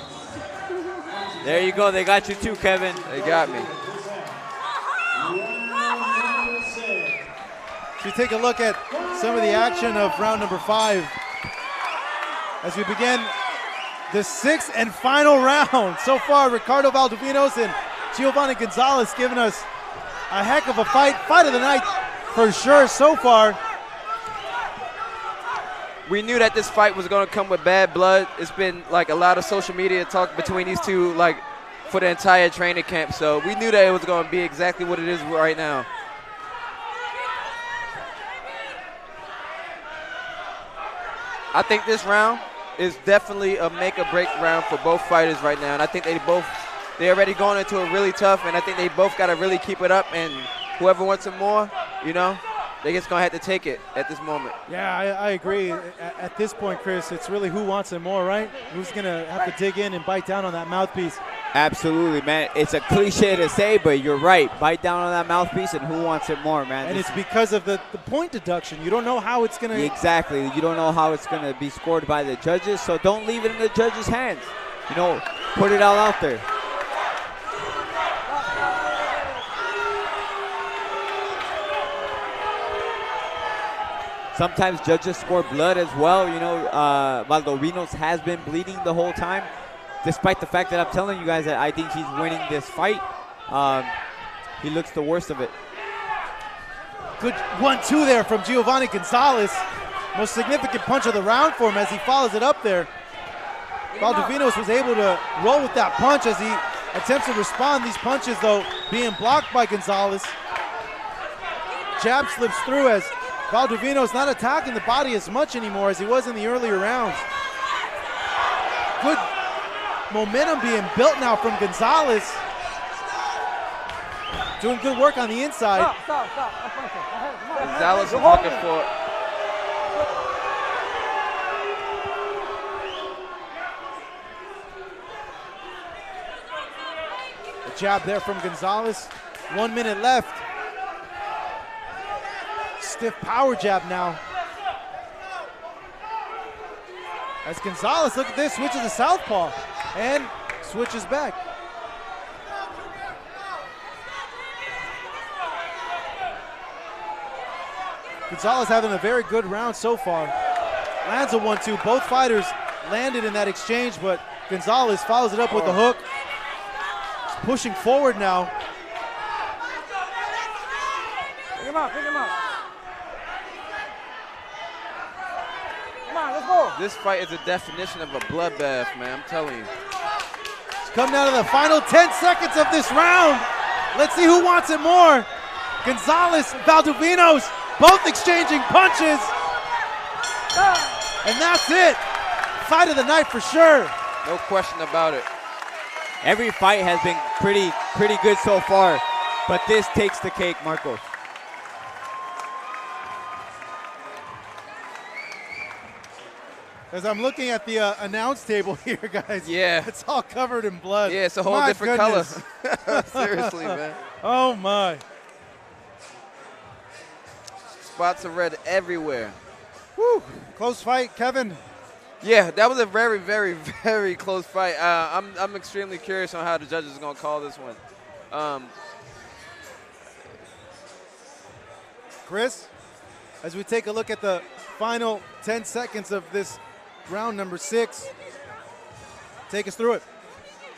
Speaker 5: There you go. They got you too, Kevin.
Speaker 15: They got me.
Speaker 3: So you take a look at some of the action of round number 5 as we begin the 6th and final round. So far, Ricardo Valdovinos and Giovanni Gonzalez giving us a heck of a fight. Fight of the night for sure so far.
Speaker 15: We knew that this fight was going to come with bad blood. It's been like a lot of social media talk between these two like for the entire training camp. So we knew that it was going to be exactly what it is right now. I think this round is definitely a make-or-break round for both fighters right now. And I think they're already going into it really tough, and I think they both got to really keep it up. And whoever wants it more, you know, they just going to have to take it at this moment.
Speaker 3: Yeah, I agree. At this point, Chris, it's really who wants it more, right? Who's going to have to dig in and bite down on that mouthpiece?
Speaker 5: Absolutely, man. It's a cliche to say, but you're right. Bite down on that mouthpiece and who wants it more, man.
Speaker 3: And it's because of the point deduction. You don't know how it's going to...
Speaker 5: Exactly. You don't know how it's going to be scored by the judges, so don't leave it in the judges' hands. You know, put it all out there. Sometimes judges score blood as well. You know, Valdovinos has been bleeding the whole time, despite the fact that I'm telling you guys that I think he's winning this fight. He looks the worst of it.
Speaker 3: Good 1-2 there from Giovanni Gonzalez. Most significant punch of the round for him as he follows it up there. Valdovinos was able to roll with that punch as he attempts to respond. These punches, though, being blocked by Gonzalez. Jab slips through as Valdovinos not attacking the body as much anymore as he was in the earlier rounds. Good momentum being built now from Gonzalez. Doing good work on the inside.
Speaker 15: Gonzalez is looking for...
Speaker 3: A jab there from Gonzalez. 1 minute left. Stiff power jab now. As Gonzalez, look at this, switches to southpaw and switches back. Gonzalez having a very good round so far. Lands a 1-2. Both fighters landed in that exchange, but Gonzalez follows it up with a hook. He's pushing forward now.
Speaker 18: Pick him up, pick him up. Come on, let's go.
Speaker 15: This fight is a definition of a bloodbath, man. I'm telling you.
Speaker 3: It's come down to the final 10 seconds of this round. Let's see who wants it more. Gonzalez, Valdovinos, both exchanging punches. And that's it. Fight of the night for sure.
Speaker 15: No question about it.
Speaker 5: Every fight has been pretty good so far, but this takes the cake, Marcos.
Speaker 3: As I'm looking at the announce table here, guys.
Speaker 15: Yeah.
Speaker 3: It's all covered in blood.
Speaker 15: Yeah, it's a whole
Speaker 3: My
Speaker 15: different
Speaker 3: goodness.
Speaker 15: color. Seriously, man.
Speaker 3: Oh, my.
Speaker 15: Spots of red everywhere.
Speaker 3: Whew. Close fight, Kevin.
Speaker 15: Yeah, that was a very, very, very close fight. I'm extremely curious on how the judges are going to call this one.
Speaker 3: Chris, as we take a look at the final 10 seconds of this round number 6, take us through it.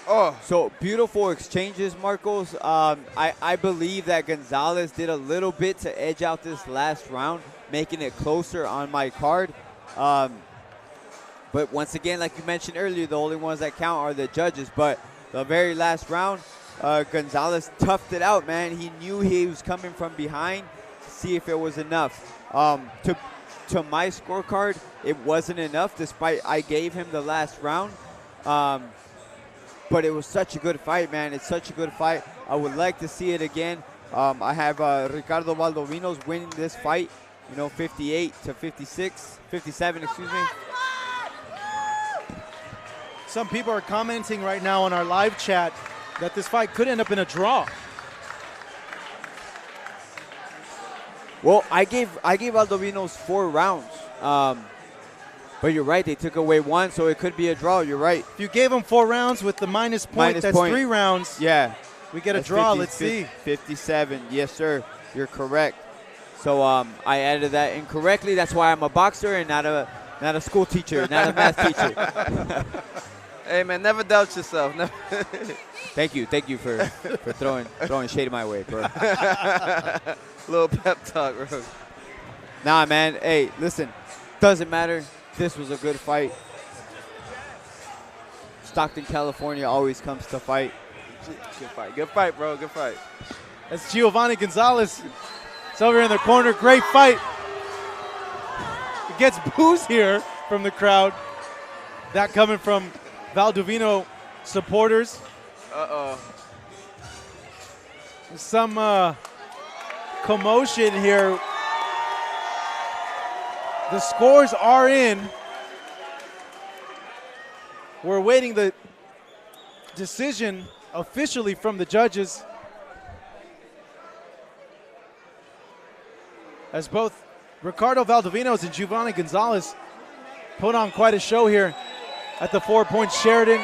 Speaker 5: Oh, so beautiful exchanges, Marcos. I believe that Gonzalez did a little bit to edge out this last round, making it closer on my card. But once again, like you mentioned earlier, the only ones that count are the judges. But the very last round, Gonzalez toughed it out, man. He knew he was coming from behind, see if it was enough. To my scorecard, it wasn't enough, despite I gave him the last round. But it was such a good fight, man. It's such a good fight. I would like to see it again. I have Ricardo Valdovinos winning this fight, 58 to 57, excuse me.
Speaker 3: Some people are commenting right now on our live chat that this fight could end up in a draw.
Speaker 5: Well, I gave Valdovinos 4 rounds. But you're right, they took away 1, so it could be a draw. You're right.
Speaker 3: If you gave him 4 rounds with the minus point, that's 3 rounds.
Speaker 5: Yeah.
Speaker 3: We get a draw. Let's see.
Speaker 5: 57. Yes, sir. You're correct. So I added that incorrectly. That's why I'm a boxer and not a school teacher, not a math teacher.
Speaker 15: Hey, man, never doubt yourself. Never.
Speaker 5: Thank you for throwing shade my way, bro.
Speaker 15: Little pep talk, bro.
Speaker 5: Nah, man. Hey, listen. Doesn't matter. This was a good fight. Stockton, California always comes to fight.
Speaker 15: Good fight, bro. Good fight.
Speaker 3: That's Giovanni Gonzalez. It's over in the corner. Great fight. It gets boos here from the crowd. That coming from Valdovino supporters.
Speaker 15: Uh-oh.
Speaker 3: Some commotion here. The scores are in. We're awaiting the decision officially from the judges, as both Ricardo Valdovinos and Giovanni Gonzalez put on quite a show here at the 4 Points Sheraton.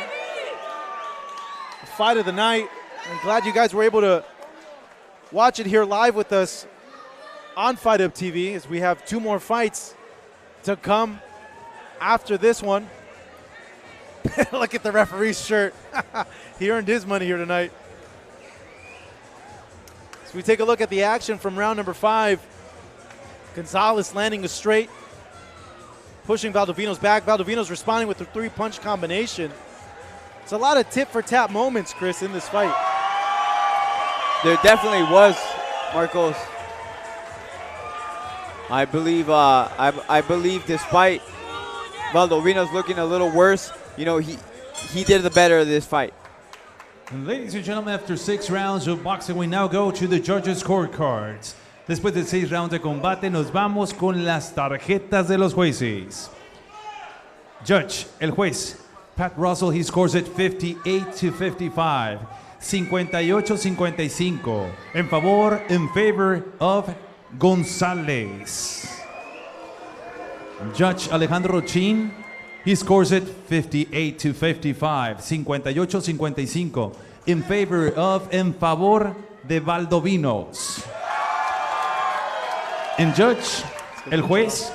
Speaker 3: The fight of the night. I'm glad you guys were able to watch it here live with us on Fight Up TV, as we have 2 more fights to come after this one. Look at the referee's shirt. He earned his money here tonight. So we take a look at the action from round number 5. Gonzalez landing a straight, pushing Valdovinos back. Valdovinos responding with the 3-punch combination. It's a lot of tit-for-tat moments, Chris, in this fight.
Speaker 5: There definitely was, Marcos. I believe despite Valdovinos looking a little worse, he did the better of this fight.
Speaker 1: And ladies and gentlemen, after 6 rounds of boxing, we now go to the judges' scorecards. Después de 6 rounds de combate, nos vamos con las tarjetas de los jueces. Judge, el juez, Pat Russell, he scores it 58 to 55, 58-55, in favor of Gonzalez. Judge Alejandro Chin, he scores it 58 to 55, 58-55, en favor de Valdovinos. And Judge El juez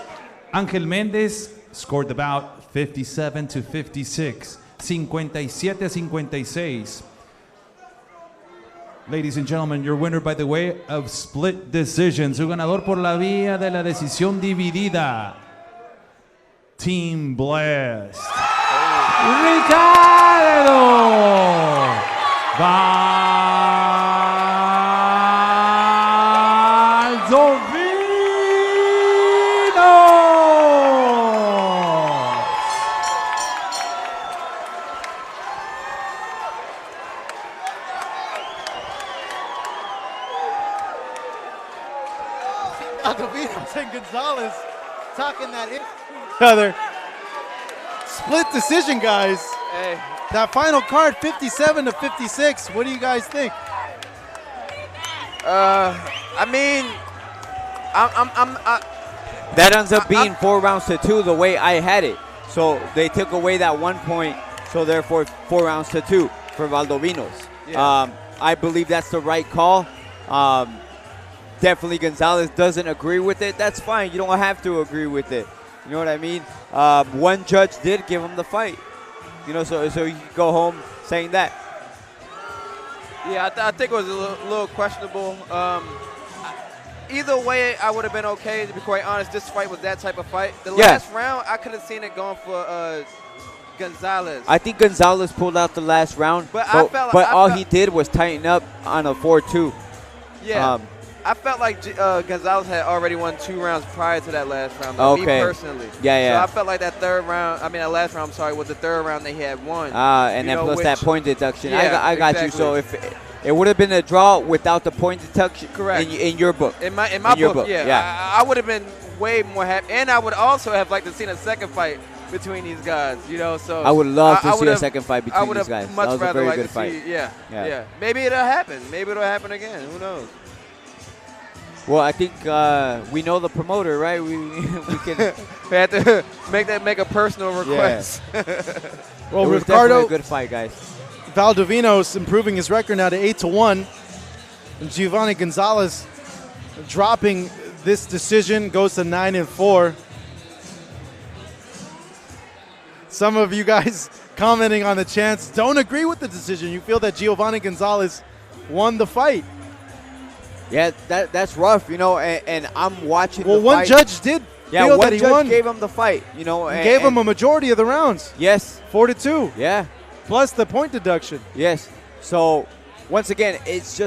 Speaker 1: Ángel Méndez scored the bout 57 to 56, 57-56. Ladies and gentlemen, your winner by the way of split decision, su ganador por la vía de la decisión dividida, Team Blessed, Ricardo Valdovinos.
Speaker 3: Valdovinos and Gonzalez talking that in each other. Split decision, guys.
Speaker 15: Hey.
Speaker 3: That final card, 57 to 56. What do you guys think?
Speaker 15: I mean,
Speaker 5: that ends up being 4 rounds to 2 the way I had it. So they took away that 1 point, so therefore 4 rounds to 2 for Valdovinos.
Speaker 15: Yeah.
Speaker 5: I believe that's the right call. Definitely Gonzalez doesn't agree with it. That's fine. You don't have to agree with it. You know what I mean? One judge did give him the fight. You know, so you can go home saying that.
Speaker 15: Yeah, I think it was a little questionable. Either way, I would have been okay. To be quite honest, this fight was that type of fight. The last round, I could have seen it going for Gonzalez.
Speaker 5: I think Gonzalez pulled out the last round, but all he did was tighten up on a 4-2.
Speaker 15: Yeah. I felt like Gonzalez had already won 2 rounds prior to that last round, though, me personally.
Speaker 5: Yeah.
Speaker 15: So I felt like that that last round, I'm sorry, was the 3rd round that he had won.
Speaker 5: And then plus that point deduction.
Speaker 15: Yeah,
Speaker 5: I got you. So if it would have been a draw without the point deduction,
Speaker 15: correct.
Speaker 5: In your book.
Speaker 15: In my book, yeah. I would have been way more happy. And I would also have liked to see a second fight between these guys, you know. So
Speaker 5: I would love to see a second fight between these guys.
Speaker 15: Much
Speaker 5: that was
Speaker 15: rather
Speaker 5: a very
Speaker 15: like
Speaker 5: good
Speaker 15: to
Speaker 5: fight.
Speaker 15: see, yeah. Maybe it'll happen. Maybe it'll happen again. Who knows?
Speaker 5: Well, I think we know the promoter, right? We can.
Speaker 15: We had to make a personal request.
Speaker 3: Well,
Speaker 5: it was
Speaker 3: Ricardo,
Speaker 5: a good fight, guys.
Speaker 3: Valdovinos improving his record now to 8-1, and Giovanni Gonzalez dropping this decision, goes to 9-4. Some of you guys commenting on the chance don't agree with the decision. You feel that Giovanni Gonzalez won the fight.
Speaker 5: Yeah, that's rough, you know, and I'm watching
Speaker 3: the fight. Well, one judge did feel that he won.
Speaker 5: One judge gave him the fight, you know.
Speaker 3: And gave him a majority of the rounds.
Speaker 5: Yes.
Speaker 3: 4-2.
Speaker 5: Yeah.
Speaker 3: Plus the point deduction.
Speaker 5: Yes. So, once again, it's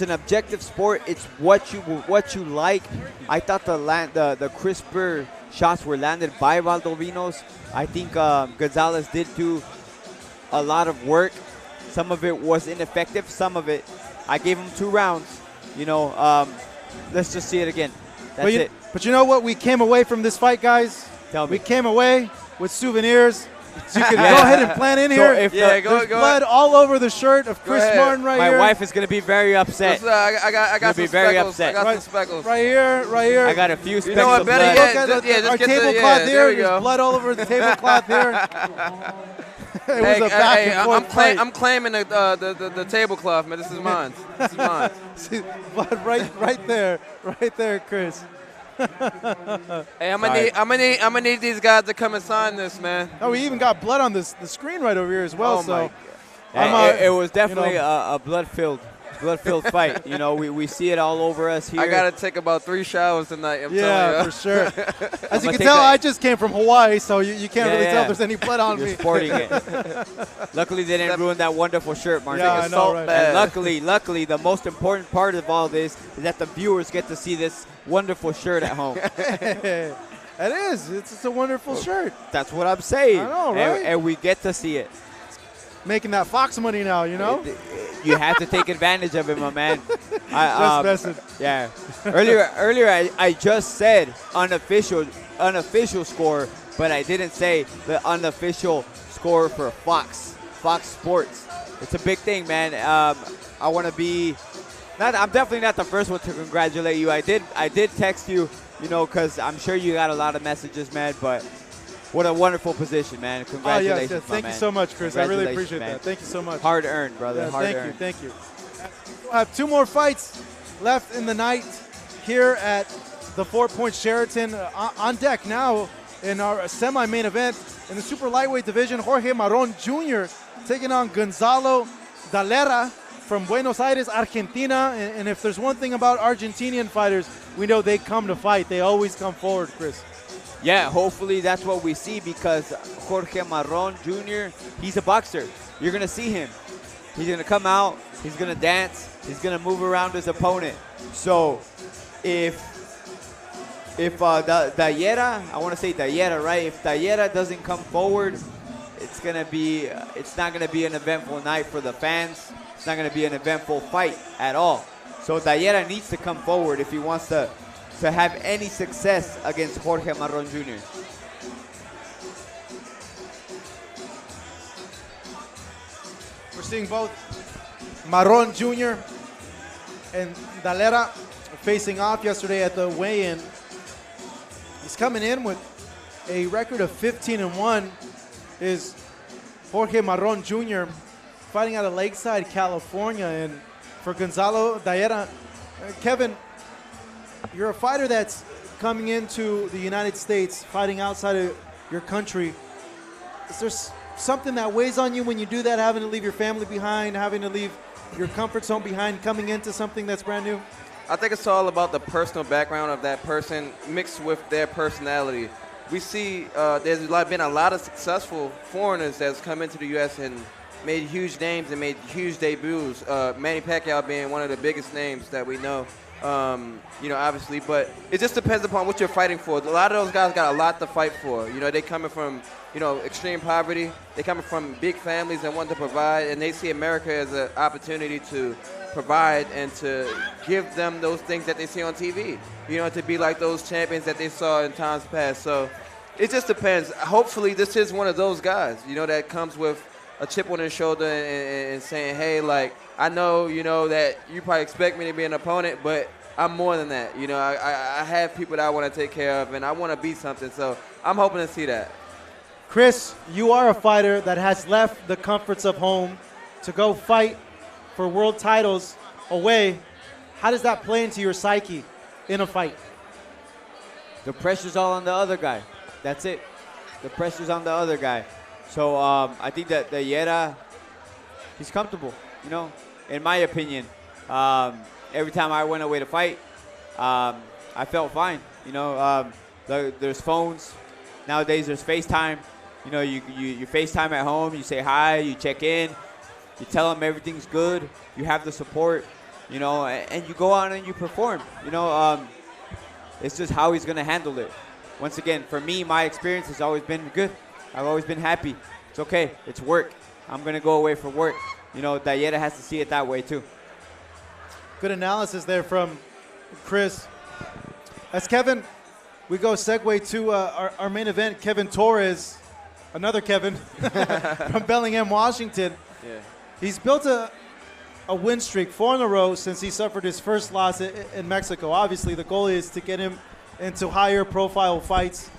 Speaker 5: an objective sport. It's what you like. I thought the crisper shots were landed by Valdovinos. I think Gonzalez did do a lot of work. Some of it was ineffective. Some of it, I gave him 2 rounds. You know, let's just see it again. That's it.
Speaker 3: But you know what? We came away from this fight, guys.
Speaker 5: Tell me.
Speaker 3: We came away with souvenirs. So you can go ahead and plan in here.
Speaker 5: If
Speaker 3: there's blood all over the shirt of Chris Martin right here.
Speaker 5: My wife is going to be very upset.
Speaker 15: I got some
Speaker 5: very
Speaker 15: speckles.
Speaker 5: upset.
Speaker 15: I got some speckles.
Speaker 3: Right here.
Speaker 5: I got a few speckles.
Speaker 15: You know what? Better yet,
Speaker 3: our tablecloth here. There's blood all over the tablecloth here. It was a back and forth fight.
Speaker 15: I'm claiming the tablecloth, man. This is mine. This is mine.
Speaker 3: See, blood right there, Chris.
Speaker 15: Hey, I'm gonna need these guys to come and sign this, man.
Speaker 3: Oh, we even got blood on the screen right over here as well. So
Speaker 5: it was definitely a blood-filled fight. You know, we see it all over us here.
Speaker 15: I gotta take about 3 showers tonight. I'm telling you.
Speaker 3: Yeah, for sure. As you can tell, I just came from Hawaii, so you can't really tell if there's any blood on
Speaker 5: You're
Speaker 3: me.
Speaker 5: Sporting it. Luckily, they didn't ruin that wonderful shirt, Martin.
Speaker 3: Yeah, I know, right?
Speaker 5: And luckily, the most important part of all this is that the viewers get to see this wonderful shirt at home.
Speaker 3: It is. It's a wonderful shirt.
Speaker 5: That's what I'm saying.
Speaker 3: I know, right?
Speaker 5: And we get to see it.
Speaker 3: Making that Fox money now, you know?
Speaker 5: You have to take advantage of it, my man.
Speaker 3: Just messing.
Speaker 5: Yeah. Earlier, I just said unofficial score, but I didn't say the unofficial score for Fox Sports. It's a big thing, man. I want to be. I'm definitely not the first one to congratulate you. I did text you, you know, because I'm sure you got a lot of messages, man. But what a wonderful position, man. Congratulations,
Speaker 3: yes. Thank you so much, Chris. I really appreciate that. Thank you so much.
Speaker 5: Hard earned, brother. Hard earned.
Speaker 3: Thank you. We'll have 2 more fights left in the night here at the 4-point Sheraton. On deck now in our semi-main event in the super lightweight division, Jorge Maron Jr. taking on Gonzalo Dalera from Buenos Aires, Argentina. And if there's one thing about Argentinian fighters, we know they come to fight. They always come forward, Chris.
Speaker 5: Yeah, hopefully that's what we see, because Jorge Maron Jr., he's a boxer. You're going to see him. He's going to come out, he's going to dance, he's going to move around his opponent. So if Dalera, I want to say Dalera, right? If Dalera doesn't come forward, it's not going to be an eventful night for the fans. It's not going to be an eventful fight at all. So Dalera needs to come forward if he wants to have any success against Jorge Maron Jr.
Speaker 3: We're seeing both Maron Jr. and Dalera facing off yesterday at the weigh-in. He's coming in with a record of 15-1. Is Jorge Maron Jr. fighting out of Lakeside, California. And for Gonzalo Dalera, Kevin, you're a fighter that's coming into the United States, fighting outside of your country. Is there something that weighs on you when you do that, having to leave your family behind, having to leave your comfort zone behind, coming into something that's brand new?
Speaker 15: I think it's all about the personal background of that person mixed with their personality. We see there's been a lot of successful foreigners that's come into the U.S. and made huge names and made huge debuts. Manny Pacquiao being one of the biggest names that we know. Obviously, but it just depends upon what you're fighting for. A lot of those guys got a lot to fight for. They coming from, extreme poverty. They coming from big families and want to provide, and they see America as an opportunity to provide and to give them those things that they see on TV. To be like those champions that they saw in times past. So it just depends. Hopefully, this is one of those guys, that comes with a chip on his shoulder and saying, hey, like, I know, that you probably expect me to be an opponent, but I'm more than that. I have people that I want to take care of, and I want to be something. So I'm hoping to see that.
Speaker 3: Chris, you are a fighter that has left the comforts of home to go fight for world titles away. How does that play into your psyche in a fight?
Speaker 5: The pressure's all on the other guy. That's it. The pressure's on the other guy. So I think that Dalera, he's comfortable, in my opinion. Every time I went away to fight, I felt fine. There's phones. Nowadays there's FaceTime. You FaceTime at home, you say hi, you check in, you tell them everything's good, you have the support, and you go out and you perform. It's just how he's going to handle it. Once again, for me, my experience has always been good. I've always been happy. It's okay. It's work. I'm going to go away for work. Dalera has to see it that way too.
Speaker 3: Good analysis there from Chris. As Kevin, we go segue to our main event, Kevin Torres, another Kevin from Bellingham, Washington.
Speaker 15: Yeah.
Speaker 3: He's built a win streak, 4 in a row since he suffered his first loss in Mexico. Obviously, the goal is to get him into higher profile fights,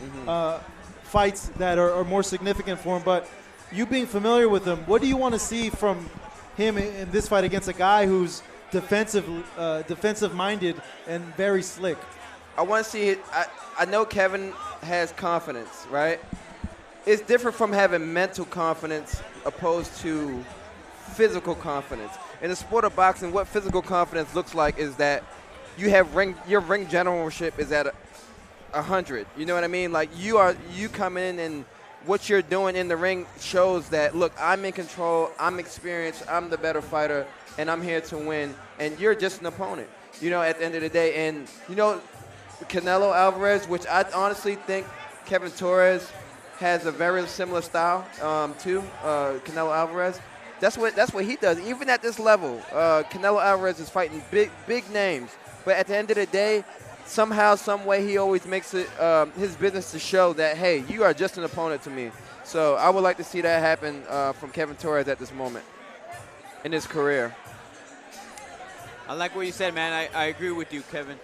Speaker 3: fights that are more significant for him. But you being familiar with him, what do you want to see from him in this fight against a guy who's defensive-minded and very slick?
Speaker 15: I want to see it. I know Kevin has confidence, right? It's different from having mental confidence opposed to physical confidence. In the sport of boxing, what physical confidence looks like is that you have your ring generalship is at 100. You know what I mean? Like you come in and what you're doing in the ring shows that, look, I'm in control, I'm experienced, I'm the better fighter, and I'm here to win, and you're just an opponent, at the end of the day. And, Canelo Alvarez, which I honestly think Kevin Torres has a very similar style to Canelo Alvarez. That's what he does. Even at this level, Canelo Alvarez is fighting big names, but at the end of the day, somehow, some way, he always makes it his business to show that, hey, you are just an opponent to me. So I would like to see that happen from Kevin Torres at this moment in his career.
Speaker 5: I like what you said, man. I agree with you, Kevin.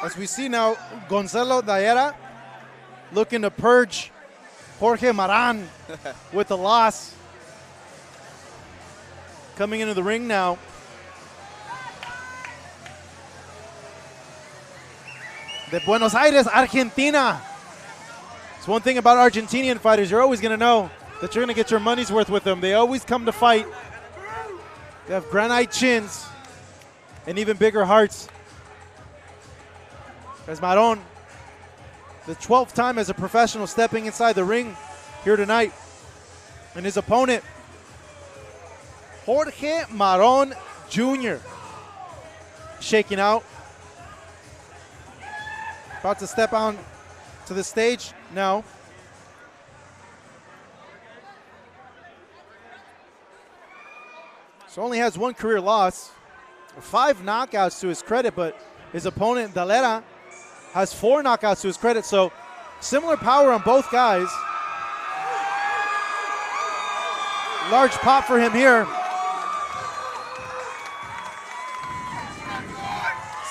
Speaker 3: As we see now, Gonzalo Dalera looking to purge Jorge Maron with the loss. coming into the ring now. De Buenos Aires, Argentina. It's one thing about Argentinian fighters, you're always going to know that you're going to get your money's worth with them. They always come to fight. They have granite chins and even bigger hearts. There's Maron, the 12th time as a professional stepping inside the ring here tonight. And his opponent, Jorge Maron Jr. shaking out. About to step on to the stage now. So only has one career loss, 5 knockouts to his credit, but his opponent, Dalera, has 4 knockouts to his credit. So similar power on both guys. Large pop for him here.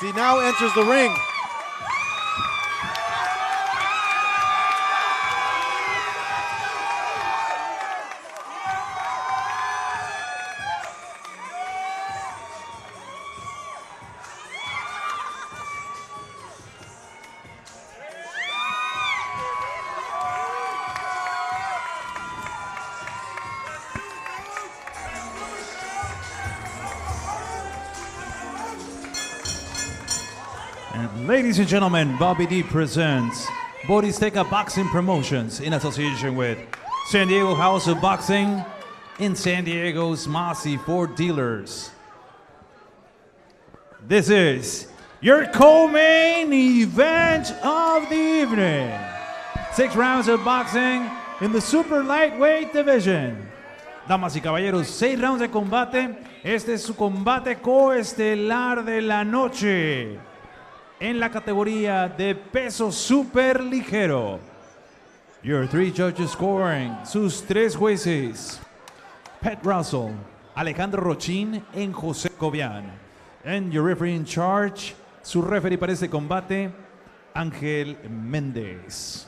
Speaker 3: He now enters the ring.
Speaker 1: And ladies and gentlemen, Bobby D presents Borizteca Boxing Promotions in association with San Diego House of Boxing in San Diego's Mossy Ford Dealers. This is your co-main event of the evening. 6 rounds of boxing in the super lightweight division. Damas y caballeros, 6 rounds de combate. Este es su combate coestelar de la noche en la categoría de peso super ligero. Your 3 judges scoring, sus 3 jueces: Pat Russell, Alejandro Rochín, and José Cobian. And your referee in charge, su referee para este combate, Ángel Méndez.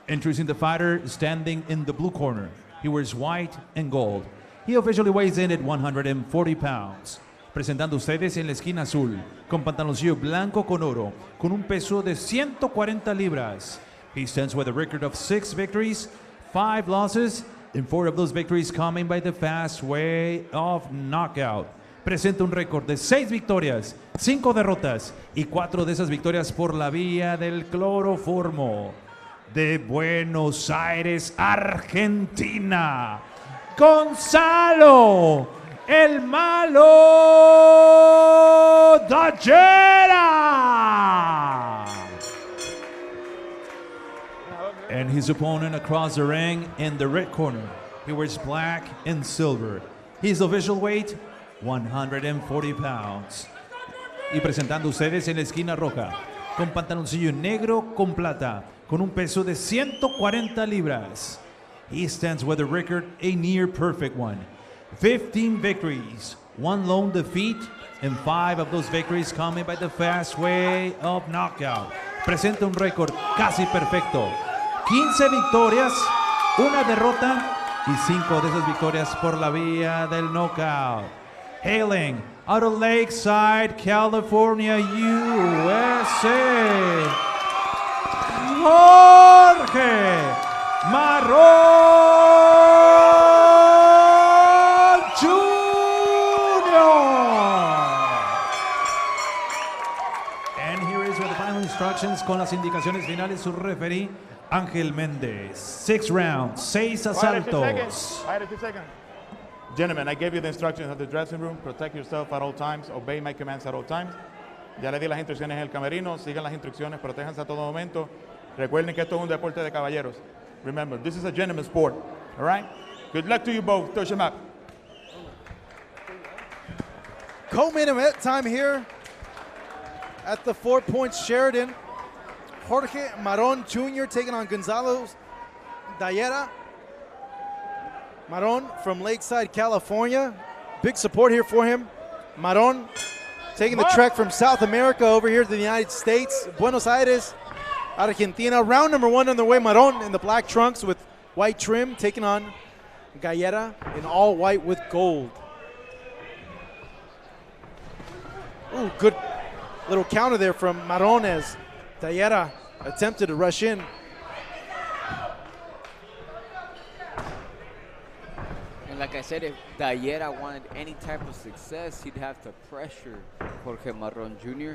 Speaker 1: Introducing the fighter standing in the blue corner. He wears white and gold. He officially weighs in at 140 pounds. Presentando ustedes en la esquina azul, con pantaloncillo blanco con oro, con un peso de 140 libras. He stands with a record of 6 victories, 5 losses, and 4 of those victories coming by the fast way of knockout. Presenta un récord de 6 victorias, 5 derrotas y 4 de esas victorias por la vía del cloroformo. De Buenos Aires, Argentina, Gonzalo, el malo Darnell. And his opponent across the ring in the red corner. He wears black and silver. His official weight, 140 pounds. Y presentando ustedes en la esquina roja, con pantaloncillo negro con plata, con un peso de 140 libras. He stands with a record, a near perfect one. 15 victories, 1 lone defeat, and 5 of those victories coming by the fast way of knockout. Presenta un récord casi perfecto. 15 victorias, 1 derrota y 5 de esas victorias por la vía del knockout. Hailing out of Lakeside, California, USA, Jorge Maron Jr. And here is with the final instructions con las indicaciones finales su referee Ángel Méndez. 6 rounds, 6 asaltos.
Speaker 2: Wait a few seconds. Gentlemen, I gave you the instructions at the dressing room. Protect yourself at all times. Obey my commands at all times. Ya le di las instrucciones en el camerino. Sigan las instrucciones. Protéjanse a todo momento. Recuerden que esto es un deporte de caballeros. Remember, this is a gentleman's sport. All right? Good luck to you both. Touch them up.
Speaker 3: Co-main event time here at the 4 Points Sheridan. Jorge Maron Jr. taking on Gonzalo Dalera. Maron from Lakeside, California. Big support here for him. Maron taking the trek from South America over here to the United States. Buenos Aires, Argentina. Round number 1 on the way. Maron in the black trunks with white trim taking on Galera in all white with gold. Ooh, good little counter there from Maron as Dalera attempted to rush in.
Speaker 5: And like I said, if Dalera wanted any type of success, he'd have to pressure Jorge Maron Jr.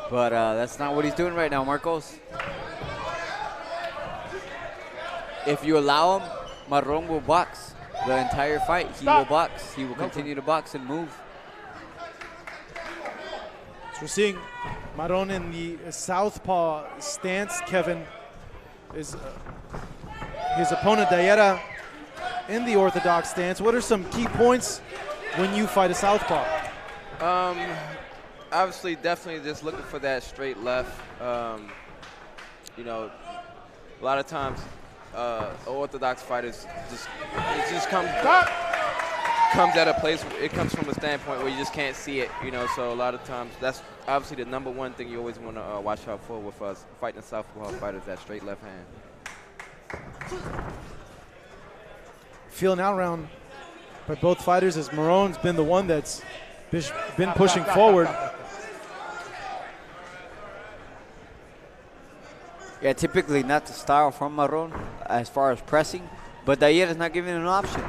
Speaker 5: But that's not what he's doing right now, Marcos. If you allow him, Maron will box the entire fight. He will box. He will continue to box and move.
Speaker 3: So we're seeing Maron in the southpaw stance. Kevin is his opponent Dalera in the orthodox stance. What are some key points when you fight a southpaw?
Speaker 15: Obviously, definitely just looking for that straight left. You know, a lot of times, orthodox fighters just comes at a place. It comes from a standpoint where you just can't see it. You know, so a lot of times that's obviously the number one thing you always want to watch out for with us fighting a southpaw fighter, that straight left hand.
Speaker 3: Feeling out round by both fighters as Maron's been the one that's been pushing forward.
Speaker 5: Yeah, typically not the style from Maron as far as pressing, but Dalera's not giving an option.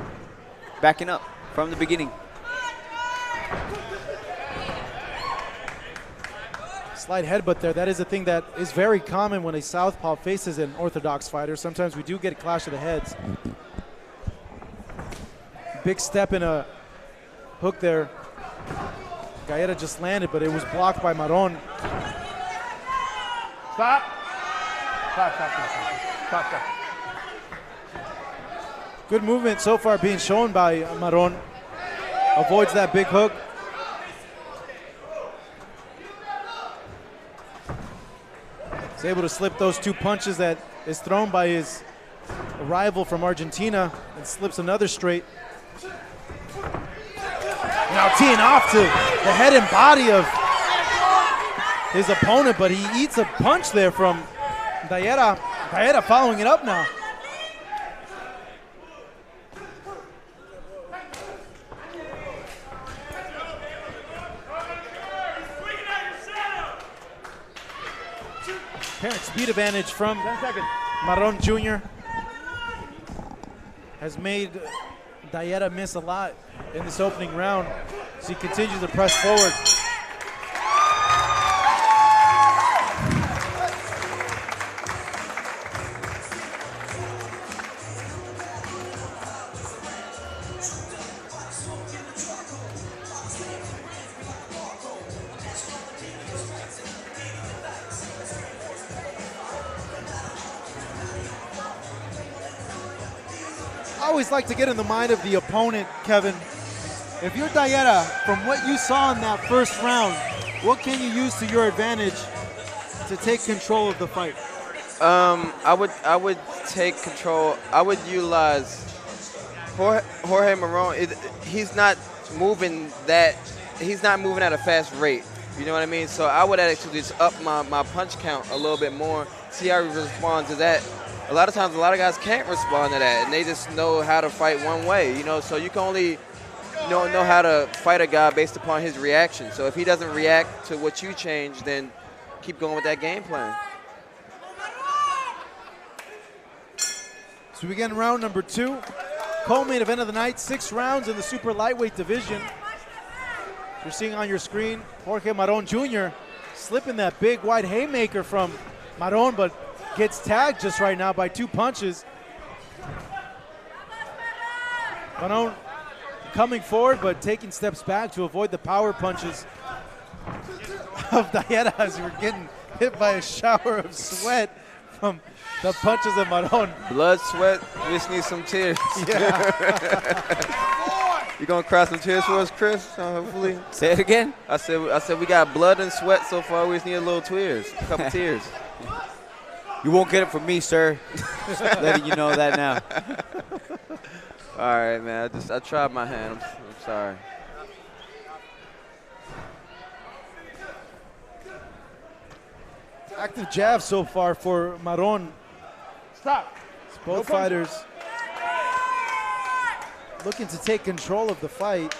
Speaker 5: Backing up from the beginning.
Speaker 3: Slight headbutt there. That is a thing that is very common when a southpaw faces an orthodox fighter. Sometimes we do get a clash of the heads. Big step in a hook there. Dalera just landed, but it was blocked by Maron.
Speaker 13: Stop. Stop, stop, stop, stop, stop.
Speaker 3: Good movement so far being shown by Maron. Avoids that big hook. He's able to slip those two punches that is thrown by his rival from Argentina and slips another straight. Now teeing off to the head and body of his opponent, but he eats a punch there from Dalera. Dalera following it up now. Apparent speed advantage from Maron Jr. has made Dalera miss a lot in this opening round as he continues to press forward. I always like to get in the mind of the opponent, Kevin. If you're Dalera, from what you saw in that first round, what can you use to your advantage to take control of the fight?
Speaker 15: I would take control. I would utilize Jorge Maron. He's not moving that. He's not moving at a fast rate. You know what I mean? So I would actually just up my punch count a little bit more, see how he responds to that. A lot of times, a lot of guys can't respond to that, and they just know how to fight one way. You know, so you can only know how to fight a guy based upon his reaction. So if he doesn't react to what you change, then keep going with that game plan.
Speaker 3: So we begin round number 2. Co-main event of the night, 6 rounds in the super lightweight division. You're seeing on your screen Jorge Maron Jr. slipping that big wide haymaker from Maron, but gets tagged just right now by 2 punches. Maron coming forward, but taking steps back to avoid the power punches of Dalera as we're getting hit by a shower of sweat from the punches of Maron.
Speaker 15: Blood, sweat, we just need some tears.
Speaker 3: Yeah.
Speaker 15: You gonna cry some tears for us, Chris? Hopefully.
Speaker 5: Say it again.
Speaker 15: I said we got blood and sweat so far. We just need a little tears, a couple tears.
Speaker 5: You won't get it from me, sir. Just letting you know that now.
Speaker 15: All right, man. I tried my hand. I'm sorry.
Speaker 3: Active jab so far for Maron.
Speaker 13: Stop.
Speaker 3: It's both fighters looking to take control of the fight.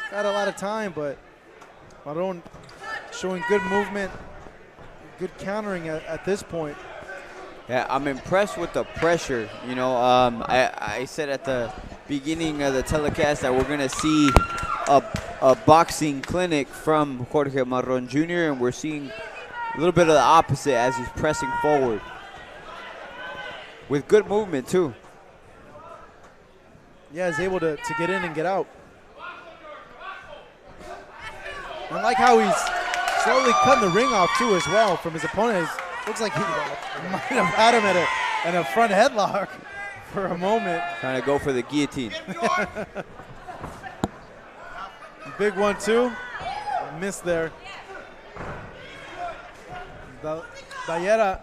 Speaker 3: Got a lot of time, but Maron showing good movement, good countering at this point.
Speaker 5: Yeah, I'm impressed with the pressure. You know, I said at the beginning of the telecast that we're going to see a boxing clinic from Jorge Maron Jr., and we're seeing a little bit of the opposite as he's pressing forward. With good movement, too.
Speaker 3: Yeah, he's able to get in and get out. I like how he's slowly cutting the ring off, too, as well, from his opponent. Looks like he might have had him in a front headlock for a moment.
Speaker 5: Trying to go for the guillotine.
Speaker 3: Big 1-2. Missed there. Dalera,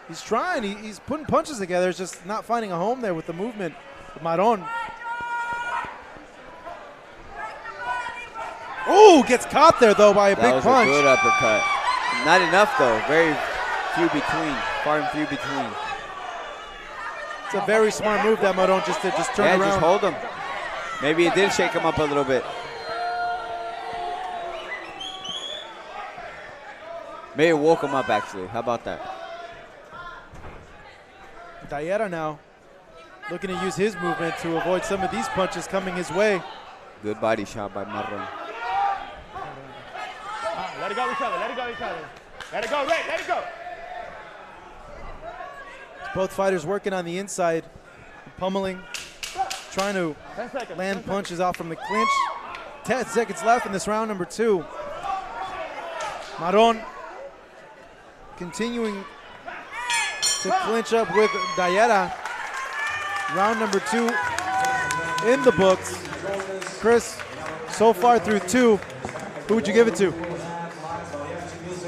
Speaker 3: he's trying. He's putting punches together. It's just not finding a home there with the movement of Maron. Oh, gets caught there, though, by a big punch.
Speaker 5: That was a good uppercut. Not enough, though. Very few between. Far and few between.
Speaker 3: It's a very smart move that Maron just did. Just turn around.
Speaker 5: Yeah, just hold him. Maybe it did shake him up a little bit. Maybe it woke him up, actually. How about that?
Speaker 3: Dalera now looking to use his movement to avoid some of these punches coming his way.
Speaker 5: Good body shot by Maron.
Speaker 2: Let it go, Ricardo. Let it go, Ricardo. Let it go, Ray. Let it go.
Speaker 3: Both fighters working on the inside, pummeling, trying to land punches out from the clinch. 10 seconds left in this round number 2. Maron continuing to clinch up with Dalera. Round number 2 in the books. Chris, so far through 2, who would you give it to?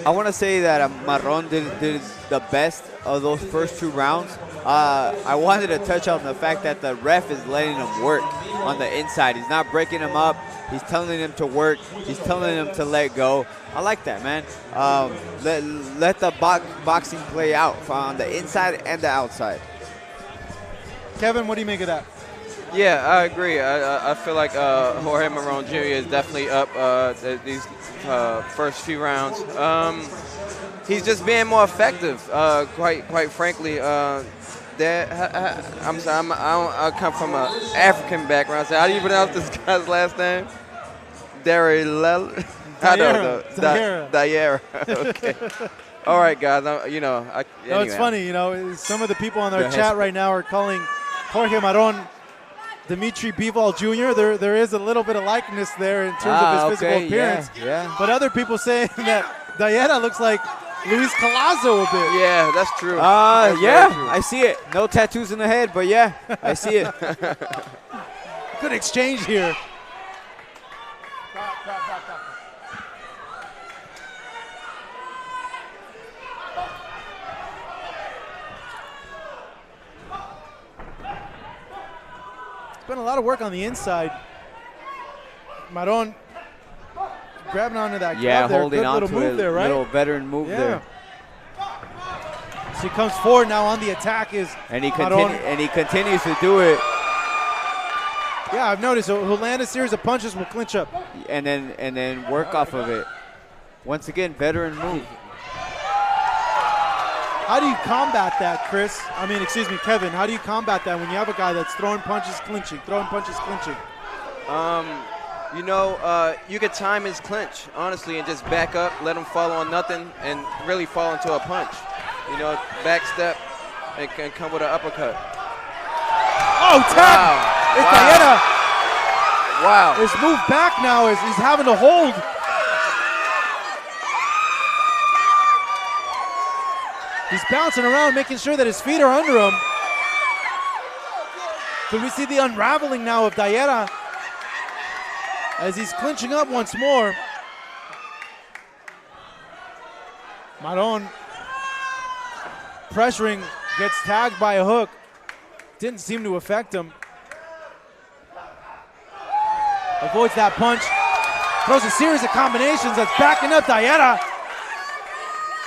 Speaker 5: I want to say that Maron did the best of those first 2 rounds. I wanted to touch on the fact that the ref is letting him work on the inside. He's not breaking him up. He's telling him to work. He's telling him to let go. I like that, man. Let the boxing play out on the inside and the outside.
Speaker 3: Kevin, what do you make of that?
Speaker 15: Yeah, I agree. I feel like Jorge Maron Jr. is definitely up these first few rounds. He's just being more effective, quite frankly. I'm sorry, I come from an African background. So how do you pronounce this guy's last name? Dalera. Dalera. Okay. All right, guys. Anyway.
Speaker 3: No, it's funny. Some of the people on our chat right now are calling Jorge Maron Dimitri Bivol Jr. There is a little bit of likeness there in terms of his physical appearance.
Speaker 5: Yeah.
Speaker 3: But other people saying that Dalera looks like Luis Colazo a bit.
Speaker 15: Yeah, that's true.
Speaker 5: Yeah, I see it. No tattoos in the head, but yeah, I see it.
Speaker 3: Good exchange here. Been a lot of work on the inside. Maron grabbing onto that glove there.
Speaker 5: Holding
Speaker 3: Good
Speaker 5: on
Speaker 3: little
Speaker 5: to
Speaker 3: move
Speaker 5: it.
Speaker 3: there, right?
Speaker 5: Little veteran move there.
Speaker 3: So he comes forward now on the attack is
Speaker 5: and he
Speaker 3: Maron.
Speaker 5: continues to do it.
Speaker 3: Yeah, I've noticed he'll land a series of punches, will clinch up.
Speaker 5: And then work off of it. Once again, veteran move.
Speaker 3: How do you combat that, Chris? Kevin. How do you combat that when you have a guy that's throwing punches, clinching, throwing punches, clinching?
Speaker 15: You could time his clinch, honestly, and just back up, let him fall on nothing, and really fall into a punch. Back step, and can come with an uppercut.
Speaker 3: Oh, tap!
Speaker 15: Wow.
Speaker 3: It's Dalera.
Speaker 15: Wow.
Speaker 3: His move back now is he's having to hold. He's bouncing around, making sure that his feet are under him. Can we see the unraveling now of Dalera as he's clinching up once more? Maron pressuring, gets tagged by a hook. Didn't seem to affect him. Avoids that punch. Throws a series of combinations that's backing up Dalera.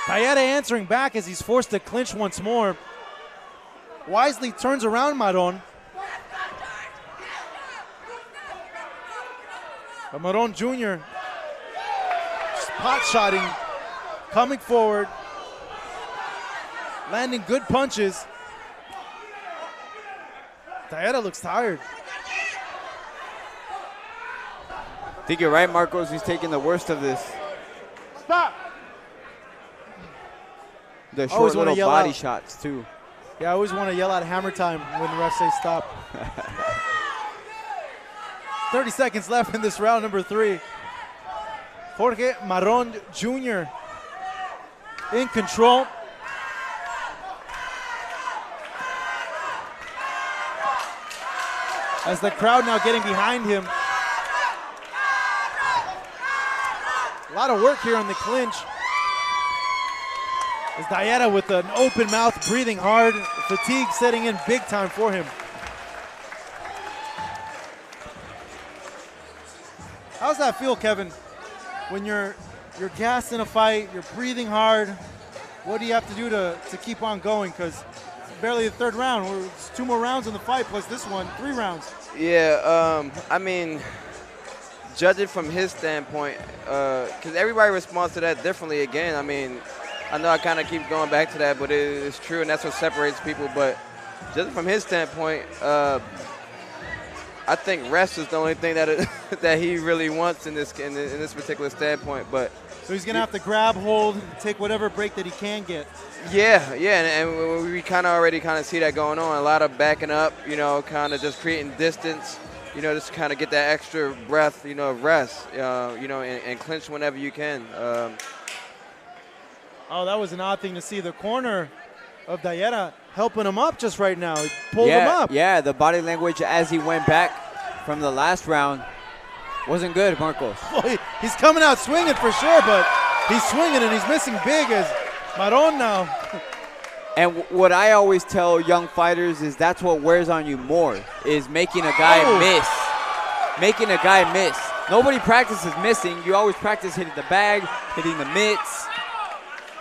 Speaker 3: Dalera answering back as he's forced to clinch once more. Wisely turns around Maron. But Maron Jr. just pot-shotting, coming forward, landing good punches. Dalera looks tired.
Speaker 5: I think you're right, Marcos. He's taking the worst of this.
Speaker 3: Stop.
Speaker 5: The short little body shots, too.
Speaker 3: Yeah, I always want to yell out hammer time when the refs say stop. 30 seconds left in this round number 3. Jorge Maron Jr. in control. As the crowd now getting behind him. A lot of work here on the clinch. As Dalera with an open mouth, breathing hard. Fatigue setting in big time for him. How's that feel, Kevin? When you're gassed in a fight, you're breathing hard. What do you have to do to keep on going? Because it's barely the 3rd round. It's 2 more rounds in the fight plus this one, 3 rounds.
Speaker 15: Yeah, I mean, judging from his standpoint, because everybody responds to that differently. Again, I mean, I know I kind of keep going back to that, but it's true, and that's what separates people. But judging from his standpoint, I think rest is the only thing that that he really wants in this particular standpoint. But
Speaker 3: so he's gonna have to grab hold, take whatever break that he can get.
Speaker 15: Yeah, and we kind of already see that going on. A lot of backing up, you know, kind of just creating distance, you know, just kind of get that extra breath, you know, of rest, you know, and clinch whenever you can.
Speaker 3: Oh, that was an odd thing to see. The corner of Dalera helping him up just right now. He pulled him up.
Speaker 5: Yeah, the body language as he went back from the last round wasn't good, Marcos.
Speaker 3: Boy, he's coming out swinging for sure, but he's swinging and he's missing big as Maron now.
Speaker 5: And what I always tell young fighters is that's what wears on you more, is making a guy miss. Making a guy miss. Nobody practices missing. You always practice hitting the bag, hitting the mitts,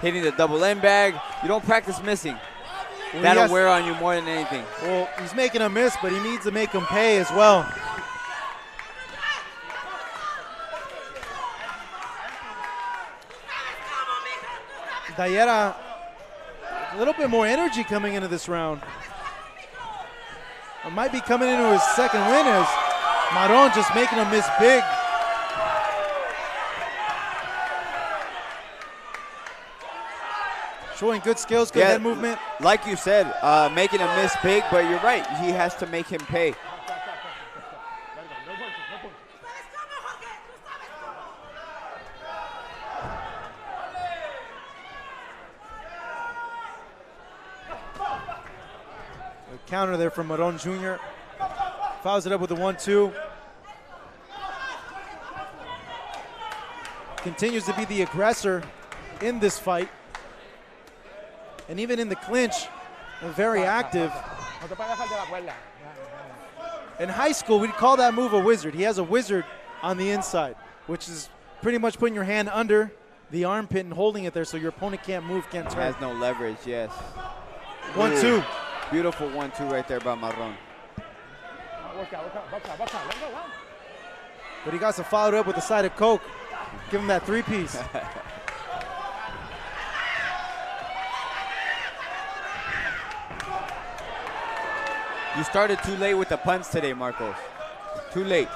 Speaker 5: hitting the double end bag. You don't practice missing.
Speaker 3: Well,
Speaker 5: that'll wear on you more than anything.
Speaker 3: Well, he's making a miss, but he needs to make him pay as well. Dalera, a little bit more energy coming into this round. It might be coming into his 2nd win as Maron just making him miss big. Showing good skills, good head movement.
Speaker 5: Like you said, making him miss big, but you're right. He has to make him pay.
Speaker 3: Counter there from Maron Jr. Fouls it up with a 1-2. Continues to be the aggressor in this fight. And even in the clinch, very active. In high school, we'd call that move a wizard. He has a wizard on the inside, which is pretty much putting your hand under the armpit and holding it there so your opponent can't move, can't turn.
Speaker 5: Has no leverage, yes.
Speaker 3: 1-2.
Speaker 5: Beautiful 1-2 right there by Maron.
Speaker 3: But he got to follow it up with a side of Coke. Give him that 3-piece.
Speaker 5: You started too late with the punch today, Marcos. Too late.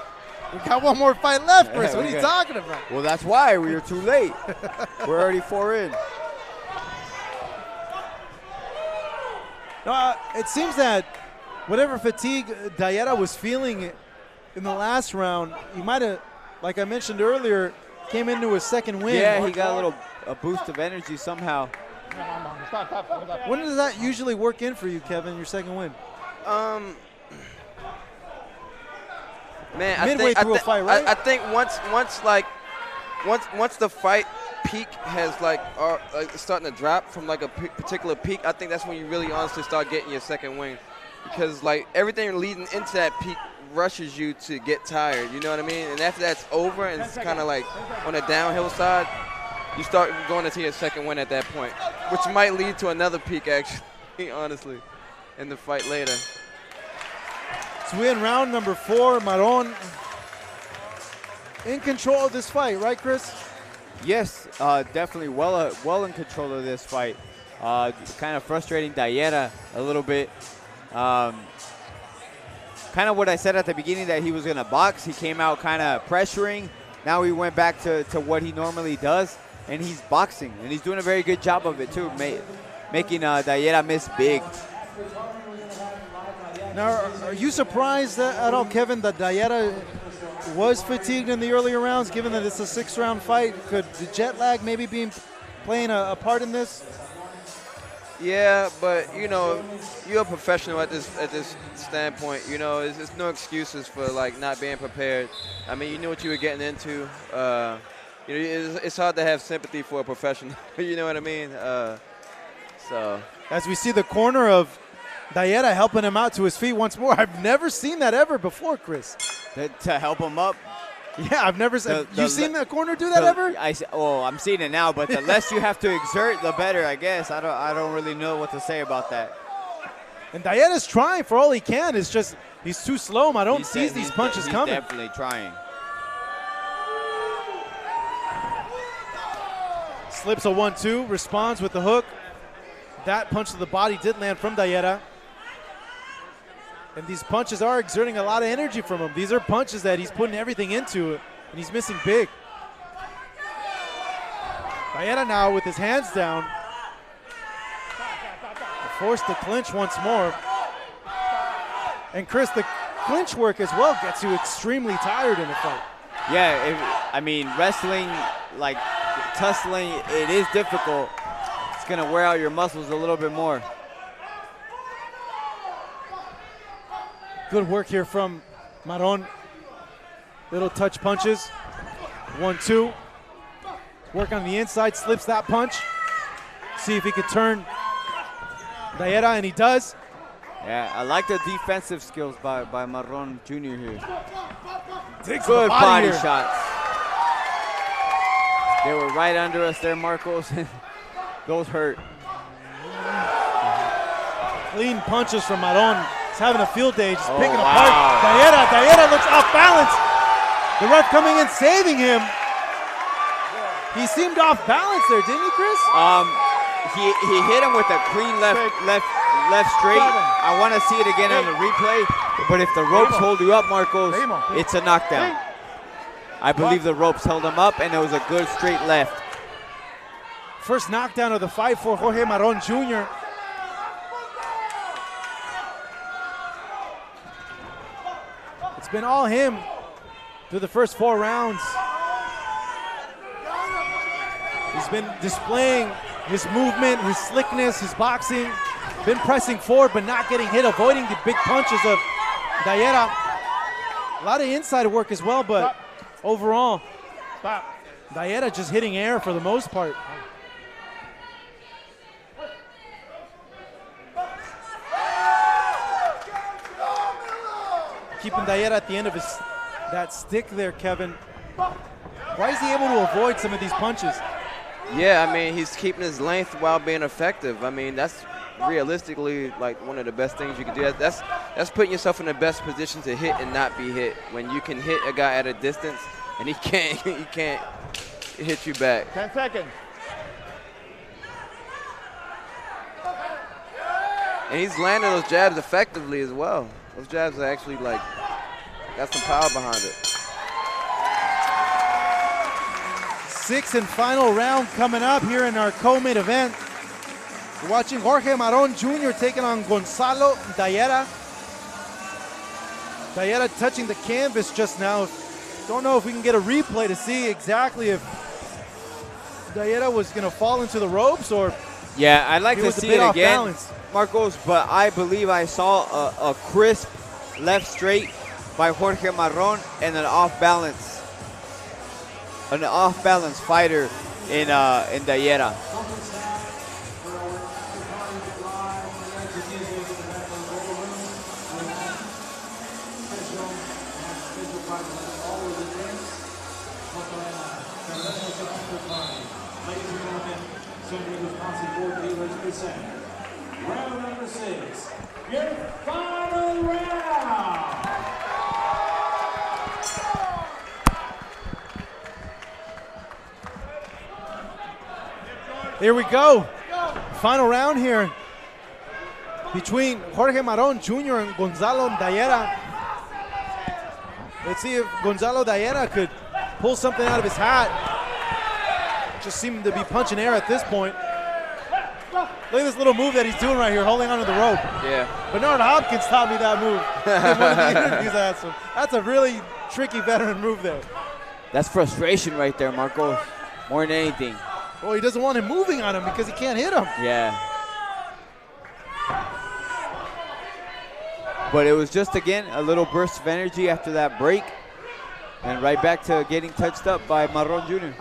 Speaker 3: We got 1 more fight left, Chris. What are you talking about?
Speaker 5: Well, that's why we were too late. We're already 4 in.
Speaker 3: It seems that whatever fatigue Dalera was feeling in the last round, he might have, like I mentioned earlier, came into his 2nd win.
Speaker 5: Yeah, he got a boost of energy somehow.
Speaker 3: When does that usually work in for you, Kevin, your 2nd win?
Speaker 15: Man,
Speaker 3: midway through a fight, right?
Speaker 15: I think once the fight peak has starting to drop from like a particular peak, I think that's when you really honestly start getting your 2nd win, because like everything leading into that peak rushes you to get tired. You know what I mean? And after that's over and it's kind of like on a downhill side, you start going into your 2nd win at that point, which might lead to another peak actually, honestly, in the fight later.
Speaker 3: So we're in round number 4. Maron in control of this fight, right, Chris?
Speaker 5: Yes, definitely well in control of this fight. Kind of frustrating Dalera a little bit. Kind of what I said at the beginning, that he was going to box. He came out kind of pressuring. Now he went back to what he normally does, and he's boxing. And he's doing a very good job of it, too, making Dalera miss big.
Speaker 3: Now, are you surprised at all, Kevin, that Dalera was fatigued in the earlier rounds, given that it's a 6-round fight? Could the jet lag maybe be playing a part in this?
Speaker 19: Yeah, but you know, you're a professional at this standpoint. You know, there's no excuses for like not being prepared. I mean, you knew what you were getting into. You know, it's hard to have sympathy for a professional. You know what I mean? So
Speaker 3: as we see the corner of Dalera helping him out to his feet once more. I've never seen that ever before, Chris.
Speaker 5: To help him up?
Speaker 3: Yeah, I've never seen. You seen the corner do that ever?
Speaker 5: I'm seeing it now, but the less you have to exert, the better, I guess. I don't really know what to say about that.
Speaker 3: And Dalera's trying for all he can. It's just he's too slow. I don't see these punches coming.
Speaker 5: He's definitely trying.
Speaker 3: Slips a 1-2, responds with the hook. That punch to the body did land from Dalera. And these punches are exerting a lot of energy from him. These are punches that he's putting everything into, and he's missing big. Dalera now with his hands down. Forced to clinch once more. And Chris, the clinch work as well gets you extremely tired in a fight.
Speaker 5: Yeah, I mean, wrestling, like tussling, it is difficult. It's going to wear out your muscles a little bit more.
Speaker 3: Good work here from Maron. Little touch punches. 1-2. Work on the inside, slips that punch. See if he could turn Dalera, and he does.
Speaker 5: Yeah, I like the defensive skills by Maron Jr. here.
Speaker 3: Good
Speaker 5: body shots. They were right under us there, Marcos. Those hurt.
Speaker 3: Clean punches from Maron. He's having a field day, just picking apart Dalera looks off balance. The ref coming in, saving him. He seemed off balance there, didn't he, Chris?
Speaker 5: He hit him with a clean left straight. I want to see it again on the replay. But if the ropes hold you up, Marcos, it's a knockdown. I believe the ropes held him up, and it was a good straight left.
Speaker 3: First knockdown of the fight for Jorge Maron Jr. It's been all him through the first 4 rounds. He's been displaying his movement, his slickness, his boxing. Been pressing forward but not getting hit, avoiding the big punches of Dalera. A lot of inside work as well, but overall, Dalera just hitting air for the most part. Keeping Dalera at the end of that stick there, Kevin. Why is he able to avoid some of these punches?
Speaker 19: Yeah, I mean, he's keeping his length while being effective. I mean, that's realistically like one of the best things you can do. That's putting yourself in the best position to hit and not be hit. When you can hit a guy at a distance and he can't hit you back.
Speaker 18: 10 seconds.
Speaker 19: And he's landing those jabs effectively as well. Those jabs are actually like got some power behind it.
Speaker 3: 6th and final round coming up here in our co-main event. We're watching Jorge Maron Jr. taking on Gonzalo Dalera. Dalera touching the canvas just now. Don't know if we can get a replay to see exactly if Dalera was going to fall into the ropes or.
Speaker 5: Yeah, I'd like to see it again, Marcos, but I believe I saw a crisp left straight by Jorge Maron and an off-balance fighter in Dalera.
Speaker 20: Round number 6, your final round.
Speaker 3: Here we go. Final round here between Jorge Maron Jr. and Gonzalo Dalera. Let's see if Gonzalo Dalera could pull something out of his hat. Just seemed to be punching air at this point. Look at this little move that he's doing right here, holding onto the rope.
Speaker 19: Yeah.
Speaker 3: Bernard Hopkins taught me that move in one of the interviews I had. So that's a really tricky veteran move there.
Speaker 5: That's frustration right there, Marcos, more than anything.
Speaker 3: Well, he doesn't want him moving on him because he can't hit him.
Speaker 5: Yeah. But it was just, again, a little burst of energy after that break. And right back to getting touched up by Maron Jr.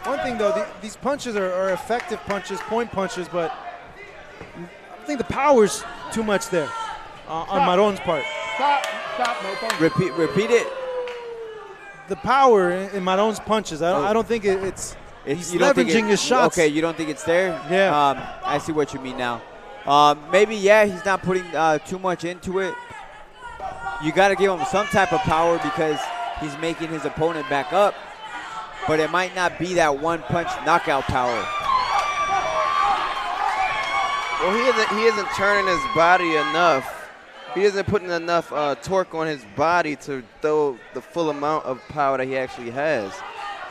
Speaker 3: One thing, though, these punches are effective punches, point punches, but I think the power's too much there on Maron's part.
Speaker 10: Stop, no punch.
Speaker 5: Repeat it.
Speaker 3: The power in Maron's punches, I don't think he's leveraging his shots.
Speaker 5: Okay, you don't think it's there?
Speaker 3: Yeah.
Speaker 5: I see what you mean now. Maybe, yeah, he's not putting too much into it. You got to give him some type of power because he's making his opponent back up. But it might not be that one-punch knockout power.
Speaker 19: Well, he isn't turning his body enough. He isn't putting enough torque on his body to throw the full amount of power that he actually has.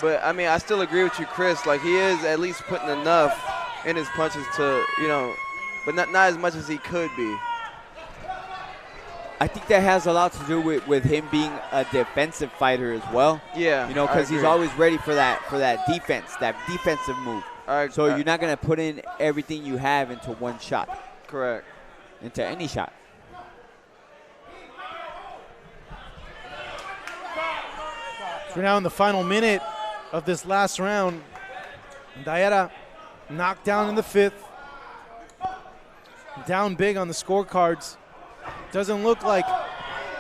Speaker 19: But, I mean, I still agree with you, Chris. Like, he is at least putting enough in his punches to, you know, but not as much as he could be.
Speaker 5: I think that has a lot to do with him being a defensive fighter as well.
Speaker 19: Yeah,
Speaker 5: you know, because he's always ready for that defense, that defensive move. So you're not going to put in everything you have into one shot.
Speaker 19: Correct.
Speaker 5: Into any shot.
Speaker 3: We're now in the final minute of this last round. Dalera knocked down in the 5th. Down big on the scorecards. Doesn't look like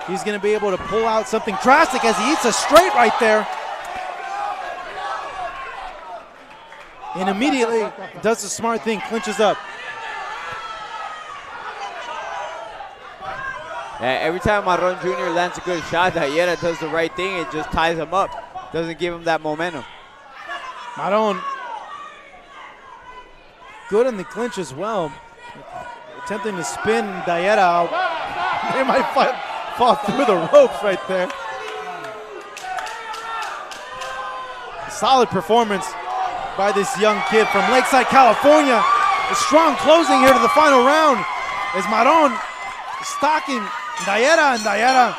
Speaker 3: he's going to be able to pull out something drastic as he eats a straight right there. And immediately does the smart thing, clinches up.
Speaker 5: Every time Maron Jr. lands a good shot, Dalera does the right thing and just ties him up. Doesn't give him that momentum.
Speaker 3: Maron good in the clinch as well. Attempting to spin Dalera out. They might fall through the ropes right there. Solid performance by this young kid from Lakeside, California. A strong closing here to the final round as Maron stalking Dalera, and Dalera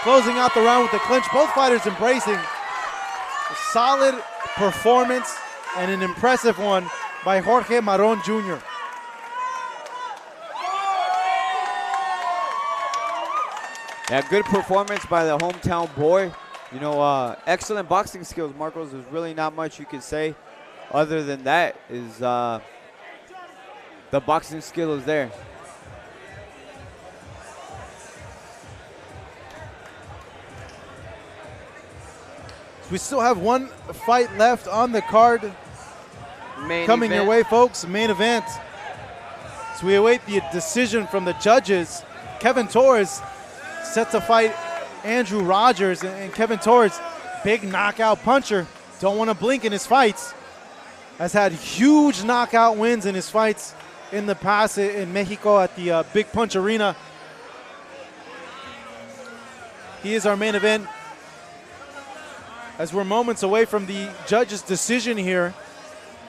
Speaker 3: closing out the round with the clinch. Both fighters embracing a solid performance and an impressive one by Jorge Maron Jr.
Speaker 5: Yeah, good performance by the hometown boy. You know, excellent boxing skills, Marcos. There's really not much you can say other than that is the boxing skill is there.
Speaker 3: We still have one fight left on the card. Coming your way, folks, main event. So we await the decision from the judges. Kevin Torres set to fight Andrew Rodgers, and Kevin Torres, big knockout puncher, don't want to blink in his fights. Has had huge knockout wins in his fights in the past in Mexico at the Big Punch Arena. He is our main event. As we're moments away from the judge's decision here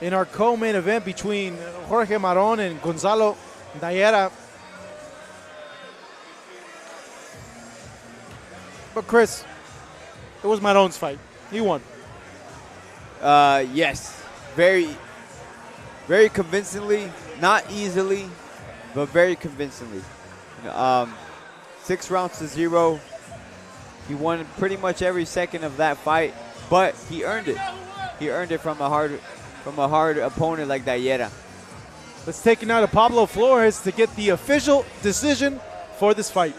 Speaker 3: in our co-main event between Jorge Maron and Gonzalo Dalera. But Chris, it was Maron's fight. He won.
Speaker 5: Yes, very convincingly, not easily, but very convincingly. 6 rounds to 0. He won pretty much every second of that fight, but he earned it. He earned it from a hard opponent like Dalera.
Speaker 3: Let's take it now to Pablo Flores to get the official decision for this fight.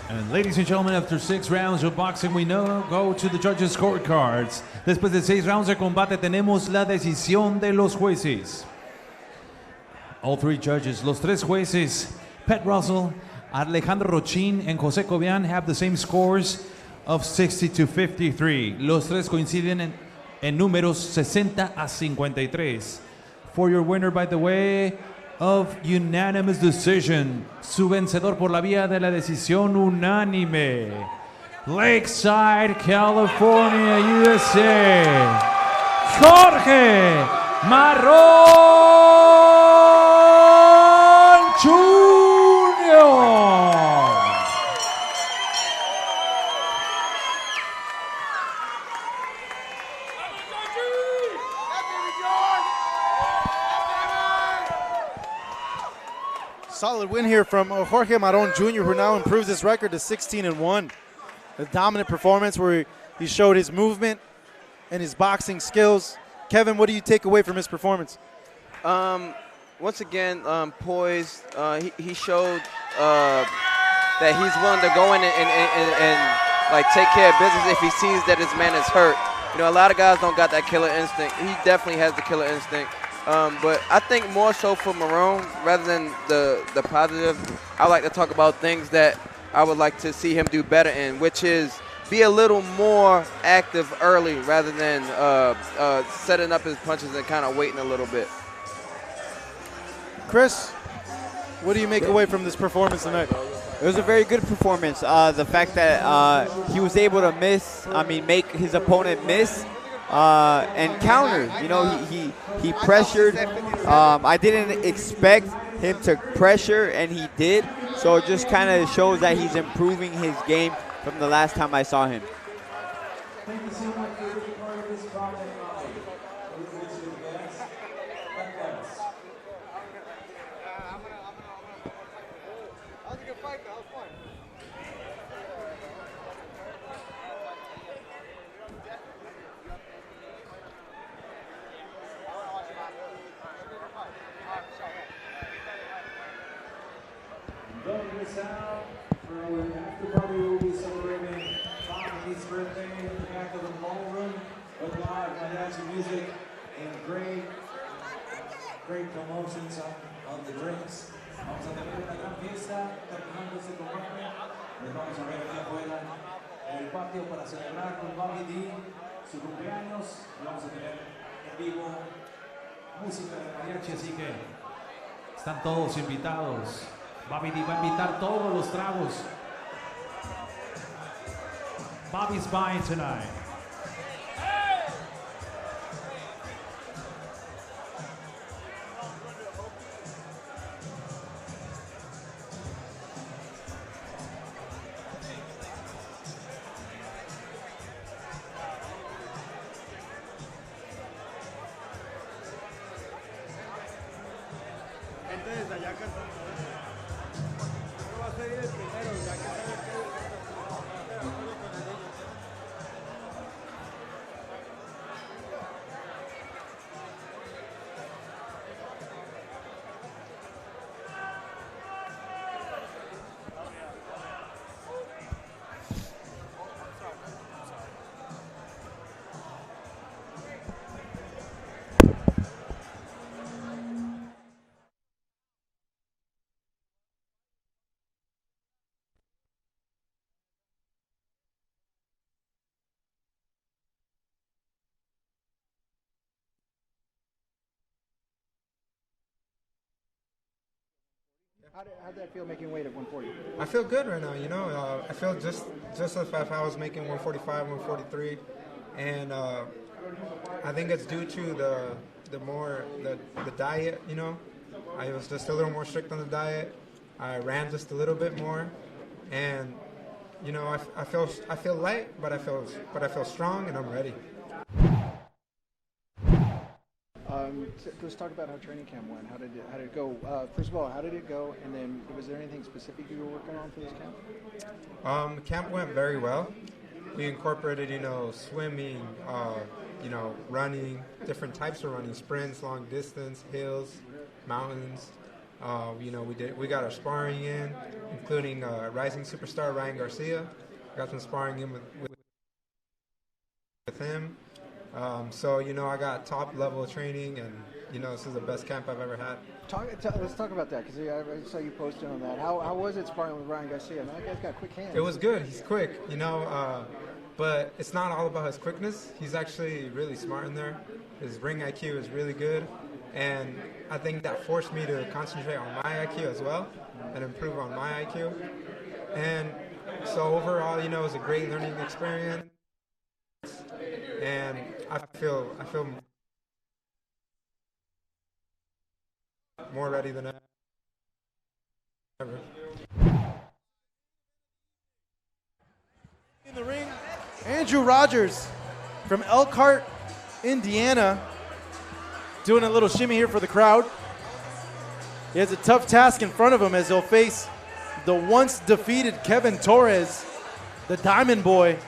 Speaker 1: And ladies and gentlemen, after 6 rounds of boxing, we now go to the judges' scorecards. Después de 6 rounds de combate, tenemos la decisión de los jueces. All three judges, los tres jueces, Pat Russell, Alejandro Rochin, and Jose Cobian have the same scores of 60-53. Los tres coinciden en números 60-53. For your winner, by the way, of unanimous decision, su vencedor por la vía de la decisión unánime, Lakeside, California, USA, Jorge Maron Jr.
Speaker 3: Solid win here from Jorge Maron Jr., who now improves his record to 16-1. A dominant performance where he showed his movement and his boxing skills. Kevin, what do you take away from his performance?
Speaker 15: Once again, poised. He showed that he's willing to go in and like take care of business if he sees that his man is hurt. You know, a lot of guys don't got that killer instinct. He definitely has the killer instinct. But I think more so for Maron, rather than the positive, I like to talk about things that I would like to see him do better in, which is be a little more active early rather than setting up his punches and kind of waiting a little bit.
Speaker 3: Chris, what do you make away from this performance tonight?
Speaker 5: It was a very good performance. The fact that he was able to make his opponent miss and counter. You know, he pressured. I didn't expect him to pressure, and he did. So it just kind of shows that he's improving his game from the last time I saw him.
Speaker 21: Thank you so much for being part of this project. Don't miss out for our after party. We'll be celebrating Bobby's birthday in the back of the ballroom with live financial music and great promotions on the drinks. Vamos a tener una gran fiesta terminando este combate. Les vamos a ver allá afuera en el patio para celebrar con Bobby D su cumpleaños. Y vamos a tener en vivo música de mariachi, así que están todos invitados. Bobby D va a invitar todos los tragos. Bobby's buying tonight.
Speaker 17: Entonces, allá que va a ser el primero, ya que sabe que
Speaker 3: How'd that feel making weight at 140?
Speaker 22: I feel good right now, you know. I feel just as if I was making 145, 143. And I think it's due to the diet, you know. I was just a little more strict on the diet. I ran just a little bit more. And, you know, I feel light, but I feel strong and I'm ready.
Speaker 3: Let's talk about how training camp went. How did it go? First of all, how did it go? And then, was there anything specific you were working on for this camp?
Speaker 22: Camp went very well. We incorporated, you know, swimming, you know, running, different types of running, sprints, long distance, hills, mountains. You know, we got our sparring in, including rising superstar Ryan Garcia. Got some sparring in with him. So, you know, I got top level training, and this is the best camp I've ever had.
Speaker 6: Let's talk about that, because I saw you posting on that. How was it sparring with Ryan Garcia? Man, that guy's got quick hands.
Speaker 22: It was good. He's quick, but it's not all about his quickness. He's actually really smart in there. His ring IQ is really good, and I think that forced me to concentrate on my IQ as well and improve on my IQ. And so overall, it was a great learning experience, and I feel more ready than ever.
Speaker 3: In the ring, Andrew Rodgers from Elkhart, Indiana, doing a little shimmy here for the crowd. He has a tough task in front of him as he'll face the once defeated Kevin Torres, the Diamond Boy.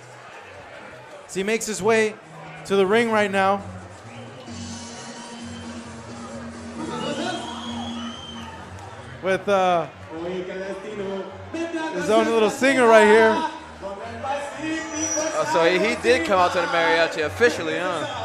Speaker 3: So he makes his way to the ring right now. With his own little singer right here.
Speaker 19: Oh, so he did come out to the mariachi officially, huh?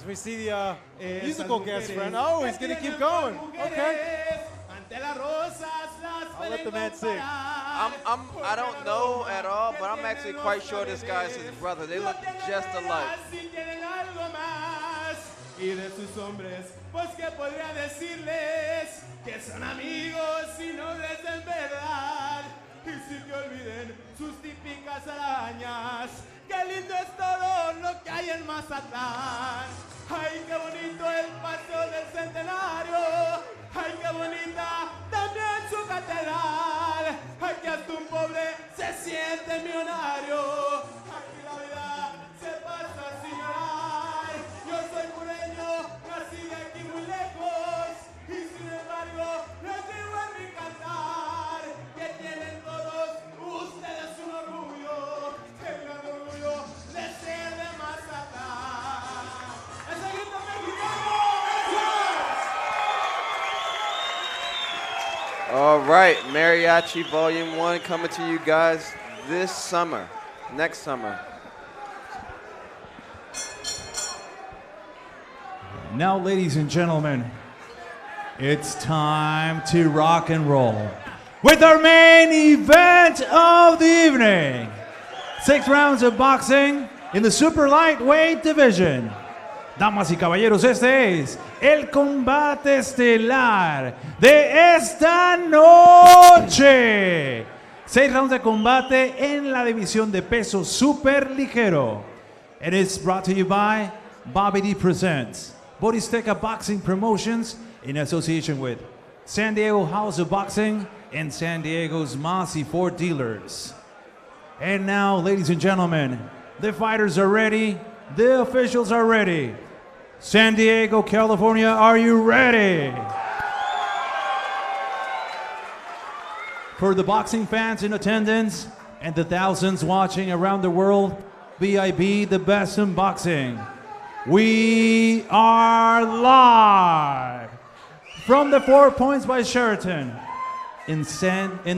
Speaker 3: We see the musical guest friend. Oh, he's going to keep going. Okay. I'll let the man sing.
Speaker 19: I don't know at all, but I'm actually quite sure this guy's his brother. They look just alike.
Speaker 9: Y de sus hombres, pues que podría decirles que son amigos y nobles en verdad. Y si que olviden sus típicas arañas, qué lindo es todo lo que hay en Mazatlán. Ay, qué bonito el paseo del centenario. Ay, qué bonita también su catedral. Ay, que hasta un pobre se siente millonario. Aquí la vida se pasa sin llorar. Yo soy pureño, nací de aquí muy lejos. Y sin embargo, les digo en mi cantar que tienen todos ustedes un orgullo. El gran orgullo de ser de Mazatlán. ¡Ese grito mexicano!
Speaker 19: All right, Mariachi Volume 1 coming to you guys this summer, next summer.
Speaker 1: Now, ladies and gentlemen, it's time to rock and roll with our main event of the evening. 6 rounds of boxing in the super lightweight division. Damas y caballeros, este es el combate estelar de esta noche. 6 rounds de combate en la división de peso super ligero. And it's brought to you by Bobby D Presents, Borizteca Boxing Promotions in association with San Diego House of Boxing and San Diego's Mossy Ford Dealers. And now, ladies and gentlemen, the fighters are ready, the officials are ready. San Diego, California, are you ready? For the boxing fans in attendance and the thousands watching around the world, VIB, the best in boxing. We are live from the 4 Points by Sheraton in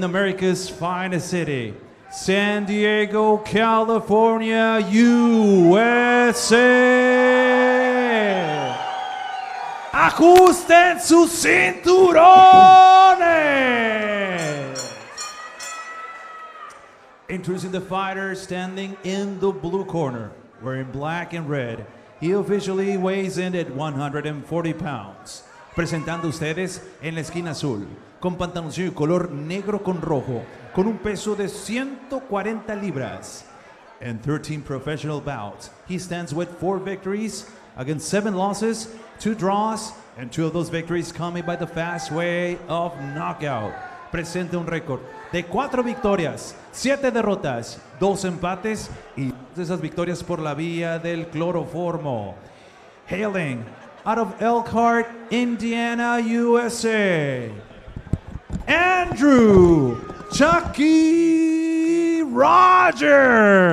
Speaker 1: America's finest city, San Diego, California, USA. Ajusten sus cinturones. Introducing the fighter standing in the blue corner, wearing black and red, he officially weighs in at 140 pounds. Presentando ustedes en la esquina azul, con pantaloncillo color negro con rojo, con un peso de 140 libras. In 13 professional bouts, he stands with 4 victories against 7 losses, 2 draws, and 2 of those victories coming by the fast way of knockout. Presenta un récord de 4 victorias, 7 derrotas, 2 empates y esas victorias por la vía del cloroformo. Hailing out of Elkhart, Indiana, USA, Andrew Chucky Rodgers.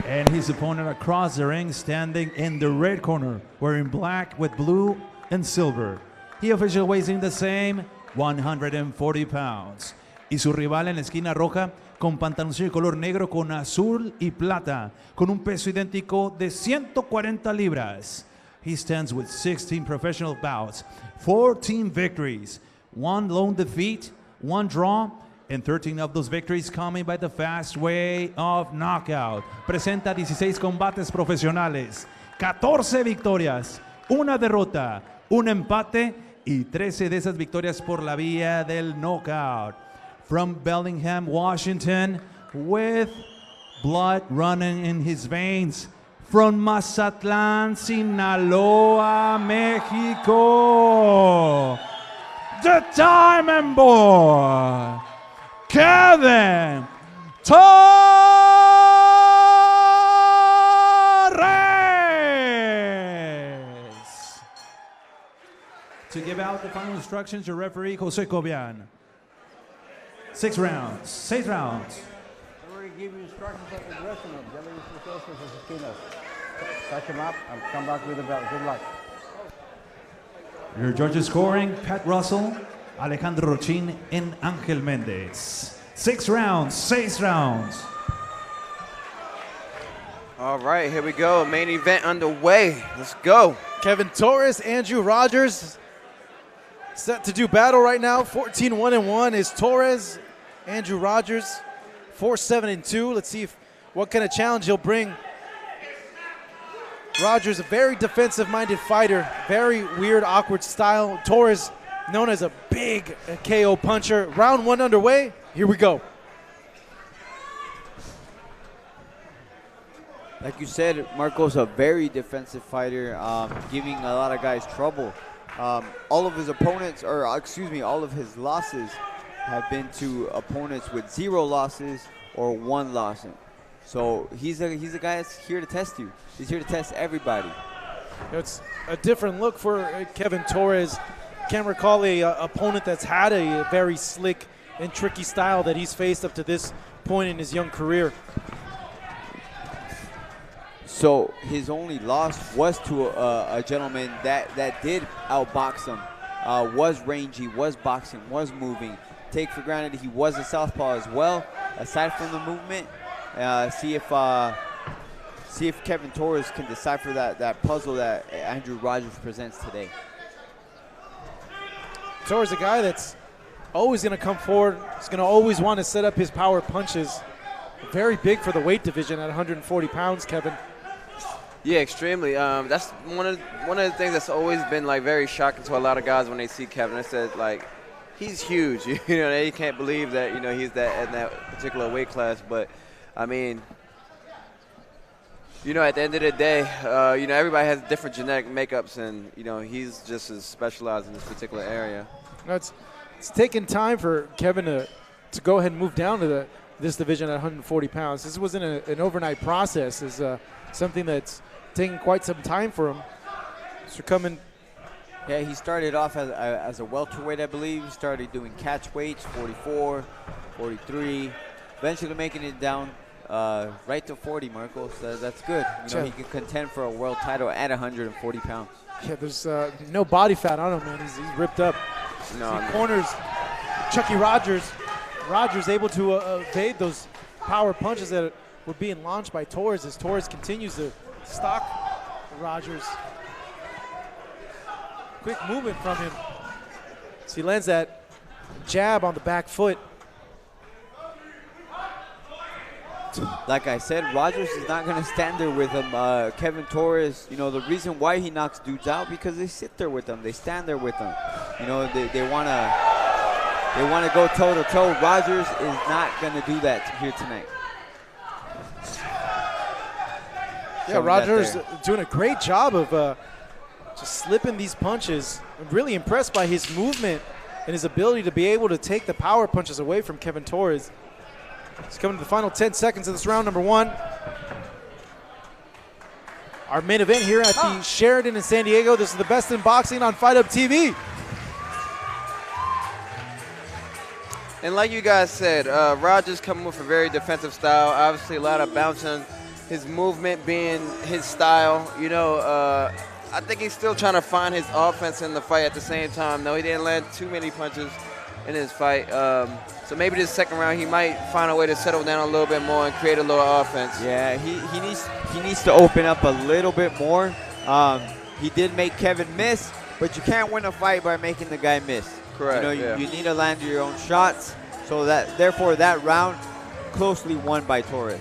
Speaker 1: And his opponent across the ring, standing in the red corner, wearing black with blue and silver. He officially weighs in the same, 140 pounds. Y su rival en la esquina roja, con pantaloncillo de color negro con azul y plata, con un peso idéntico de 140 libras. He stands with 16 professional bouts, 14 victories, 1 lone defeat, 1 draw, and 13 of those victories coming by the fast way of knockout. Presenta 16 combates profesionales, 14 victorias, 1 derrota, 1 empate y 13 de esas victorias por la vía del knockout. From Bellingham, Washington, with blood running in his veins. From Mazatlán, Sinaloa, Mexico, the Diamond Boy, Kevin Torres. To give out the final instructions, your referee, Jose Cobian. 6 rounds. 6 rounds.
Speaker 18: I already give you instructions at the dressing room. Ya le dije ustedes sus esquinas. Touch him up and come back with the belt. Good luck.
Speaker 1: Your judges scoring, Pat Russell, Alejandro Rochin, and Angel Mendez. 6 rounds. 6 rounds.
Speaker 19: All right, here we go. Main event underway. Let's go.
Speaker 3: Kevin Torres, Andrew Rodgers, set to do battle right now. 14-1-1 is Torres. Andrew Rodgers, 4-7-2. Let's see what kind of challenge he'll bring. Rodgers, a very defensive-minded fighter, very weird, awkward style. Torres, known as a big KO puncher. Round 1 underway. Here we go.
Speaker 5: Like you said, Marco's a very defensive fighter, giving a lot of guys trouble. All of his opponents, or excuse me, all of his losses have been to opponents with 0 losses or 1 loss. So he's a guy that's here to test you. He's here to test everybody.
Speaker 3: It's a different look for Kevin Torres. Can't recall a opponent that's had a very slick and tricky style that he's faced up to this point in his young career.
Speaker 5: So his only loss was to a gentleman that did outbox him, was rangy, was boxing, was moving. Take for granted he was a southpaw as well. Aside from the movement, see if Kevin Torres can decipher that puzzle that Andrew Rodgers presents today.
Speaker 3: Torres is a guy that's always going to come forward. He's going to always want to set up his power punches. Very big for the weight division at 140 pounds, Kevin.
Speaker 19: Yeah, extremely. That's one of the things that's always been like very shocking to a lot of guys when they see Kevin. I said like, he's huge. You know, they can't believe that he's in that particular weight class. But I mean, at the end of the day, everybody has different genetic makeups, and he's just as specialized in this particular area.
Speaker 3: It's taken time for Kevin to go ahead and move down to this division at 140 pounds. This wasn't an overnight process. It's something that's taken quite some time for him. So coming.
Speaker 5: Yeah, he started off as a welterweight, I believe. He started doing catch weights, 44, 43, eventually making it down right to 40, Marcos. That's good. He can contend for a world title at 140 pounds.
Speaker 3: Yeah, there's no body fat on him, man. He's ripped up.
Speaker 19: No.
Speaker 3: Corners, Chucky Rodgers. Rodgers able to evade those power punches that were being launched by Torres as Torres continues to stalk Rodgers. Quick movement from him. So he lands that jab on the back foot.
Speaker 5: Like I said, Rodgers is not going to stand there with him. Kevin Torres, you know, the reason why he knocks dudes out because they sit there with them. They stand there with them. You know, they want to go toe-to-toe. Rodgers is not going to do that here tonight.
Speaker 3: Yeah, Rodgers doing a great job of just slipping these punches. I'm really impressed by his movement and his ability to be able to take the power punches away from Kevin Torres. It's coming to the final 10 seconds of this round number 1. Our main event here at the Sheraton in San Diego. This is the Best in Boxing on Fight Up TV.
Speaker 19: And like you guys said, Rodgers coming with a very defensive style. Obviously, a lot of bouncing. His movement being his style. You know, I think he's still trying to find his offense in the fight at the same time. No, he didn't land too many punches in his fight. So maybe this second round he might find a way to settle down a little bit more and create a little offense.
Speaker 5: Yeah, he needs to open up a little bit more. He did make Kevin miss, but you can't win a fight by making the guy miss.
Speaker 19: Correct.
Speaker 5: You know, you need to land your own shots. So therefore that round closely won by Torres.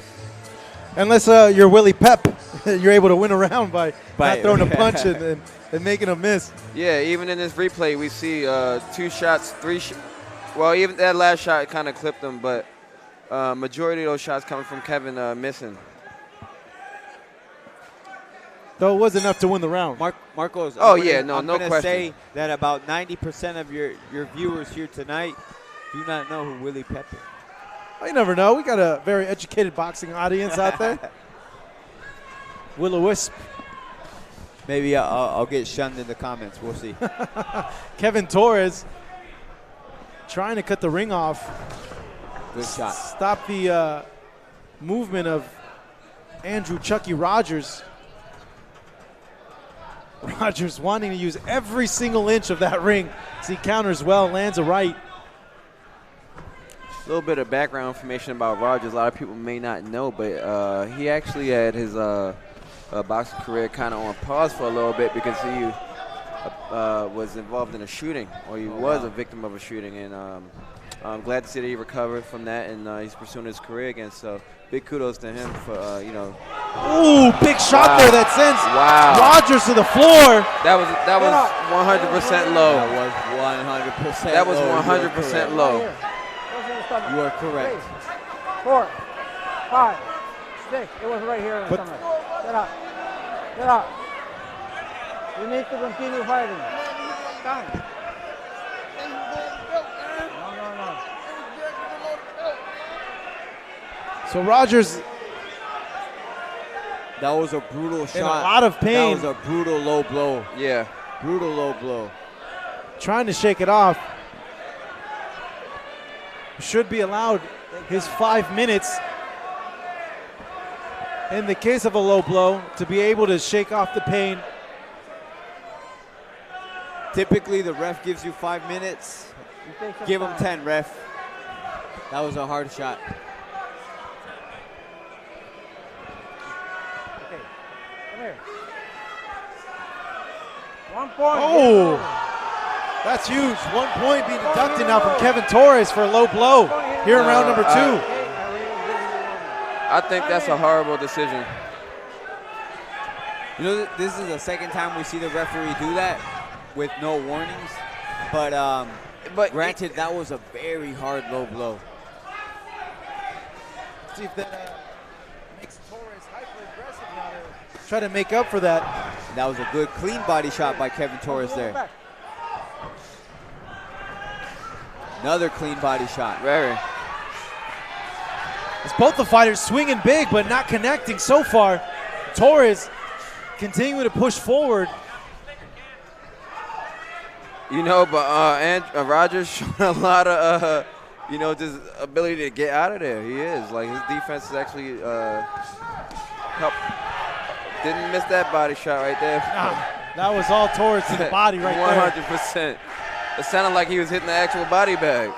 Speaker 3: Unless you're Willie Pep, you're able to win a round by not throwing a punch and making a miss.
Speaker 19: Yeah, even in this replay, we see 2 shots, 3 well, even that last shot kind of clipped him, but majority of those shots coming from Kevin missing.
Speaker 3: Though it was enough to win the round.
Speaker 5: Marcos.
Speaker 19: Oh,
Speaker 5: I'm
Speaker 19: yeah,
Speaker 5: gonna
Speaker 19: no question.
Speaker 5: say that about 90% of your viewers here tonight do not know who Willie Pep is.
Speaker 3: Well, you never know. We got a very educated boxing audience out there. Will-o-wisp.
Speaker 5: Maybe I'll get shunned in the comments. We'll see.
Speaker 3: Kevin Torres trying to cut the ring off.
Speaker 5: Good shot.
Speaker 3: Stop the movement of Andrew Chucky Rodgers. Rodgers wanting to use every single inch of that ring as he counters well, lands a right.
Speaker 19: A little bit of background information about Rodgers. A lot of people may not know, but he actually had his boxing career kind of on pause for a little bit because he was involved in a shooting, or he was a victim of a shooting. And I'm glad to see that he recovered from that, and he's pursuing his career again. So big kudos to him for, you know.
Speaker 3: Ooh, big shot there that sends Rodgers to the floor.
Speaker 19: That was 100% low.
Speaker 5: That was 100%
Speaker 19: That was 100% low.
Speaker 5: You are correct.
Speaker 6: 4, 5, 6. It was right here in the stomach. Get up. Get up. You need to continue fighting. Come. No.
Speaker 3: So Rodgers.
Speaker 5: That was a brutal shot.
Speaker 3: In a lot of pain.
Speaker 5: That was a brutal low blow.
Speaker 19: Yeah.
Speaker 5: Brutal low blow.
Speaker 3: Trying to shake it off. Should be allowed his 5 minutes in the case of a low blow to be able to shake off the pain.
Speaker 5: Typically the ref gives you 5 minutes. Give him 10, ref. That was a hard shot.
Speaker 6: Okay. Come here. 1 point.
Speaker 3: Oh! That's huge. 1 point being deducted now from Kevin Torres for a low blow here in round number 2.
Speaker 19: I think that's a horrible decision.
Speaker 5: You know, this is the second time we see the referee do that with no warnings. But granted, that was a very hard low blow.
Speaker 3: See if that makes Torres hyper-aggressive now to try to make up for that.
Speaker 5: That was a good clean body shot by Kevin Torres there. Another clean body shot.
Speaker 19: Very.
Speaker 3: It's both the fighters swinging big but not connecting so far. Torres continuing to push forward.
Speaker 19: You know, but Rodgers showing a lot of, you know, just ability to get out of there. He is. Like, his defense is actually helped. Didn't miss that body shot right there.
Speaker 3: That was all Torres to the body right there.
Speaker 19: 100%. It sounded like he was hitting the actual body bag.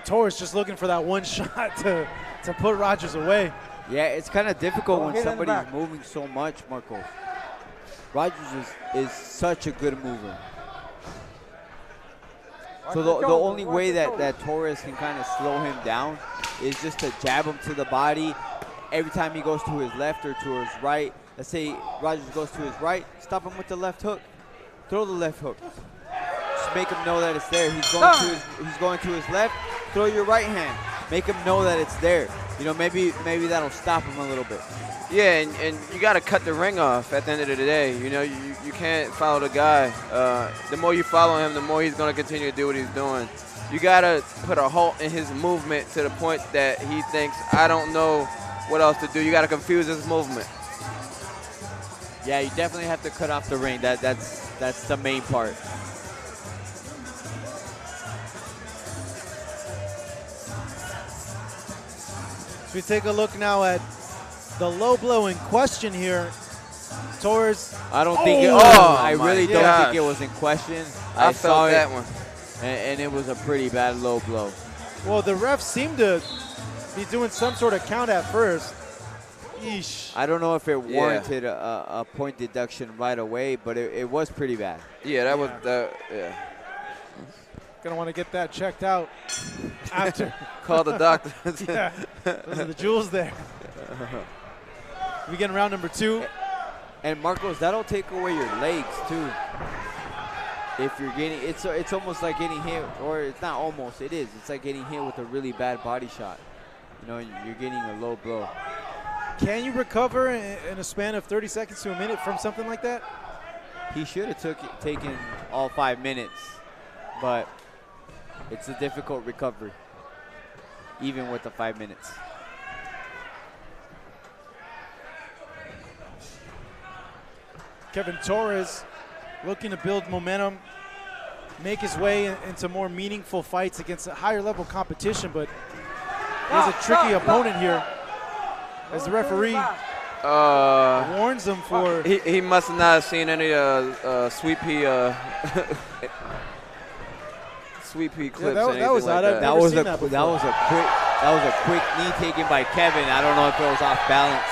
Speaker 3: Torres just looking for that one shot to put Rodgers away.
Speaker 5: Yeah, it's kind of difficult when
Speaker 3: Get in the
Speaker 5: somebody's
Speaker 3: back.
Speaker 5: moving so much, Marcos. Rodgers is such a good mover. So the only way that Torres can kind of slow him down is just to jab him to the body. Every time he goes to his left or to his right, let's say Rodgers goes to his right, stop him with the left hook. Throw the left hook. Just make him know that it's there. He's going to his left, throw your right hand. Make him know that it's there. You know, maybe that'll stop him a little bit.
Speaker 19: Yeah, and you got to cut the ring off at the end of the day. You know, you can't follow the guy. The more you follow him, the more he's going to continue to do what he's doing. You got to put a halt in his movement to the point that he thinks, I don't know what else to do. You got to confuse his movement.
Speaker 5: Yeah, you definitely have to cut off the ring. That's the main part.
Speaker 3: We take a look now at the low blow in question here. Torres.
Speaker 5: I don't think I really don't think it was in question. I saw
Speaker 19: felt that one.
Speaker 5: And it was a pretty bad low blow.
Speaker 3: Well, the refs seem to be doing some sort of count at first. Yeesh.
Speaker 5: I don't know if it warranted a point deduction right away, but it was pretty bad.
Speaker 19: Yeah, that was yeah.
Speaker 3: Gonna want to get that checked out after.
Speaker 19: Call the doctor.
Speaker 3: Yeah, those are the jewels there. We get in round number 2.
Speaker 5: And Marcos, that'll take away your legs too. If you're getting, it's almost like getting hit, or it's not almost, it is. It's like getting hit with a really bad body shot. You know, you're getting a low blow.
Speaker 3: Can you recover in a span of 30 seconds to a minute from something like that?
Speaker 5: He should have taken all 5 minutes, but it's a difficult recovery, even with the 5 minutes.
Speaker 3: Kevin Torres looking to build momentum, make his way into more meaningful fights against a higher level competition, but he's a tricky opponent here. As the referee warns him for...
Speaker 19: He must not have seen any Sweet Pea Sweet Pea clips.
Speaker 3: Yeah, that was
Speaker 19: like
Speaker 3: out.
Speaker 5: That was a quick knee taken by Kevin. I don't know if it was off balance.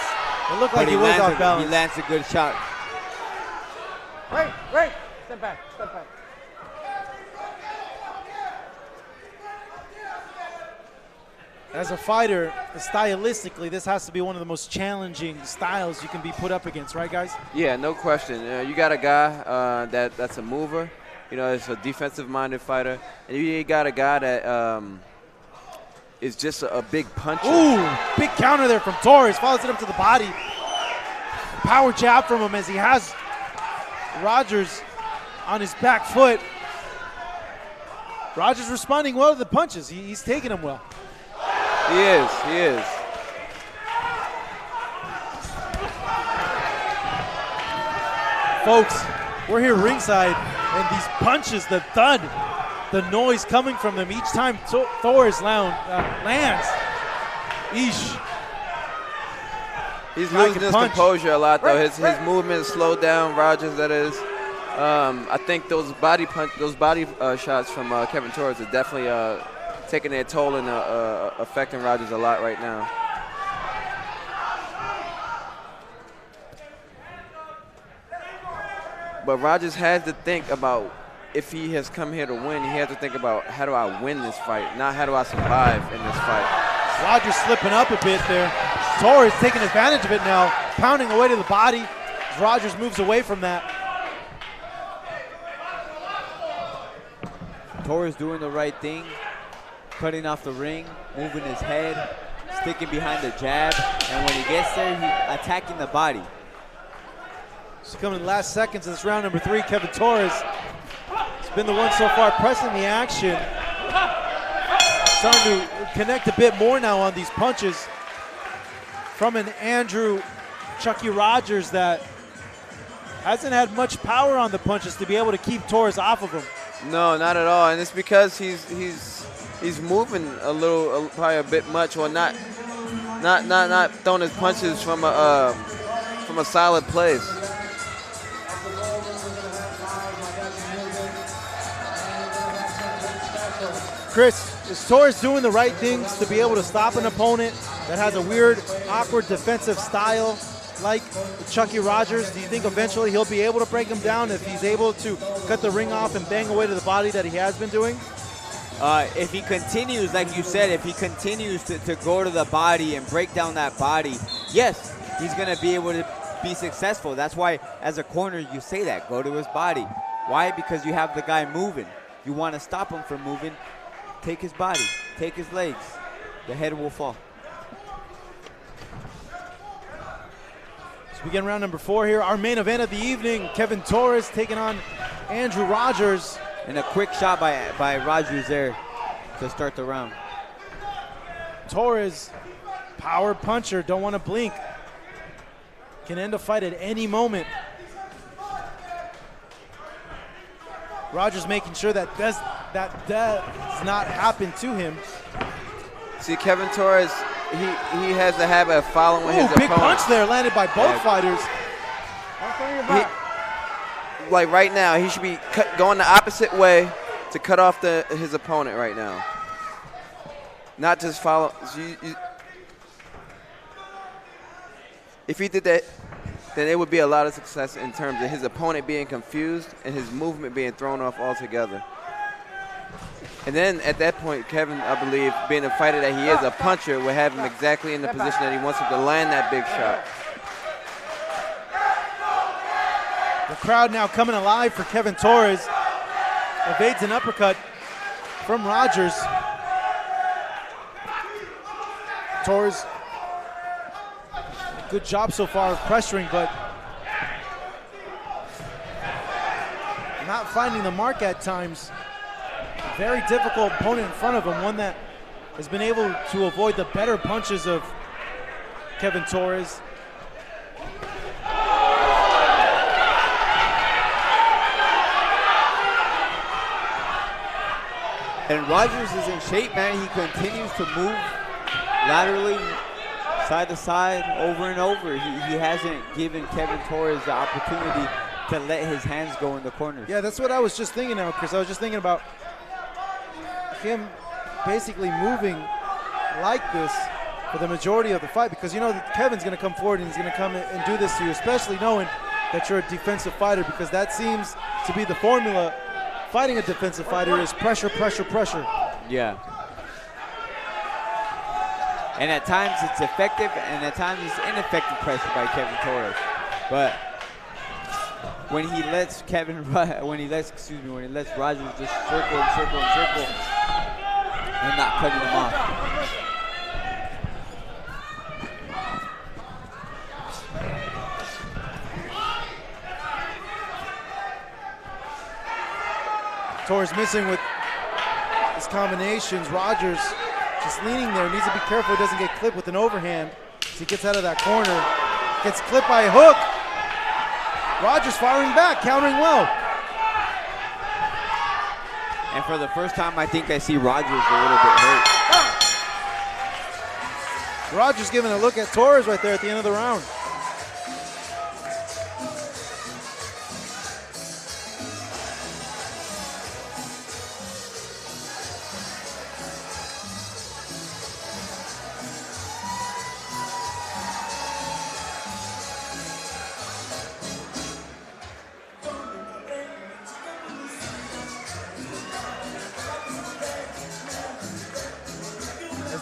Speaker 3: It looked like he was off balance.
Speaker 5: He lands a good shot.
Speaker 6: Wait. Step back.
Speaker 3: As a fighter, stylistically, this has to be one of the most challenging styles you can be put up against, right, guys?
Speaker 19: Yeah, no question. You got a guy that's a mover. You know, it's a defensive-minded fighter. And you got a guy that is just a big puncher.
Speaker 3: Ooh, big counter there from Torres. Follows it up to the body. Power jab from him as he has Rodgers on his back foot. Rodgers responding well to the punches. He's taking them well.
Speaker 19: He is.
Speaker 3: Folks, we're here ringside, and these punches, the thud, the noise coming from them each time Torres lands. Eesh.
Speaker 19: He's losing his composure a lot, though. His movement slowed down. Rodgers, that is. I think those body shots from Kevin Torres are definitely taking their toll and affecting Rodgers a lot right now. But Rodgers has to think about, if he has come here to win, he has to think about, how do I win this fight, not how do I survive in this fight.
Speaker 3: Rodgers slipping up a bit there. Torres taking advantage of it now, pounding away to the body as Rodgers moves away from that.
Speaker 5: Torres doing the right thing, cutting off the ring, moving his head, sticking behind the jab, and when he gets there, he's attacking the body.
Speaker 3: So coming in the last seconds of this round number 3, Kevin Torres has been the one so far pressing the action. Starting to connect a bit more now on these punches from an Andrew Chucky Rodgers that hasn't had much power on the punches to be able to keep Torres off of him.
Speaker 19: No, not at all, and it's because he's moving a little, probably a bit much, or not throwing his punches from a solid place.
Speaker 3: Chris, is Torres doing the right things to be able to stop an opponent that has a weird, awkward defensive style like Chucky Rodgers? Do you think eventually he'll be able to break him down if he's able to cut the ring off and bang away to the body that he has been doing?
Speaker 5: If he continues, like you said, if he continues to go to the body and break down that body, yes, he's going to be able to be successful. That's why, as a corner, you say that. Go to his body. Why? Because you have the guy moving. You want to stop him from moving. Take his body. Take his legs. The head will fall.
Speaker 3: So we begin round number 4 here. Our main event of the evening, Kevin Torres taking on Andrew Rodgers.
Speaker 5: And a quick shot by Rodgers there to start the round.
Speaker 3: Torres, power puncher, don't want to blink. Can end a fight at any moment. Rodgers making sure that does not happen to him.
Speaker 19: See, Kevin Torres, he has the habit of following his
Speaker 3: big
Speaker 19: opponent.
Speaker 3: punch there landed by both fighters.
Speaker 19: Like right now, he should be going the opposite way to cut off his opponent right now. Not just follow. If he did that, then it would be a lot of success in terms of his opponent being confused and his movement being thrown off altogether. And then at that point, Kevin, I believe, being the fighter that he is, a puncher, would have him exactly in the position that he wants him to land that big shot.
Speaker 3: The crowd now coming alive for Kevin Torres. Evades an uppercut from Rodgers. Torres, good job so far of pressuring, but not finding the mark at times. Very difficult opponent in front of him, one that has been able to avoid the better punches of Kevin Torres.
Speaker 5: And Rodgers is in shape, man. He continues to move laterally, side to side, over and over. He hasn't given Kevin Torres the opportunity to let his hands go in the corners.
Speaker 3: Yeah, that's what I was just thinking of, Chris. I was just thinking about him basically moving like this for the majority of the fight, because you know that Kevin's going to come forward and he's going to come and do this to you, especially knowing that you're a defensive fighter, because that seems to be the formula. Fighting a defensive fighter is pressure, pressure, pressure.
Speaker 5: Yeah. And at times it's effective, and at times it's ineffective pressure by Kevin Torres. But when he lets Rodgers just circle and circle and circle, and not cutting him off.
Speaker 3: Torres missing with his combinations. Rodgers just leaning there. Needs to be careful he doesn't get clipped with an overhand as he gets out of that corner. Gets clipped by a hook. Rodgers firing back, countering well.
Speaker 5: And for the first time, I think I see Rodgers a little bit hurt.
Speaker 3: Rodgers giving a look at Torres right there at the end of the round.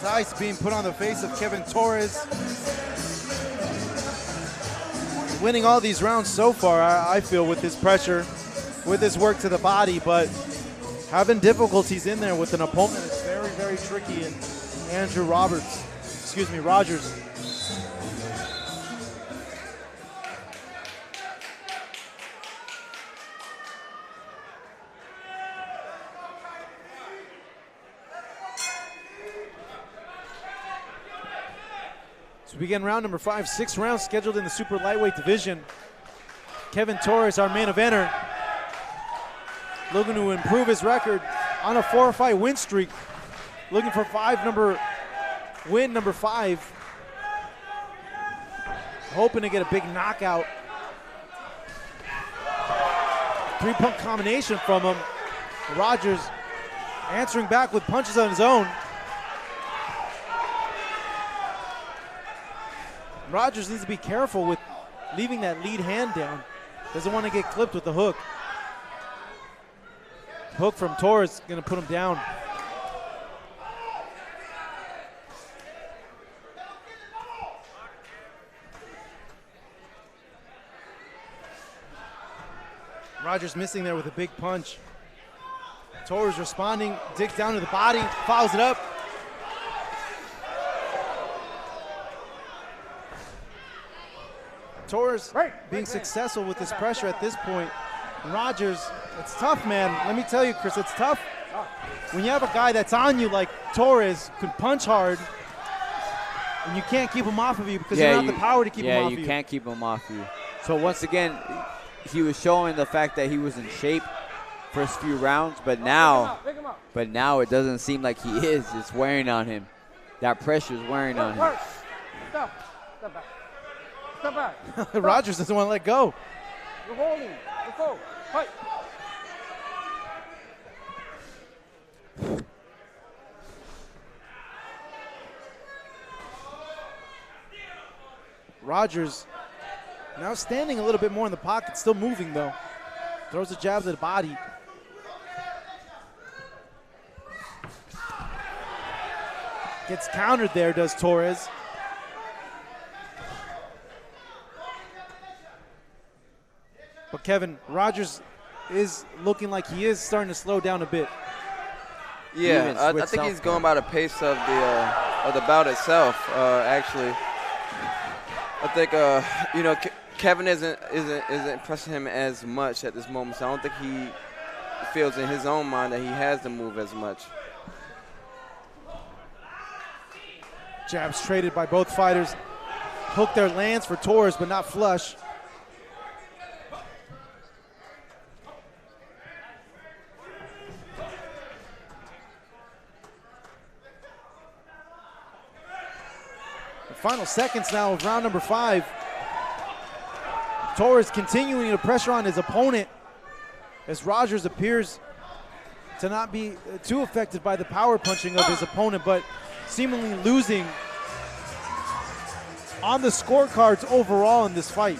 Speaker 3: Ice being put on the face of Kevin Torres. Winning all these rounds so far, I feel, with his pressure, with his work to the body, but having difficulties in there with an opponent that's very, very tricky, and Andrew Rodgers. So we begin round number 5, 6 rounds scheduled in the super lightweight division. Kevin Torres, our main eventer, looking to improve his record on a 4-fight win streak, looking for win number 5, hoping to get a big knockout. 3-pump combination from him. Rodgers answering back with punches on his own. Rodgers needs to be careful with leaving that lead hand down. Doesn't want to get clipped with the hook. Hook from Torres going to put him down. Rodgers missing there with a big punch. Torres responding, digs down to the body, fouls it up. Torres being successful with this pressure at this point. Rodgers, it's tough, man. Let me tell you, Chris, it's tough when you have a guy that's on you like Torres, can punch hard, and you can't keep him off of you because you don't have the power to keep him off
Speaker 5: you
Speaker 3: you.
Speaker 5: can't keep him off you. So once again, he was showing the fact that he was in shape first few rounds, but now it doesn't seem like he is. It's wearing on him. That pressure is wearing on him.
Speaker 6: Stop back. Step back.
Speaker 3: Rodgers doesn't want to let go.
Speaker 6: You're holding. Let's go. Fight.
Speaker 3: Rodgers now standing a little bit more in the pocket, still moving though. Throws a jab to the body. Gets countered there, does Torres. But Kevin, Rodgers is looking like he is starting to slow down a bit.
Speaker 19: Yeah, I think he's going by the pace of the bout itself. Actually, I think you know, Kevin isn't pressing him as much at this moment. So I don't think he feels in his own mind that he has to move as much.
Speaker 3: Jabs traded by both fighters. Hook there lands for Torres, but not flush. The final seconds now of round number 5. Torres continuing to pressure on his opponent as Rodgers appears to not be too affected by the power punching of his opponent, but seemingly losing on the scorecards overall in this fight.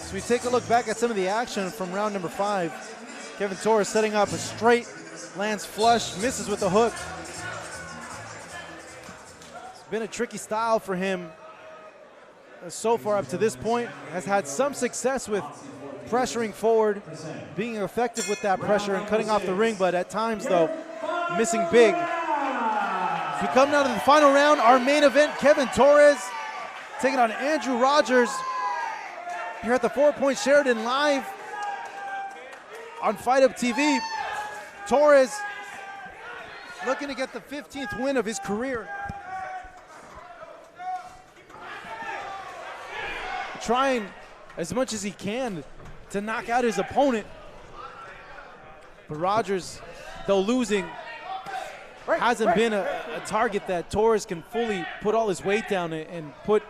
Speaker 3: So we take a look back at some of the action from round number 5. Kevin Torres setting up a straight, lands flush, misses with the hook. It's been a tricky style for him so far up to this point. Has had some success with pressuring forward, being effective with that pressure and cutting off the ring, but at times though, missing big. As we come down to the final round, our main event, Kevin Torres taking on Andrew Rodgers. Here at the 4 Point Sheridan live on Fight Up TV. Torres looking to get the 15th win of his career. Trying as much as he can to knock out his opponent. But Rodgers, though losing, hasn't been a target that Torres can fully put all his weight down and put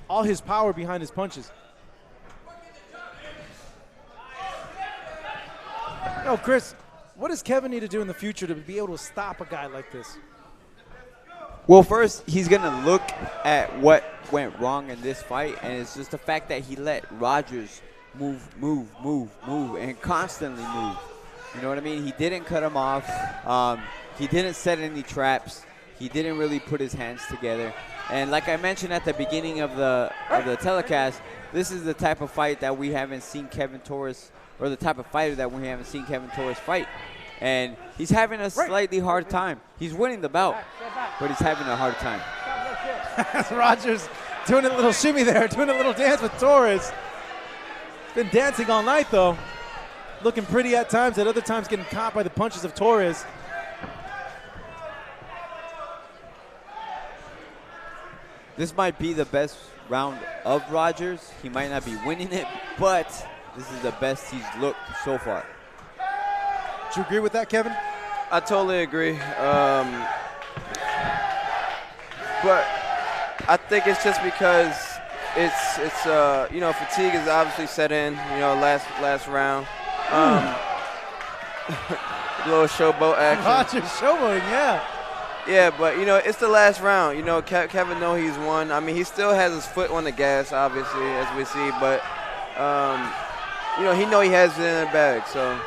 Speaker 3: all his power behind his punches. No, Chris, what does Kevin need to do in the future to be able to stop a guy like this?
Speaker 5: Well, first, he's going to look at what went wrong in this fight, and it's just the fact that he let Rodgers move, and constantly move. You know what I mean? He didn't cut him off. He didn't set any traps. He didn't really put his hands together. And like I mentioned at the beginning of the telecast, this is the type of fight that we haven't seen Kevin Torres, or the type of fighter that we haven't seen Kevin Torres fight. And he's having a slightly hard time. He's winning the bout, but he's having a hard time.
Speaker 3: Rodgers doing a little shimmy there, doing a little dance with Torres. Been dancing all night, though. Looking pretty at times, at other times getting caught by the punches of Torres.
Speaker 5: This might be the best round of Rodgers. He might not be winning it, but this is the best he's looked so far.
Speaker 3: Do you agree with that, Kevin?
Speaker 19: I totally agree. But I think it's just because it's you know, fatigue is obviously set in, you know, last round. A little showboat action.
Speaker 3: Rodgers showboating, yeah.
Speaker 19: Yeah, but, you know, it's the last round. You know, Kevin know he's won. I mean, he still has his foot on the gas, obviously, as we see. But, you know, he know he has it in the bag, so.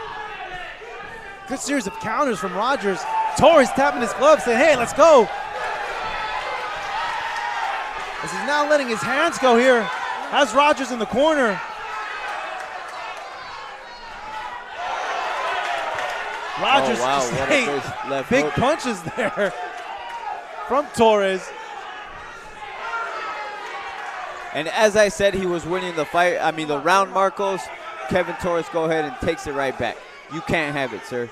Speaker 3: Good series of counters from Rodgers. Torres tapping his glove, saying, hey, let's go. As he's now letting his hands go here. Has Rodgers in the corner. Rodgers just, hey, big punches there from Torres.
Speaker 5: And as I said, he was winning the fight. I mean, the round, Marcos. Kevin Torres go ahead and takes it right back. You can't have it, sir.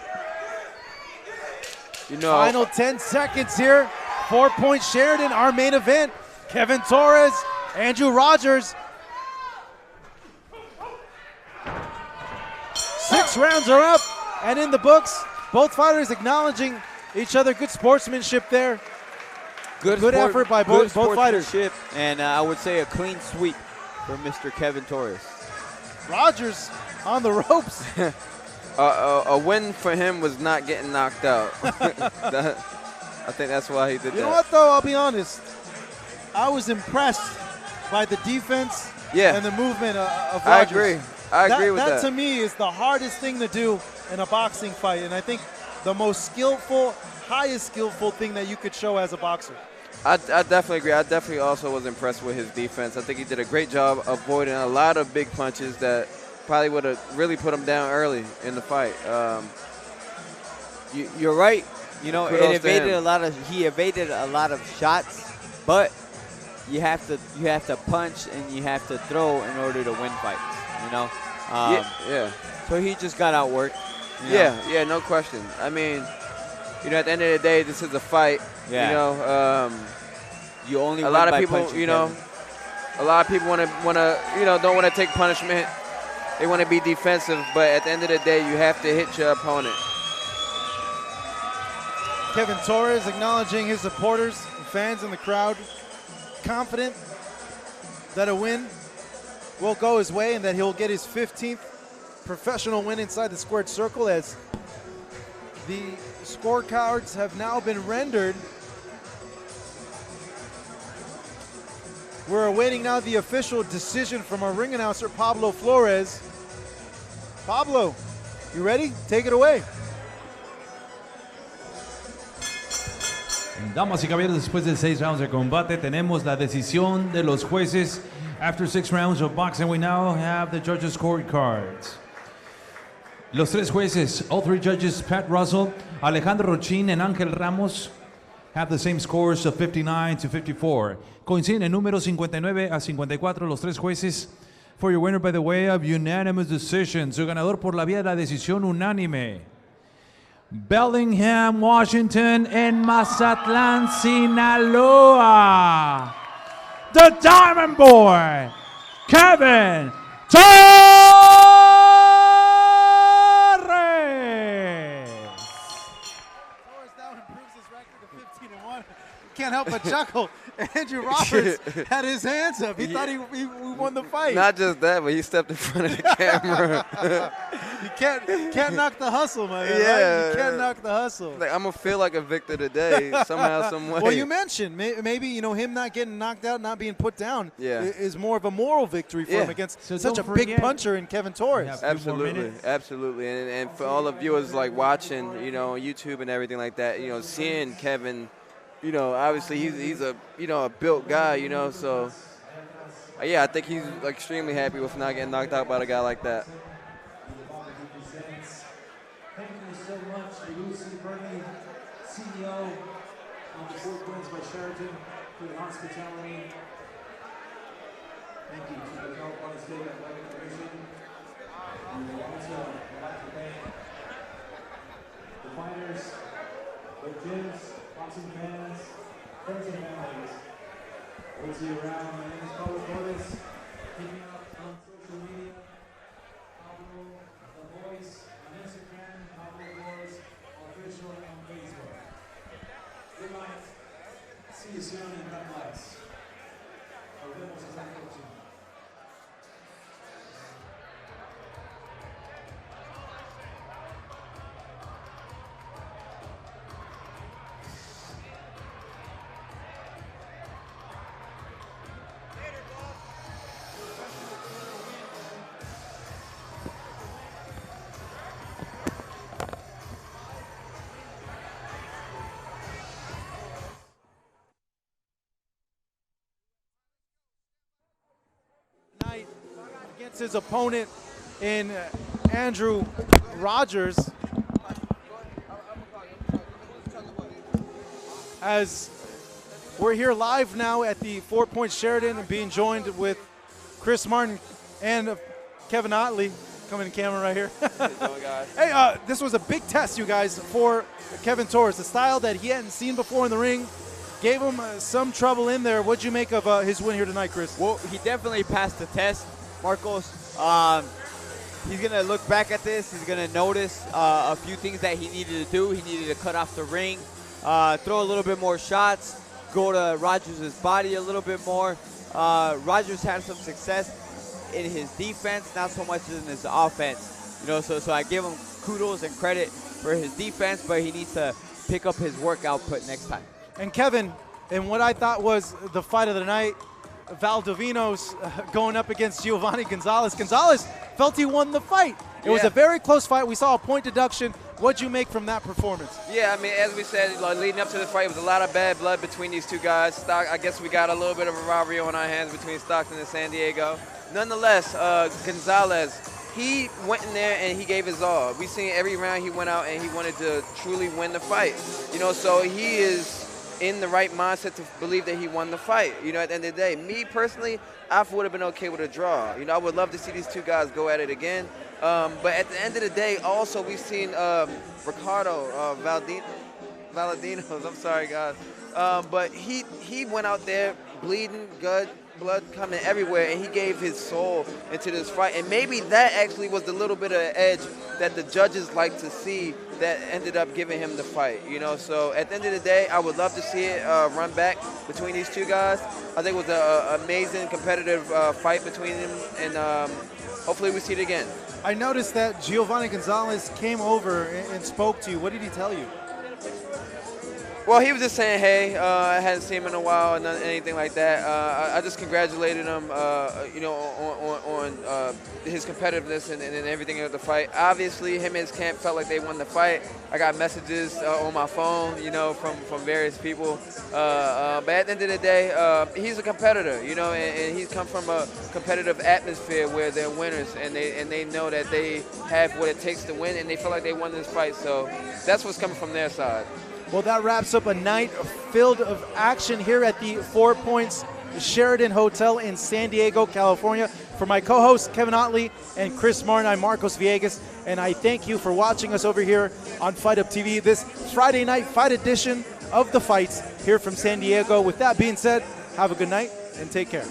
Speaker 19: You know,
Speaker 3: final 10 seconds here. 4-point Sheridan, our main event. Kevin Torres, Andrew Rodgers. 6 rounds are up and in the books. Both fighters acknowledging each other. Good sportsmanship there. Good effort by both fighters.
Speaker 5: And I would say a clean sweep for Mr. Kevin Torres.
Speaker 3: Rodgers on the ropes.
Speaker 19: A win for him was not getting knocked out. I think that's why he did that.
Speaker 3: You know what, though? I'll be honest. I was impressed by the defense and the movement of Rodgers.
Speaker 19: I agree with that.
Speaker 3: That, to me, is the hardest thing to do in a boxing fight. And I think the most skillful, highest skillful thing that you could show as a boxer.
Speaker 19: I definitely agree. I definitely also was impressed with his defense. I think he did a great job avoiding a lot of big punches that probably would have really put him down early in the fight.
Speaker 5: You're right. You know, he evaded a lot of shots, but you have to punch and you have to throw in order to win fights. You know.
Speaker 19: Yeah.
Speaker 5: So he just got outworked.
Speaker 19: Yeah, no question. I mean, you know, at the end of the day, this is a fight.
Speaker 5: Yeah.
Speaker 19: You know,
Speaker 5: you only
Speaker 19: a
Speaker 5: win
Speaker 19: lot of
Speaker 5: by
Speaker 19: people,
Speaker 5: punching,
Speaker 19: you know,
Speaker 5: Kevin.
Speaker 19: a lot of people want to, you know, don't want to take punishment. They want to be defensive, but at the end of the day, you have to hit your opponent.
Speaker 3: Kevin Torres acknowledging his supporters, fans in the crowd, confident that a win will go his way and that he'll get his 15th professional win inside the squared circle, as the scorecards have now been rendered. We're awaiting now the official decision from our ring announcer, Pablo Flores. Pablo, you ready? Take it away.
Speaker 1: Damas y caballeros, después de 6 rounds de combate, tenemos la decisión de los jueces. After 6 rounds of boxing, we now have the judges' scorecards. Los 3 jueces, all 3 judges, Pat Russell, Alejandro Rochin, and Ángel Ramos, have the same scores of 59 to 54. Coinciden en número 59 a 54 los 3 jueces. For your winner by the way of unanimous decision, su ganador por la vía de la decisión unánime, Bellingham, Washington, and Mazatlán, Sinaloa, the Diamond Boy, Kevin Torres.
Speaker 3: Can't help but chuckle. Andrew Roberts had his hands up. He thought he won the fight.
Speaker 19: Not just that, but he stepped in front of the camera.
Speaker 3: You can't knock the hustle, man.
Speaker 19: Yeah.
Speaker 3: Right? You can't knock the hustle.
Speaker 19: Like, I'm going to feel like a victor today somehow, some way.
Speaker 3: Well, you mentioned maybe, you know, him not getting knocked out, not being put down is more of a moral victory for him against such a big puncher in Kevin Torres.
Speaker 19: Absolutely. And for all the viewers like watching, you know, on YouTube and everything like that, you know, seeing Kevin, you know, obviously he's a, you know, a built guy, you know, so yeah, I think he's extremely happy with not getting knocked out by a guy like that.
Speaker 21: Thank you so much, Lucy Bernie, CEO of the 4 Twins by Sheraton, for the hospitality. Thank you to the California State Athletic Commission. boxing fans, friends and families. We'll see you around. My name is Torres. Keep me up on social media. Pablo The Voice on Instagram, Pablo Voice Official on Facebook. Good night. See you soon and God bless. Nos vemos hasta la próxima.
Speaker 3: Against his opponent in Andrew Rodgers, as we're here live now at the 4 Point Sheridan and being joined with Chris Martin and Kevin Otley. Coming in camera right here. Hey, this was a big test, you guys, for Kevin Torres. The style that he hadn't seen before in the ring gave him some trouble in there. What'd you make of his win here tonight, Chris?
Speaker 5: Well, he definitely passed the test, Marcos. He's going to look back at this. He's going to notice a few things that he needed to do. He needed to cut off the ring, throw a little bit more shots, go to Rodgers' body a little bit more. Rodgers had some success in his defense, not so much in his offense. You know, so I give him kudos and credit for his defense, but he needs to pick up his work output next time.
Speaker 3: And Kevin, in what I thought was the fight of the night, Valdovinos going up against Giovanni Gonzalez. Gonzalez felt he won the fight. It was a very close fight. We saw a point deduction. What'd you make from that performance?
Speaker 19: Yeah, I mean, as we said, leading up to the fight, it was a lot of bad blood between these two guys. I guess we got a little bit of a rivalry on our hands between Stockton and San Diego. Nonetheless, Gonzalez, he went in there and he gave his all. We seen every round he went out and he wanted to truly win the fight. You know, so he is in the right mindset to believe that he won the fight. You know, at the end of the day, me personally, I would have been okay with a draw. You know, I would love to see these two guys go at it again. But at the end of the day, also we've seen Ricardo Valdovinos. I'm sorry, guys. But he went out there bleeding, blood coming everywhere, and he gave his soul into this fight. And maybe that actually was the little bit of edge that the judges like to see that ended up giving him the fight. You know, so at the end of the day, I would love to see it run back between these two guys. I think it was an amazing competitive fight between them, and hopefully we see it again.
Speaker 3: I noticed that Giovanni Gonzalez came over and spoke to you. What did he tell you?
Speaker 19: Well, he was just saying, hey, I hadn't seen him in a while and anything like that. I just congratulated him, you know, on his competitiveness and everything of the fight. Obviously, him and his camp felt like they won the fight. I got messages on my phone, you know, from various people. But at the end of the day, he's a competitor, you know, and he's come from a competitive atmosphere where they're winners and they know that they have what it takes to win, and they feel like they won this fight. So that's what's coming from their side.
Speaker 3: Well, that wraps up a night filled of action here at the 4 Points Sheridan Hotel in San Diego, California. For my co-hosts, Kevin Otley and Chris Martin, I'm Marcos Villegas, and I thank you for watching us over here on Fight Up TV, this Friday night fight edition of The Fights here from San Diego. With that being said, have a good night and take care.